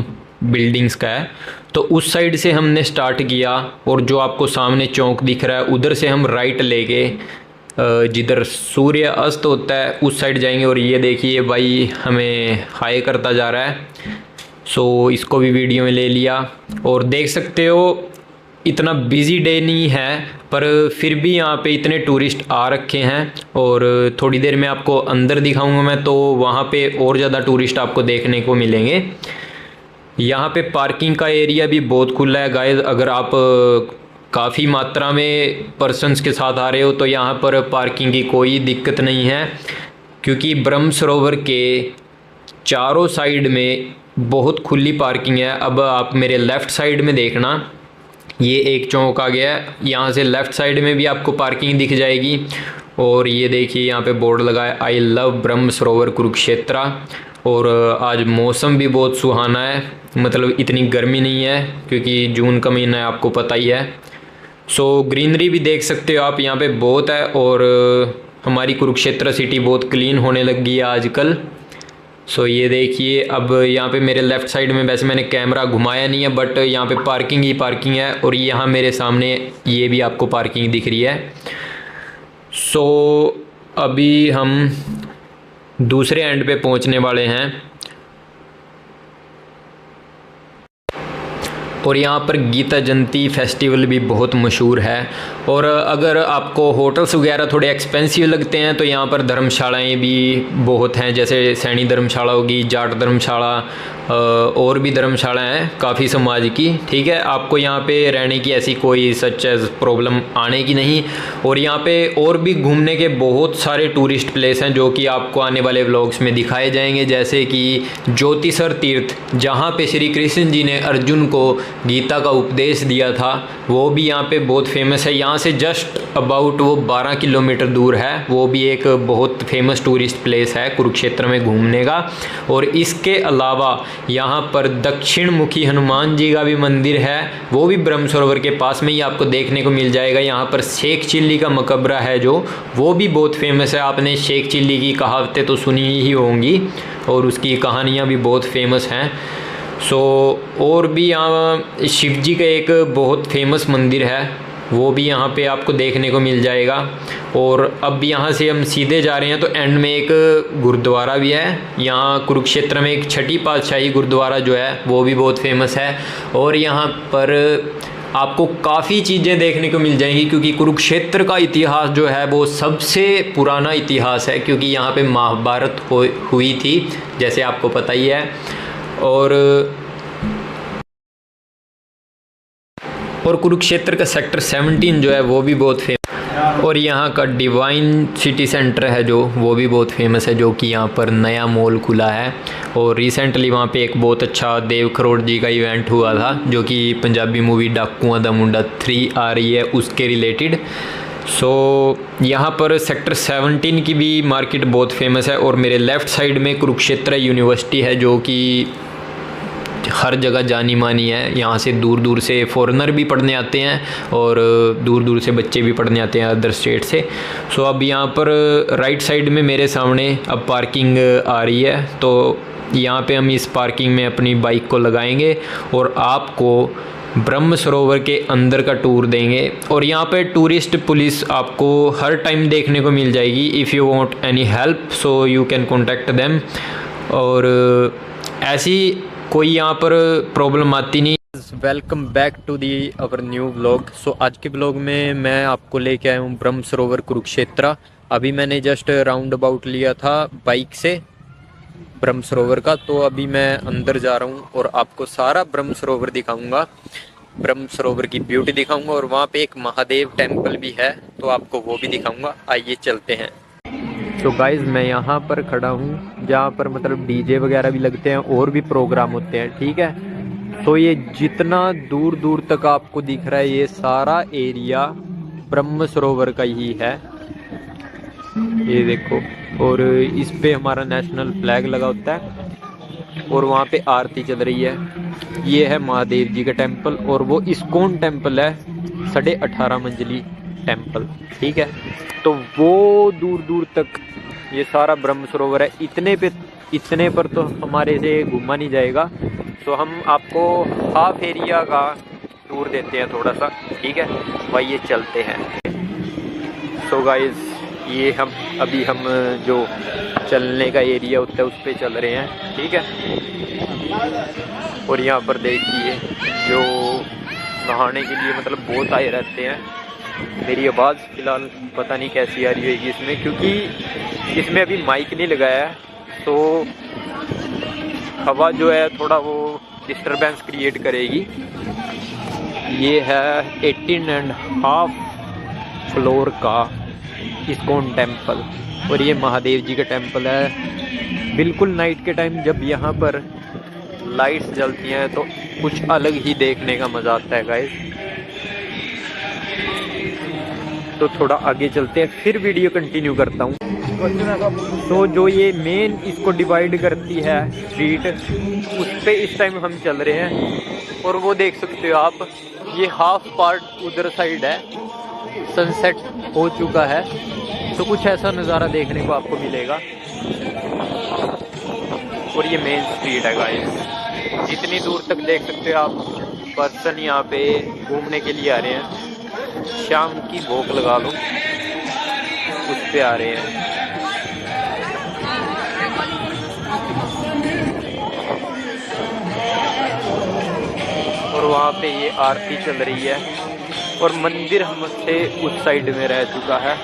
बिल्डिंग्स का है। तो उस साइड से हमने स्टार्ट किया और जो आपको सामने चौक दिख रहा है उधर से हम राइट लेके जिधर सूर्य अस्त होता है उस साइड जाएंगे। और ये देखिए भाई हमें हाई करता जा रहा है। सो इसको भी वीडियो में ले लिया और देख सकते हो इतना बिजी डे नहीं है पर फिर भी यहाँ पे इतने टूरिस्ट आ रखे हैं। और थोड़ी देर में आपको अंदर दिखाऊंगा मैं, तो वहाँ पे और ज़्यादा टूरिस्ट आपको देखने को मिलेंगे। यहाँ पे पार्किंग का एरिया भी बहुत खुला है गाइस। अगर आप काफ़ी मात्रा में पर्सन्स के साथ आ रहे हो तो यहाँ पर पार्किंग की कोई दिक्कत नहीं है, क्योंकि ब्रह्म सरोवर के चारों साइड में बहुत खुली पार्किंग है। अब आप मेरे लेफ़्ट साइड में देखना, ये एक चौक आ गया है, यहाँ से लेफ़्ट साइड में भी आपको पार्किंग दिख जाएगी। और ये देखिए यहाँ पे बोर्ड लगा है आई लव ब्रह्म सरोवर कुरुक्षेत्र। और आज मौसम भी बहुत सुहाना है, मतलब इतनी गर्मी नहीं है क्योंकि जून का महीना है, आपको पता ही है। सो ग्रीनरी भी देख सकते हो आप यहाँ पे बहुत है। और हमारी कुरुक्षेत्र सिटी बहुत क्लीन होने लग गई है आजकल। सो ये देखिए अब यहाँ पे मेरे लेफ़्ट साइड में, वैसे मैंने कैमरा घुमाया नहीं है बट यहाँ पे पार्किंग ही पार्किंग है। और यहाँ मेरे सामने ये भी आपको पार्किंग दिख रही है। सो अभी हम दूसरे एंड पे पहुँचने वाले हैं और यहाँ पर गीता जयंती फेस्टिवल भी बहुत मशहूर है। और अगर आपको होटल्स वगैरह थोड़े एक्सपेंसिव लगते हैं तो यहाँ पर धर्मशालाएँ भी बहुत हैं, जैसे सैनी धर्मशाला होगी, जाट धर्मशाला, और भी धर्मशालाएँ हैं काफ़ी समाज की। ठीक है, आपको यहाँ पे रहने की ऐसी कोई सच एज प्रॉब्लम आने की नहीं। और यहाँ पे और भी घूमने के बहुत सारे टूरिस्ट प्लेस हैं जो कि आपको आने वाले व्लॉग्स में दिखाए जाएंगे, जैसे कि ज्योतिसर तीर्थ जहाँ पे श्री कृष्ण जी ने अर्जुन को गीता का उपदेश दिया था, वो भी यहाँ पे बहुत फेमस है। यहाँ से जस्ट अबाउट वो 12 किलोमीटर दूर है, वो भी एक बहुत फेमस टूरिस्ट प्लेस है कुरुक्षेत्र में घूमने का। और इसके अलावा यहाँ पर दक्षिण मुखी हनुमान जी का भी मंदिर है, वो भी ब्रह्म सरोवर के पास में ही आपको देखने को मिल जाएगा। यहाँ पर शेख चिल्ली का मकबरा है जो, वो भी बहुत फेमस है। आपने शेख चिल्ली की कहावतें तो सुनी ही होंगी और उसकी कहानियाँ भी बहुत फेमस हैं। सो और भी यहाँ शिव जी का एक बहुत फेमस मंदिर है, वो भी यहाँ पे आपको देखने को मिल जाएगा। और अब यहाँ से हम सीधे जा रहे हैं तो एंड में एक गुरुद्वारा भी है। यहाँ कुरुक्षेत्र में एक छठी पातशाही गुरुद्वारा जो है वो भी बहुत फेमस है। और यहाँ पर आपको काफ़ी चीज़ें देखने को मिल जाएंगी, क्योंकि कुरुक्षेत्र का इतिहास जो है वो सबसे पुराना इतिहास है, क्योंकि यहाँ पे महाभारत हुई थी, जैसे आपको पता ही है। और कुरुक्षेत्र का सेक्टर 17 जो है वो भी बहुत फेमस। और यहाँ का डिवाइन सिटी सेंटर है जो, वो भी बहुत फेमस है, जो कि यहाँ पर नया मॉल खुला है। और रिसेंटली वहाँ पे एक बहुत अच्छा देव खरोड़ जी का इवेंट हुआ था, जो कि पंजाबी मूवी डाकुआं दा मुंडा 3 आ रही है उसके रिलेटेड। सो यहाँ पर सेक्टर 17 की भी मार्केट बहुत फेमस है। और मेरे लेफ़्ट साइड में कुरुक्षेत्र यूनिवर्सिटी है, जो कि हर जगह जानी मानी है। यहाँ से दूर दूर से फॉरेनर भी पढ़ने आते हैं और दूर दूर से बच्चे भी पढ़ने आते हैं अदर स्टेट से। सो अब यहाँ पर राइट साइड में मेरे सामने अब पार्किंग आ रही है, तो यहाँ पे हम इस पार्किंग में अपनी बाइक को लगाएंगे और आपको ब्रह्म सरोवर के अंदर का टूर देंगे। और यहाँ पे टूरिस्ट पुलिस आपको हर टाइम देखने को मिल जाएगी। If you want any help so you can contact them. और ऐसी कोई यहाँ पर प्रॉब्लम आती नहीं। Welcome back to the our new vlog. So आज के व्लॉग में मैं आपको लेके आया हूँ ब्रह्म सरोवर कुरुक्षेत्र। अभी मैंने जस्ट राउंड अबाउट लिया था बाइक से ब्रह्म सरोवर का, तो अभी मैं अंदर जा रहा हूँ और आपको सारा ब्रह्म सरोवर दिखाऊंगा, ब्रह्म सरोवर की ब्यूटी दिखाऊंगा। और वहाँ पे एक महादेव टेम्पल भी है, तो आपको वो भी दिखाऊंगा। आइए चलते हैं। तो गाइज मैं यहाँ पर खड़ा हूँ जहाँ पर मतलब डीजे वगैरह भी लगते हैं और भी प्रोग्राम होते हैं, ठीक है। तो ये जितना दूर दूर तक आपको दिख रहा है ये सारा एरिया ब्रह्म सरोवर का ही है, ये देखो। और इस पे हमारा नेशनल फ्लैग लगा होता है और वहाँ पे आरती चल रही है। ये है महादेव जी का टेम्पल और वो इस्कॉन टेम्पल है, 18.5 मंजिली टेम्पल, ठीक है। तो वो दूर दूर तक ये सारा ब्रह्म सरोवर है। इतने पर तो हमारे से घूमा नहीं जाएगा, तो हम आपको हाफ एरिया का टूर देते हैं थोड़ा सा, ठीक है भाई। ये चलते हैं। सो गाइस ये अभी हम जो चलने का एरिया होता है उस पर चल रहे हैं, ठीक है। और यहाँ पर देखिए जो नहाने के लिए मतलब बहुत आए रहते हैं। मेरी आवाज़ फ़िलहाल पता नहीं कैसी आ रही होगी इसमें, क्योंकि इसमें अभी माइक नहीं लगाया है, तो हवा जो है थोड़ा वो डिस्टरबेंस क्रिएट करेगी। ये है 18.5 फ्लोर का इस्कॉन टेम्पल और ये महादेव जी का टेम्पल है। बिल्कुल नाइट के टाइम जब यहाँ पर लाइट्स जलती हैं तो कुछ अलग ही देखने का मज़ा आता है गाइस। तो थोड़ा आगे चलते हैं, फिर वीडियो कंटिन्यू करता हूँ। तो जो ये मेन इसको डिवाइड करती है स्ट्रीट, उस पे इस टाइम हम चल रहे हैं। और वो देख सकते हो आप, ये हाफ पार्ट उधर साइड है, सनसेट हो चुका है, तो कुछ ऐसा नज़ारा देखने को आपको मिलेगा। और ये मेन स्ट्रीट है गाइस। जितनी दूर तक देख सकते हो आप, पर्सन यहाँ पे घूमने के लिए आ रहे हैं। शाम की भूख लगा लो, उस पे आ रहे हैं। और वहाँ पे ये आरती चल रही है और मंदिर हमसे उस साइड में रह चुका है।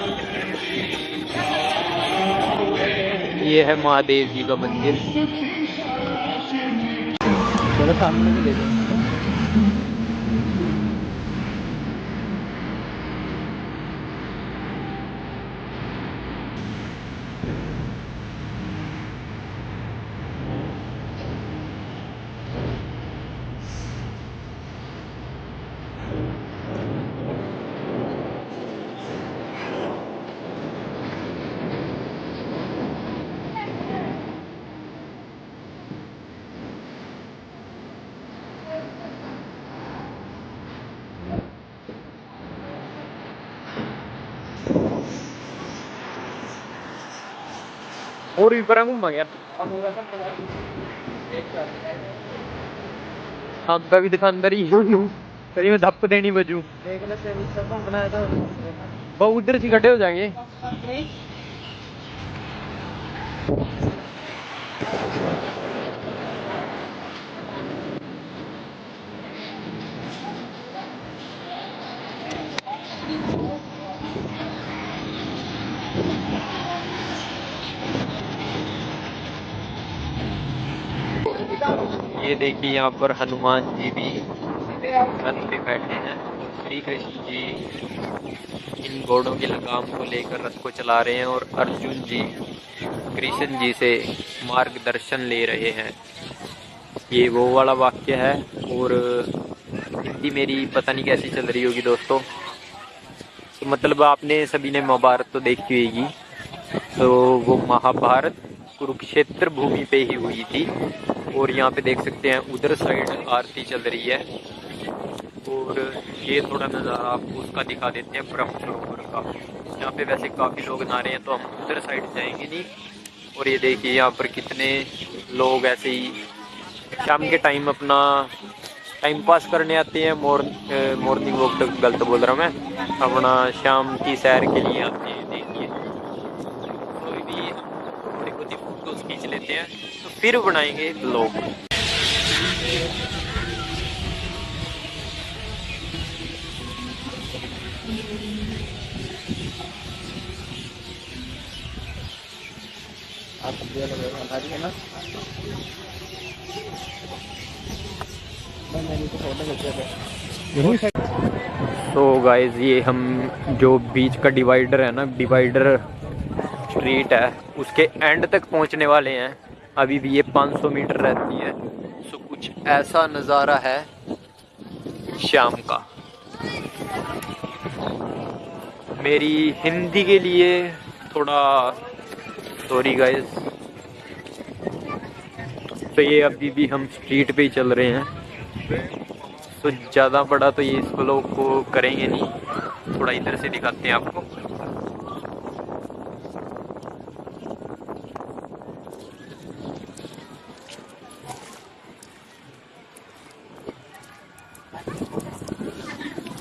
ये है महादेव जी का मंदिर। चलो सामने भी ले लो। और भी पर घूमा गया आपका भी दुकान अंदर ही सही में धप देनी बजू बहुत उधर से इकट्ठे हो जाएंगे। ये देखिए यहाँ पर हनुमान जी भी रथ पे बैठे हैं। श्री कृष्ण जी इन घोड़ों की लगाम को लेकर रथ को चला रहे हैं और अर्जुन जी कृष्ण जी से मार्गदर्शन ले रहे हैं। ये वो वाला वाक्य है। और हिंदी मेरी पता नहीं कैसी चल रही होगी दोस्तों, तो मतलब आपने सभी ने महाभारत तो देखी होगी, तो वो महाभारत कुरुक्षेत्र भूमि पे ही हुई थी। और यहाँ पे देख सकते हैं उधर साइड आरती चल रही है। और ये थोड़ा नज़ारा आपको उसका दिखा देते हैं ब्रह्म सरोवर का। यहाँ पे वैसे काफ़ी लोग नहा रहे हैं, तो हम उधर साइड जाएंगे नहीं। और ये देखिए यहाँ पर कितने लोग ऐसे ही शाम के टाइम अपना टाइम पास करने आते हैं। मॉर्निंग वॉक तक गलत बोल रहा मैं, अपना शाम की सैर के लिए आते हैं। देखिए कोई भी थोड़ी बहुत फोटोज खींच लेते हैं, तो फिर बनाएंगे ब्लॉग। तो गाइज ये हम जो बीच का डिवाइडर है ना, डिवाइडर स्ट्रीट है उसके एंड तक पहुंचने वाले हैं। अभी भी ये 500 मीटर रहती है। सो कुछ ऐसा नज़ारा है शाम का। मेरी हिंदी के लिए थोड़ा सॉरी गाइस। तो ये अभी भी हम स्ट्रीट पे ही चल रहे हैं। तो ज़्यादा बड़ा तो ये इस ब्लॉग को करेंगे नहीं, थोड़ा इधर से दिखाते हैं आपको।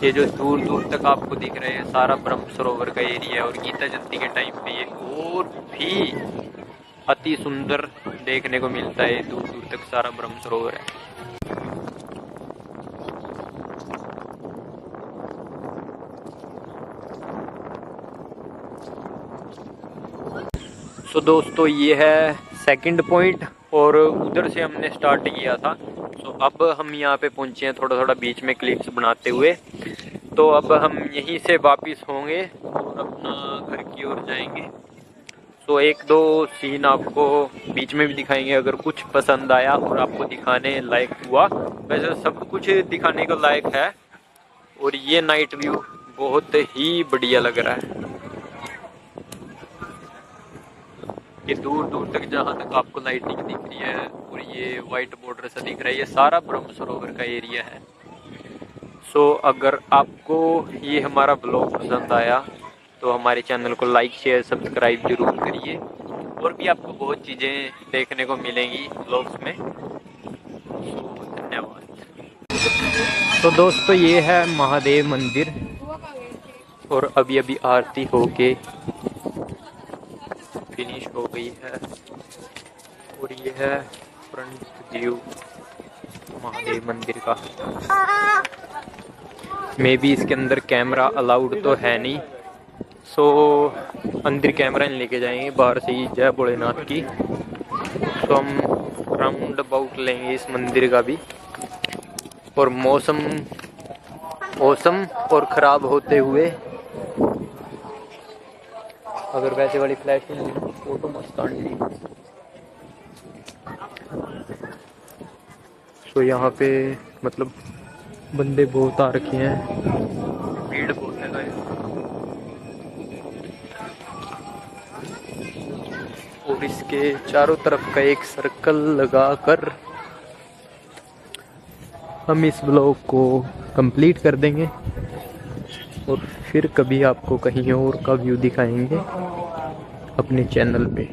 ये जो दूर दूर तक आपको दिख रहे हैं सारा ब्रह्म सरोवर का एरिया है। और गीता जयंती के टाइम पे ये और भी अति सुंदर देखने को मिलता है। दूर दूर तक सारा ब्रह्म सरोवर है। तो दोस्तों ये है सेकंड पॉइंट और उधर से हमने स्टार्ट किया था। तो अब हम यहाँ पे पहुँचे हैं थोड़ा थोड़ा बीच में क्लिप्स बनाते हुए। तो अब हम यहीं से वापस होंगे और अपना घर की ओर जाएंगे। तो एक दो सीन आपको बीच में भी दिखाएंगे अगर कुछ पसंद आया और आपको दिखाने लायक हुआ। वैसे सब कुछ दिखाने को लायक है। और ये नाइट व्यू बहुत ही बढ़िया लग रहा है। ये दूर दूर तक जहाँ तक आपको लाइटिंग दिख रही है और ये वाइट बॉर्डर सा दिख रहा है, ये सारा ब्रह्म सरोवर का एरिया है। सो अगर आपको ये हमारा ब्लॉग पसंद आया तो हमारे चैनल को लाइक शेयर सब्सक्राइब जरूर करिए। और भी आपको बहुत चीज़ें देखने को मिलेंगी ब्लॉग्स में। धन्यवाद। तो दोस्तों ये है महादेव मंदिर और अभी अभी आरती होके फिनिश हो गई है। और ये है फ्रंट व्यू महादेव मंदिर का। मे बी इसके अंदर कैमरा अलाउड तो है नहीं। सो अंदर कैमरा नहीं लेके जाएंगे, बाहर से ही जय भोलेनाथ की। तो हम राउंड अबाउट लेंगे इस मंदिर का भी। और मौसम और ख़राब होते हुए अगर वैसे वाली फ्लैश फोटो मस्त आनी। तो यहाँ पे मतलब बंदे बहुत आ रखे हैं, भीड़ बहुत है गाइस। और इसके चारों तरफ का एक सर्कल लगाकर हम इस ब्लॉग को कंप्लीट कर देंगे और फिर कभी आपको कहीं और का व्यू दिखाएंगे अपने चैनल पे।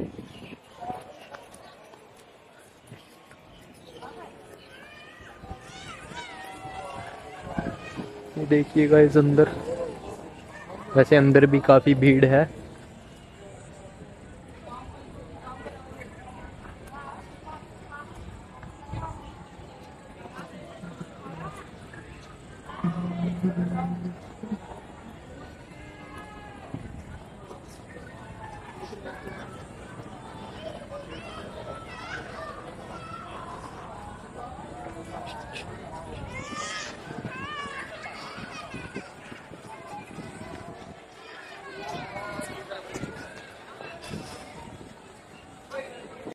देखिएगा इस अंदर, वैसे अंदर भी काफ़ी भीड़ है।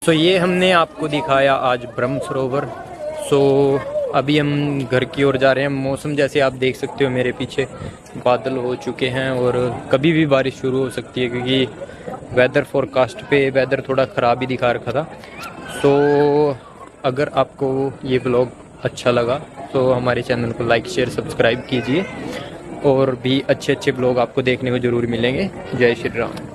ये हमने आपको दिखाया आज ब्रह्म सरोवर। अभी हम घर की ओर जा रहे हैं। मौसम जैसे आप देख सकते हो मेरे पीछे बादल हो चुके हैं और कभी भी बारिश शुरू हो सकती है क्योंकि वेदर फोरकास्ट पे वेदर थोड़ा ख़राब ही दिखा रखा था। अगर आपको ये ब्लॉग अच्छा लगा तो हमारे चैनल को लाइक शेयर सब्सक्राइब कीजिए। और भी अच्छे ब्लॉग आपको देखने को ज़रूर मिलेंगे। जय श्री राम।